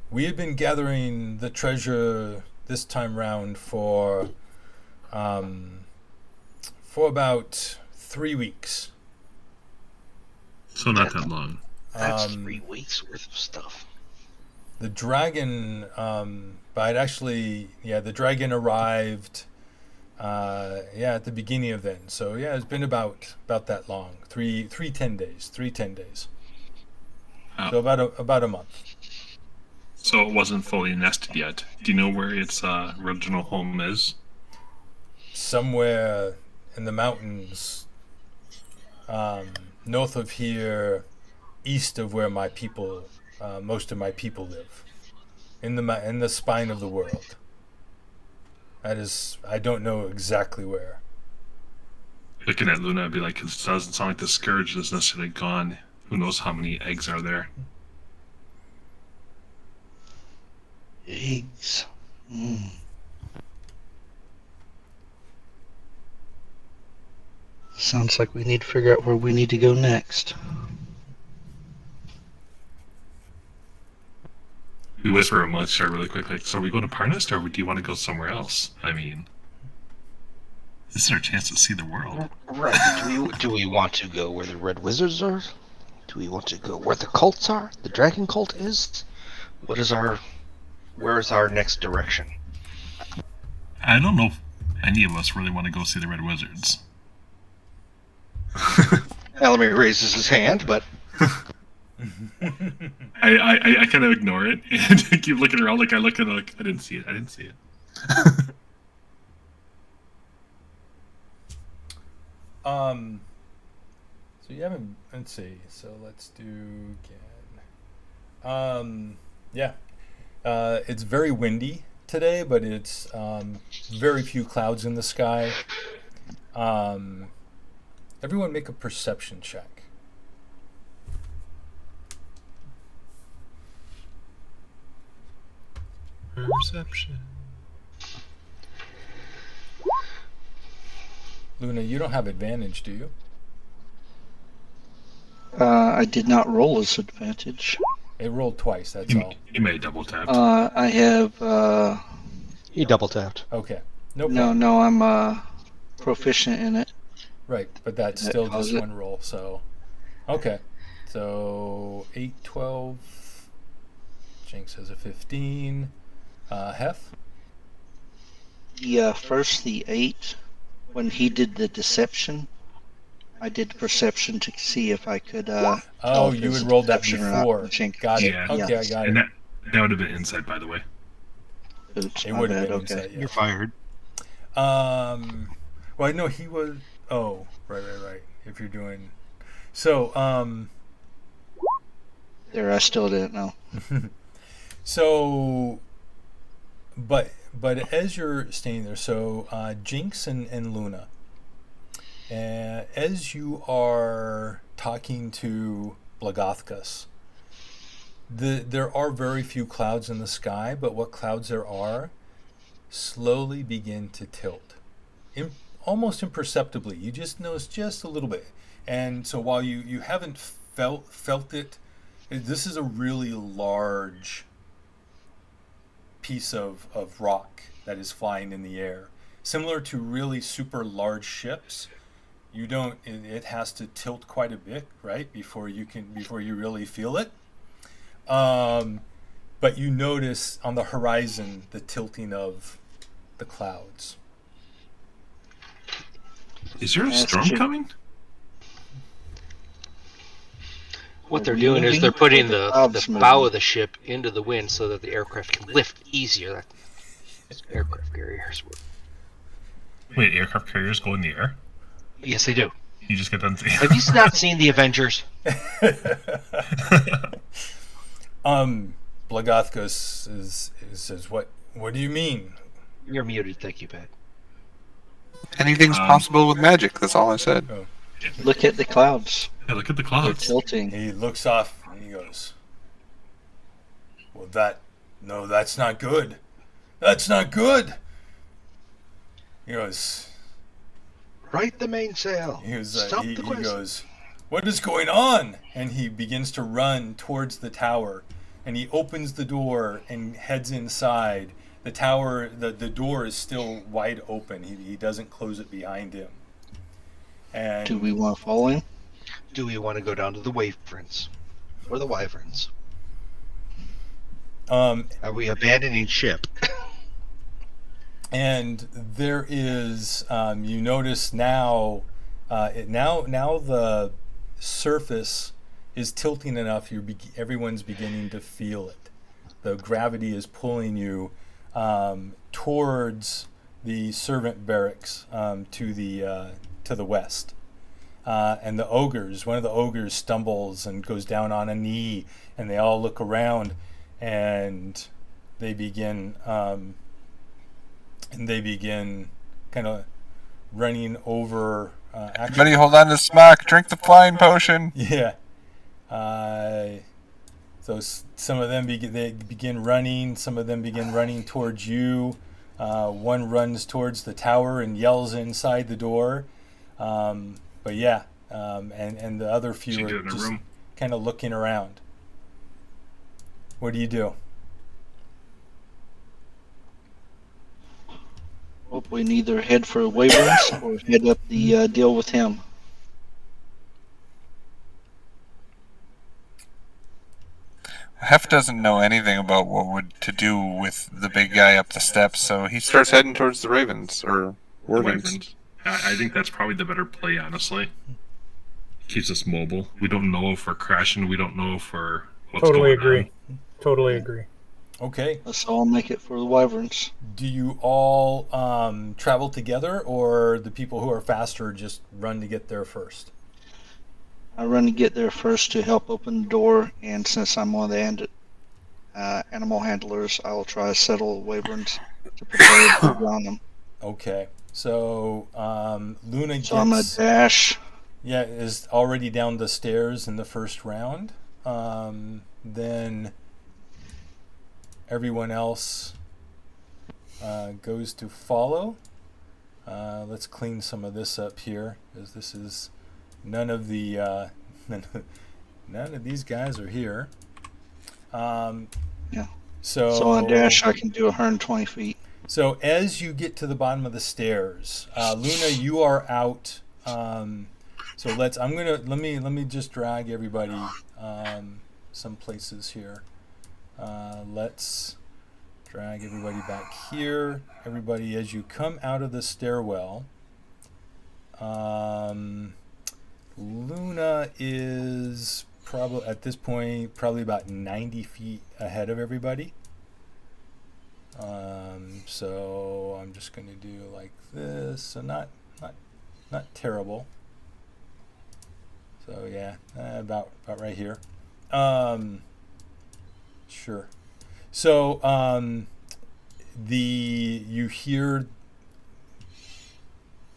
We had been gathering the treasure this time round for about 3 weeks. So not that long. That's 3 weeks worth of stuff. The dragon, but actually, the dragon arrived, at the beginning of then. So it's been about that long. 10 days. Oh. So about a month. So it wasn't fully nested yet. Do you know where its original home is? Somewhere in the mountains, north of here, east of where my people, most of my people live, in the spine of the world. That is, I don't know exactly where. Looking at Luna, I'd be like, it doesn't sound like the scourge is necessarily gone. Who knows how many eggs are there? Eggs. Sounds like we need to figure out where we need to go next. We whisper amongst her really quick, like, so are we going to Parnast, or do you want to go somewhere else? I mean, this is our chance to see the world. Right. Do we want to go where the Red Wizards are? Do we want to go where the cults are? The Dragon Cult is? Where is our next direction? I don't know if any of us really want to go see the Red Wizards. Elamir raises his hand, but I kind of ignore it and keep looking around. Like I look at it, like I didn't see it. So you haven't. Let's see. So let's do again. It's very windy today, but it's very few clouds in the sky. Everyone make a perception check. Perception. Luna, you don't have advantage, do you? I did not roll as advantage. It rolled twice, that's all. You may double tap. I have. he double tapped. Okay. No problem. No, I'm proficient in it. Right, but that's That still causes just it. one roll, so... Okay. So, 8, 12... Jinx has a 15. Hef? Yeah, first the 8. When he did the deception, I did perception to see if I could. Tell if You it was had a rolled that deception or not. before. Jinx. Got it. Yeah. Okay, I got And it. that would have been insight, by the way. Oops, It my would have bad, been okay. insight, yeah. You're fired. Well, no, he was... Oh, right. If you're doing... So, There, I still didn't know. So, but as you're staying there, so Jinx and Luna, as you are talking to Blagothkus, there are very few clouds in the sky, but what clouds there are slowly begin to tilt, almost imperceptibly. You just notice just a little bit, and so while you haven't felt it, this is a really large piece of rock that is flying in the air, similar to really super large ships. You don't. It has to tilt quite a bit, right, before you really feel it. But you notice on the horizon the tilting of the clouds. Is there a storm coming? What they're doing is they're putting the bow of the ship into the wind so that the aircraft can lift easier. That's aircraft carriers work. Wait, aircraft carriers go in the air? Yes, they do. You just get done saying. Have you not seen the Avengers? Blagothkus says, "What do you mean?" You're muted. Thank you, Pat. Anything's possible with magic. That's all I said. Oh. Look at the clouds. Yeah, look at the They're clouds. tilting. He looks off and he goes, "Well, that's not good. That's not good." He goes, Right the mainsail. he Stop the question. goes, "What is going on?" And he begins to run towards the tower, and he opens the door and heads inside. The tower, the door is still wide open. He doesn't close it behind him. And Do we want to follow him? Do we want to go down to the Wyverns? Or the Wyverns? Are we abandoning ship? And there is, you notice now, now the surface is tilting enough. Everyone's beginning to feel it. The gravity is pulling you towards the servant barracks to the west. And one of the ogres stumbles and goes down on a knee, and they all look around, and they begin kind of running over. Everybody hold on to smock. Drink the flying potion. Yeah. So some of them begin running. Some of them begin running towards you. One runs towards the tower and yells inside the door. But yeah, and the other few are just kind of looking around. What do you do? Hope we neither head for Wyverns or head up the deal with him. Hef doesn't know anything about what to do with the big guy up the steps, so he starts heading towards the Ravens or Wyverns. I think that's probably the better play, honestly. Keeps us mobile. We don't know if we're crashing. We don't know if we're what's Totally going agree. Totally agree. Okay. Let's all make it for the Wyverns. Do you all travel together, or the people who are faster just run to get there first? I run to get there first to help open the door, and since I'm one of the animal handlers, I will try to settle Wyverns to prepare around them. Okay. So Luna gets... So I'm a dash. Yeah, is already down the stairs in the first round. Then everyone else goes to follow. Let's clean some of this up here, because this is none of the none of these guys are here. Yeah. So on a dash, I can do 120 feet. So as you get to the bottom of the stairs, Luna, you are out. So let me just drag everybody some places here. Let's drag everybody back here. Everybody, as you come out of the stairwell, Luna is probably at this point about 90 feet ahead of everybody. So I'm just going to do like this. So not terrible. So yeah, about right here. Sure. So you hear.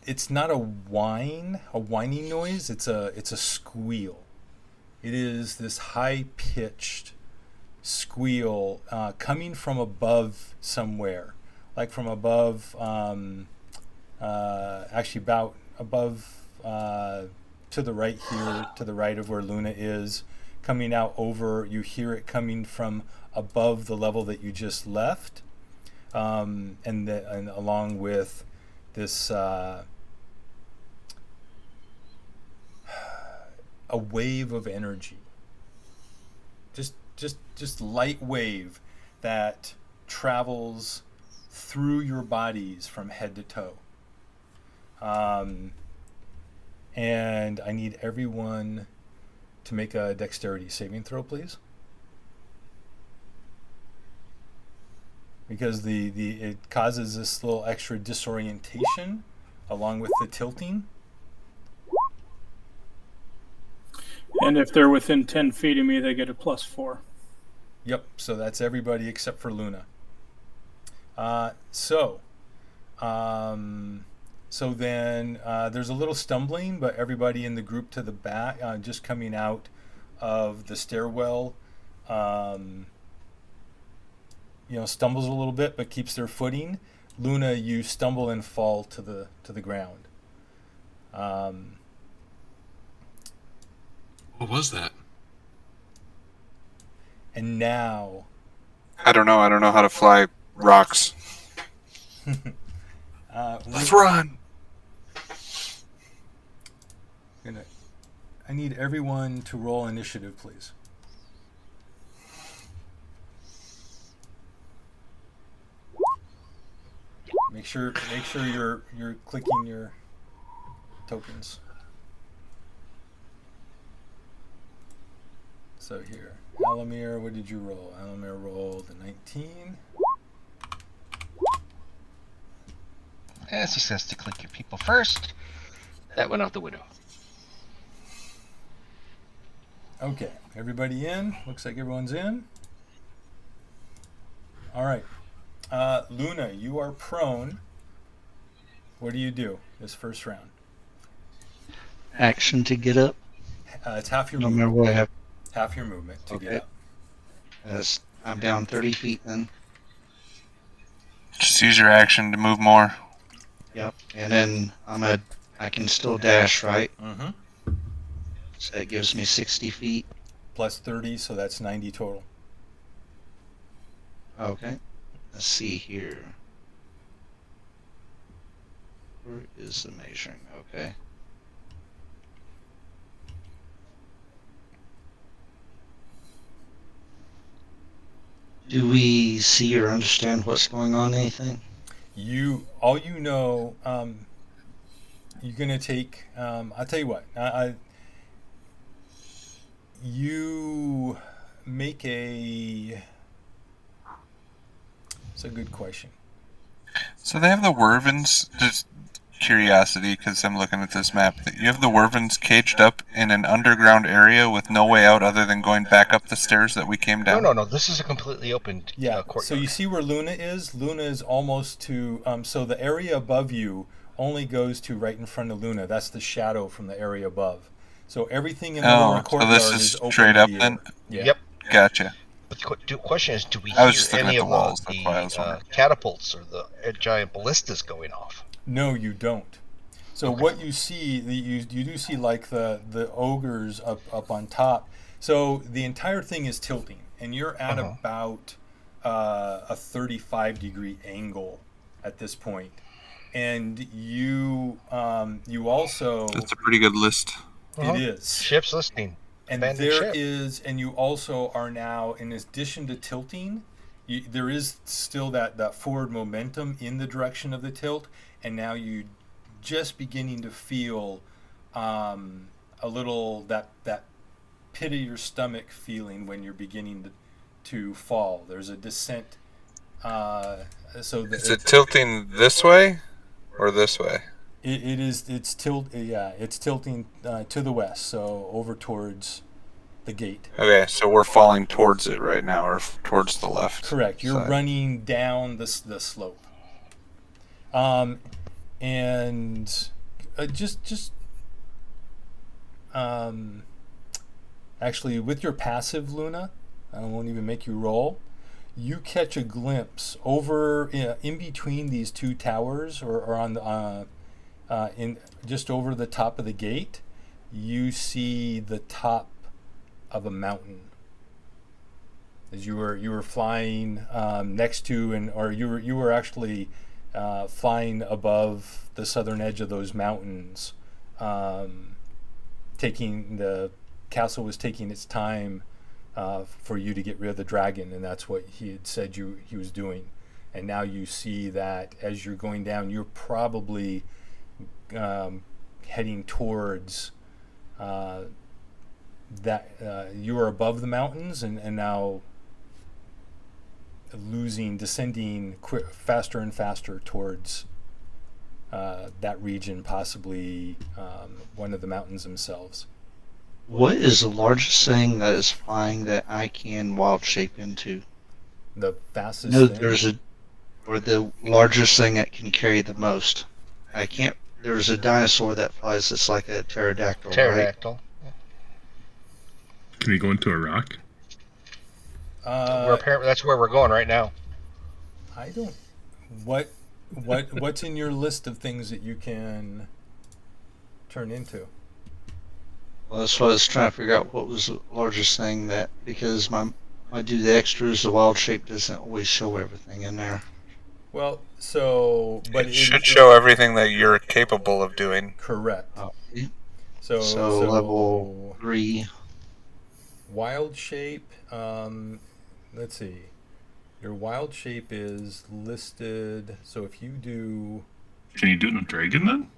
It's not a whining noise. It's a squeal. It is this high-pitched squeal coming from above somewhere, like from above, actually about above to the right here, to the right of where Luna is, coming out over. You hear it coming from above the level that you just left, and along with this a wave of energy, just light wave that travels through your bodies from head to toe. And I need everyone to make a dexterity saving throw, please. Because it causes this little extra disorientation along with the tilting. And if they're within 10 feet of me, they get a +4. Yep, so that's everybody except for Luna. So then there's a little stumbling, but everybody in the group to the back, just coming out of the stairwell, stumbles a little bit, but keeps their footing. Luna, you stumble and fall to the ground. What was that? And now, I don't know. I don't know how to fly rocks. Let's run. I need everyone to roll initiative, please. Make sure you're clicking your tokens. So here, Alamir, what did you roll? Alamir rolled a 19. As he says to click your people first, that went out the window. Okay, everybody in? Looks like everyone's in. All right. Luna, you are prone. What do you do this first round? Action to get up. It's half your No movement. matter what I have. Half your movement to get up. I'm down 30 feet then. Just use your action to move more. Yep. And then I can still dash, right? Mm-hmm. So that gives me 60 feet. Plus 30, so that's 90 total. Okay. Let's see here. Where is the measuring? Okay. Do we see or understand what's going on? Anything? All you know, you're gonna take. I'll tell you what. You make a. It's a good question. So they have the Wervins. Just curiosity, because I'm looking at this map. You have the Wervins caged up in an underground area with no way out other than going back up the stairs that we came down. No. This is a completely open courtyard. So you see where Luna is? Luna is almost to. So the area above you only goes to right in front of Luna. That's the shadow from the area above. So everything in the lower courtyard so this is open straight to up the then? Yeah. Yep. Gotcha. But the question is, do we I hear was just looking any at the of walls, that's why I was the wondering. catapults or the giant ballistas going off? No, you don't. So what you see, you do see like the ogres up on top. So the entire thing is tilting, and you're at about a 35-degree angle at this point. And you also. That's a pretty good list. It is. Ships listing. And and you also are now, in addition to tilting, there is still that forward momentum in the direction of the tilt, and now you just beginning to feel a little that pit of your stomach feeling when you're beginning to fall. There's a descent. Is it tilting this way or this way? It's tilting to the west, so over towards the gate. Okay, so we're falling towards it right now, or towards the left. Correct. You're side. running down the slope. And actually, with your passive, Luna, I won't even make you roll. You catch a glimpse over in between these two towers, or on the in just over the top of the gate. You see the top of a mountain. As you were flying next to, or you were actually flying above the southern edge of those mountains. The castle was taking its time for you to get rid of the dragon, and that's what he had said he was doing. And now you see that as you're going down, you're probably heading towards that. You are above the mountains, and now descending faster and faster towards that region, possibly one of the mountains themselves. What is the largest thing that is flying that I can wild shape into? The fastest No, thing? or the largest thing that can carry the most. I can't. There's a dinosaur that flies that's like a pterodactyl. Pterodactyl. Right? Can we go into a rock? That's where we're going right now. I don't. What's in your list of things that you can turn into? Well, that's what I was trying to figure out. What was the largest thing that, because I do the extras, the wild shape doesn't always show everything in there. Well, It should show everything that you're capable of doing. Correct. Okay. So level 3. Wild shape. Let's see. Your wild shape is listed. So if you do. Can you do it in a dragon then?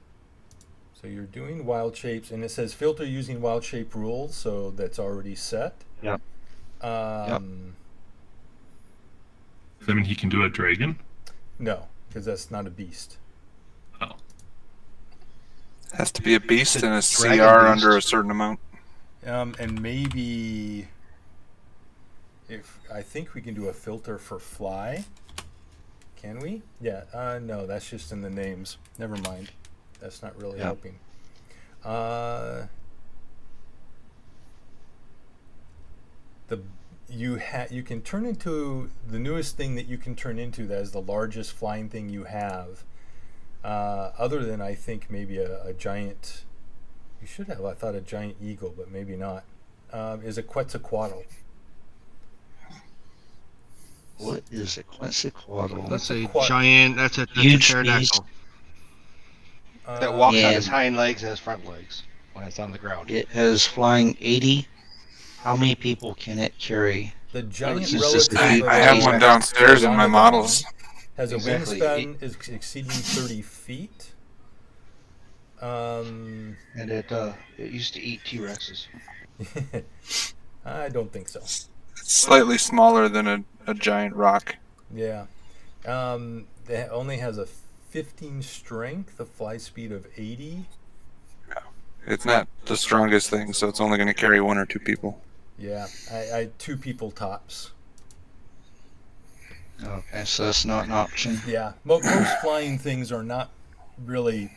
So you're doing wild shapes, and it says filter using wild shape rules, so that's already set. Yep. Does that mean he can do a dragon? No, because that's not a beast. Oh. Has to be a beast and a CR beast. under a certain amount. And maybe I think we can do a filter for fly. Can we? Yeah. No, that's just in the names. Never mind. That's not really helping. You can turn into the newest thing that you can turn into that is the largest flying thing you have. Other than I think maybe a giant. You should have. I thought a giant eagle, but maybe not. Is a Quetzalcoatl. What is a Quetzalcoatl? That's a giant. That's a Huge pterodactyl. That walks on his hind legs and his front legs when it's on the ground. It has flying 80. How many people can it carry? The giant relative. I have one downstairs in my models. Has Exactly. a wingspan exceeding 30 feet. And it used to eat T-Rexes. I don't think so. Slightly smaller than a giant rock. Yeah. It only has a 15 strength, a fly speed of 80. It's not the strongest thing, so it's only going to carry 1 or 2 people. Yeah, I 2 people tops. Okay, so that's not an option. Yeah, most flying things are not really,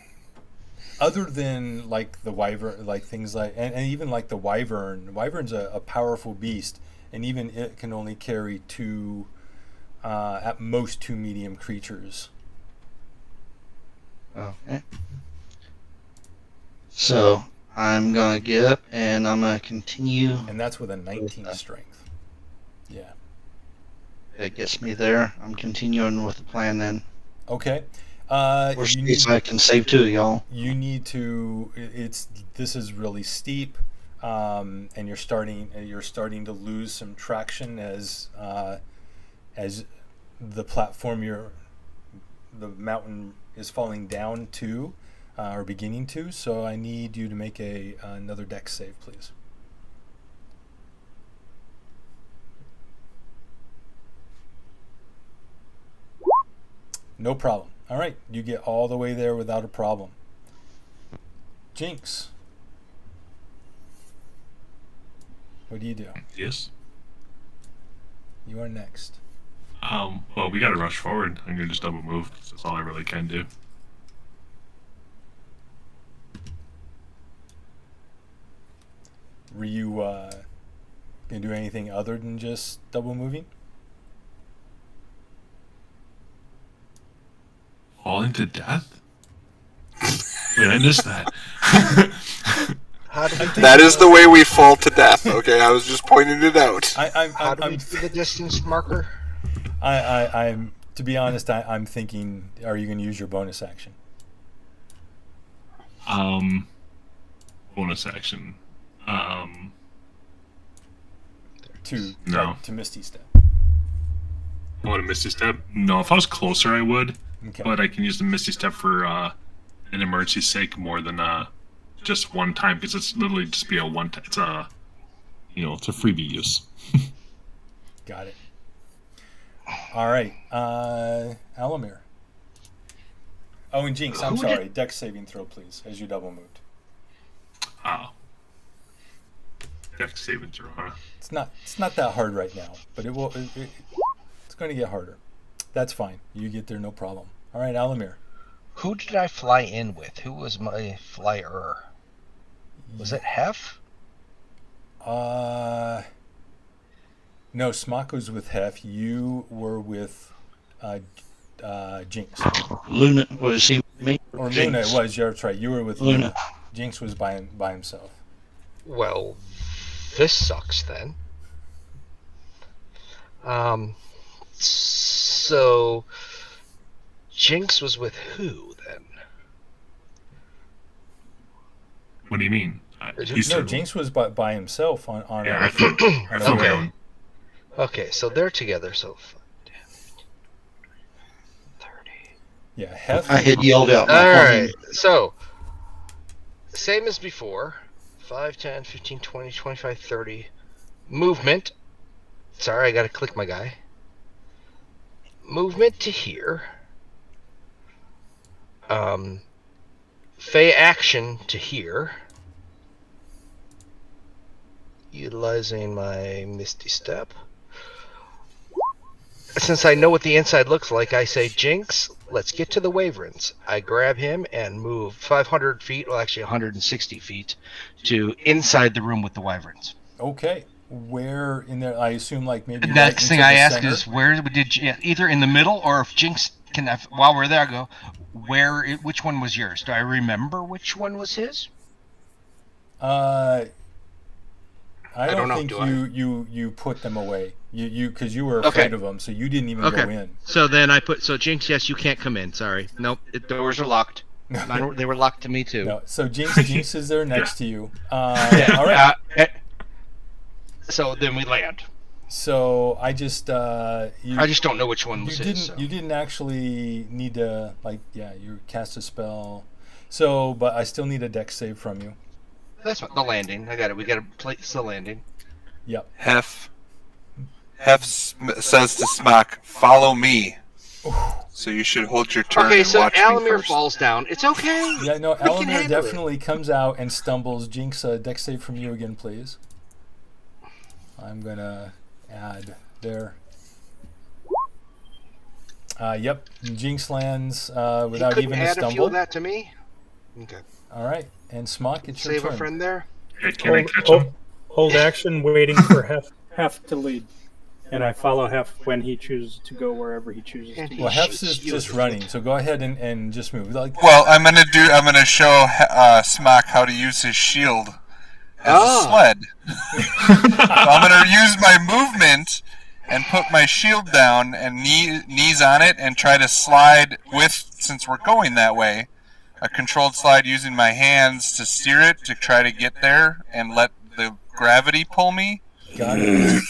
other than like the wyvern, like things like, and even like the wyvern. Wyvern's a powerful beast, and even it can only carry 2, at most 2 medium creatures. Okay. So I'm gonna get up and I'm gonna continue. And that's with a 19 strength. Yeah. It gets me there. I'm continuing with the plan then. Okay. Worst case, I can save 2 of y'all. You need to. This is really steep, and you're starting to lose some traction as the platform the mountain is falling down to, or beginning to. So I need you to make another dex save, please. No problem. All right, you get all the way there without a problem. Jinx. What do you do? Yes. You are next. Well, we gotta rush forward. I'm gonna just double move. That's all I really can do. Were you gonna do anything other than just double moving? Falling to death? Wait, I missed that. How do we do That is the way we fall to death. Okay, I was just pointing it out. How do we do the distance marker? I'm to be honest, I'm thinking, are you going to use your bonus action? Bonus action. To Misty Step. I want a Misty Step? No, if I was closer, I would. Okay. But I can use the Misty Step for an emergency sake more than just one time, because it's literally just be a one time. It's a, it's a freebie use. Got it. All right, Alamir. Oh, and Jinx, I'm sorry. Dex saving throw, please, as you double moved. Dex saving throw, huh? It's not that hard right now, but it will. It's going to get harder. That's fine. You get there, no problem. All right, Alamir. Who did I fly in with? Who was my flyer? Was it Hef? No, Smock was with Hef. You were with Jinx. Luna, was he me? Or Luna, it was. You're right. You were with Luna. Jinx was by himself. Well, this sucks then. So Jinx was with who then? What do you mean? Jinx was by himself on I flew my own. Okay, so they're together. So 30. Yeah, Hef. I had yelled out. All right, so same as before. 5, 10, 15, 20, 25, 30. Movement. Sorry, I gotta click my guy. Movement to here. Fey action to here. Utilizing my Misty Step. Since I know what the inside looks like, I say, Jinx, let's get to the Waverns. I grab him and move 500 feet, well, actually 160 feet, to inside the room with the Wyverns. Okay. Where in there? I assume like maybe. The next thing I ask is, where did you, either in the middle or if Jinx can, while we're there, I go, which one was yours? Do I remember which one was his? I don't think you put them away. You because you were afraid of them, so you didn't even go in. So then Jinx, yes, you can't come in. Sorry, nope, the doors are locked. They were locked to me too. No, so Jinx is there next to you. All right. So then we land. So I just I just don't know which one was his. So. You didn't actually need to you cast a spell. So, but I still need a dex save from you. That's what the landing. I got it. We got to place the landing. Yep. Hef says to Smock, "Follow me." So you should hold your turn. Okay, and so watch Alamir me first. falls down. It's okay. Yeah, no, Alamir definitely comes out and stumbles. Jinx, dex save from you again, please. I'm gonna add there. Yep, Jinx lands without even a stumble. A few of that to me. Okay. All right, and Smock, it's your Save turn. a friend there. Hey, can I catch him? Hold action, waiting for Hef to lead. And I follow Hef when he chooses to go wherever he chooses to go. Well, Hef's is just running, so go ahead and just move. Well, I'm gonna show Smock how to use his shield as a sled. So I'm gonna use my movement and put my shield down and knees on it and try to slide since we're going that way, a controlled slide using my hands to steer it to try to get there and let the gravity pull me. Got it.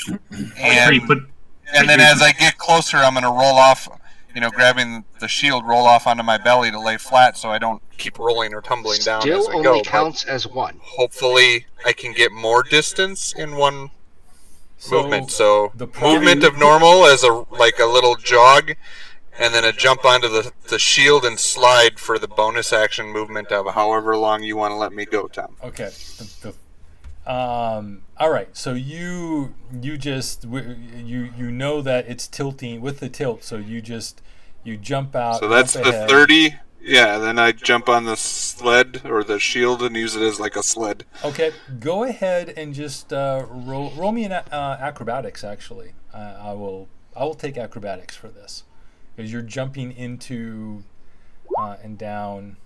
And then as I get closer, I'm going to roll off, grabbing the shield, roll off onto my belly to lay flat so I don't keep rolling or tumbling down as I go. Still only counts as one. Hopefully I can get more distance in one movement. So movement of normal as a little jog, and then a jump onto the shield and slide for the bonus action movement of however long you want to let me go, Tom. Okay. All right, so you know that it's tilting with the tilt, so you jump out. So that's jump the ahead. 30. Yeah, then I jump on the sled or the shield and use it as like a sled. Okay, go ahead and just roll me an acrobatics. Actually, I will take acrobatics for this because you're jumping into and down.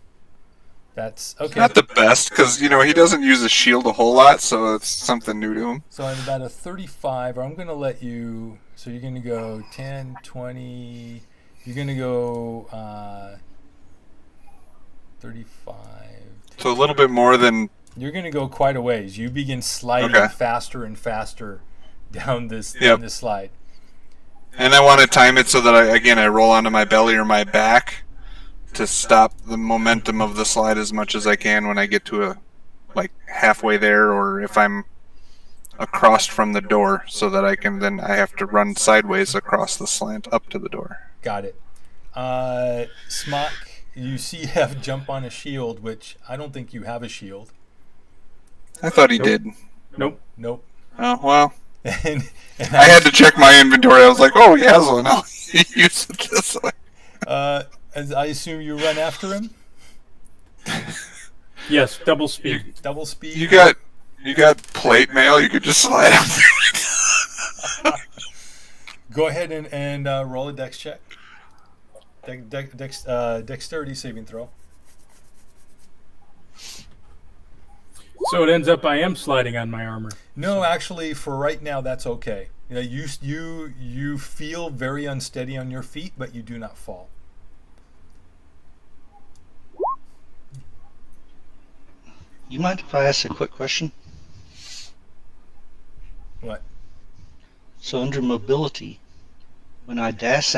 That's okay. Not the best because he doesn't use a shield a whole lot, so it's something new to him. So I'm about a 35, or I'm going to let you. So you're going to go 10, 20. You're going to go 35. So a little bit more than. You're going to go quite a ways. You begin sliding faster and faster down this slide. And I want to time it so that I roll onto my belly or my back to stop the momentum of the slide as much as I can when I get to halfway there, or if I'm across from the door, so that I have to run sideways across the slant up to the door. Got it. Smock, you see you have jump on a shield, which I don't think you have a shield. I thought he did. Nope. Oh, well. and I had to check my inventory. I was like, oh, yeah, so now use it this way. As I assume you run after him? Yes, double speed. Double speed. You got plate mail. You could just slide up. Go ahead and roll a dex check. Dexterity saving throw. So it ends up I am sliding on my armor. No, actually, for right now, that's okay. You feel very unsteady on your feet, but you do not fall. You mind if I ask a quick question? What? So under mobility, when I dash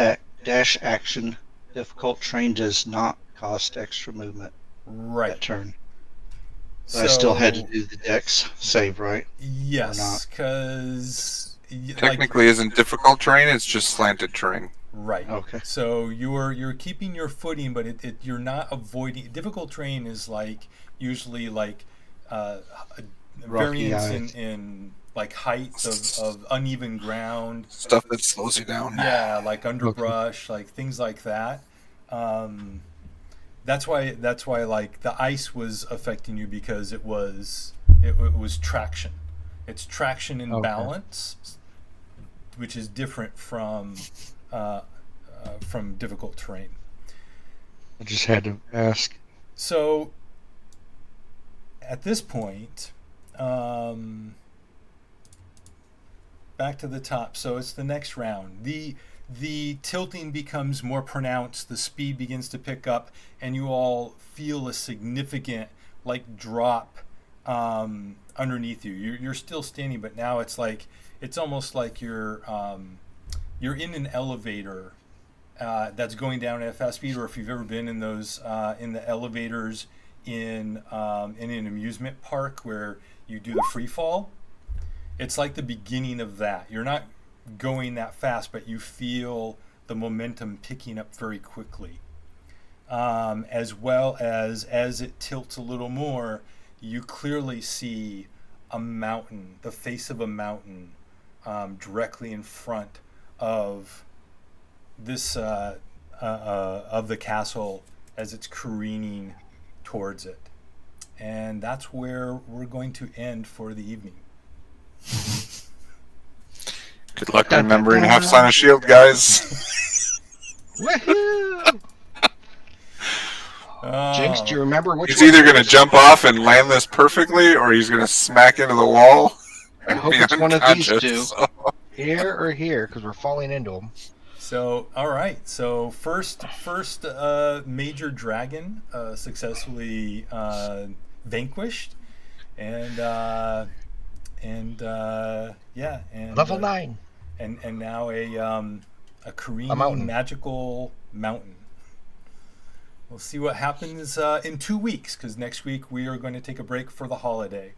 action, difficult terrain does not cost extra movement. Right. That turn. So I still had to do the dex save, right? Yes, because technically isn't difficult terrain. It's just slanted terrain. Right. Okay. So you're keeping your footing, but you're not avoiding. Difficult terrain is usually variance in height of uneven ground, stuff that slows you down. Yeah, like underbrush, things like that. That's why the ice was affecting you, because it was traction. It's traction and balance, which is different from difficult terrain. I just had to ask. So at this point, back to the top. So it's the next round. The tilting becomes more pronounced. The speed begins to pick up, and you all feel a significant drop underneath you. You're still standing, but now it's almost like you're in an elevator that's going down at a fast speed. Or if you've ever been in those in the elevators in an amusement park where you do the free fall, it's like the beginning of that. You're not going that fast, but you feel the momentum picking up very quickly. As well as it tilts a little more, you clearly see a mountain, the face of a mountain, directly in front of this of the castle as it's careening towards it. And that's where we're going to end for the evening. Good luck remembering to have Silent Shield, guys. Woohoo! Jinx, do you remember which He's either going to jump off and land this perfectly, or he's going to smack into the wall. I hope it's one of these two. Here or here, because we're falling into them. So, all right. So first major dragon successfully vanquished, and level 9. And now a careening magical mountain. We'll see what happens in 2 weeks, because next week we are going to take a break for the holiday.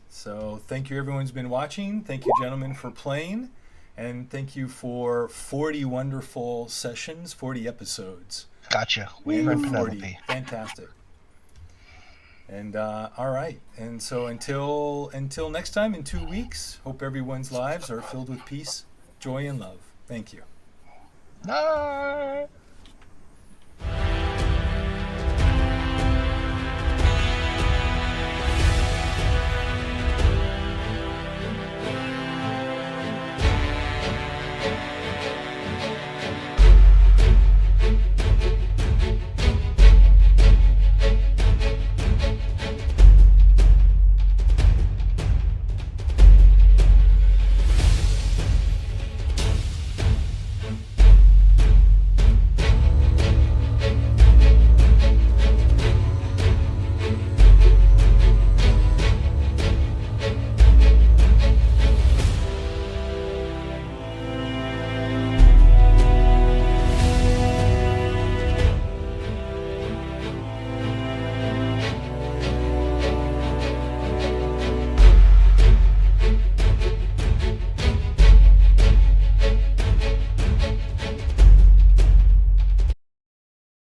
So thank you, everyone who's been watching. Thank you, gentlemen, for playing. And thank you for 40 wonderful sessions, 40 episodes. Gotcha. Waver and Penelope. Fantastic. And all right. And so until next time in 2 weeks, hope everyone's lives are filled with peace, joy, and love. Thank you. No.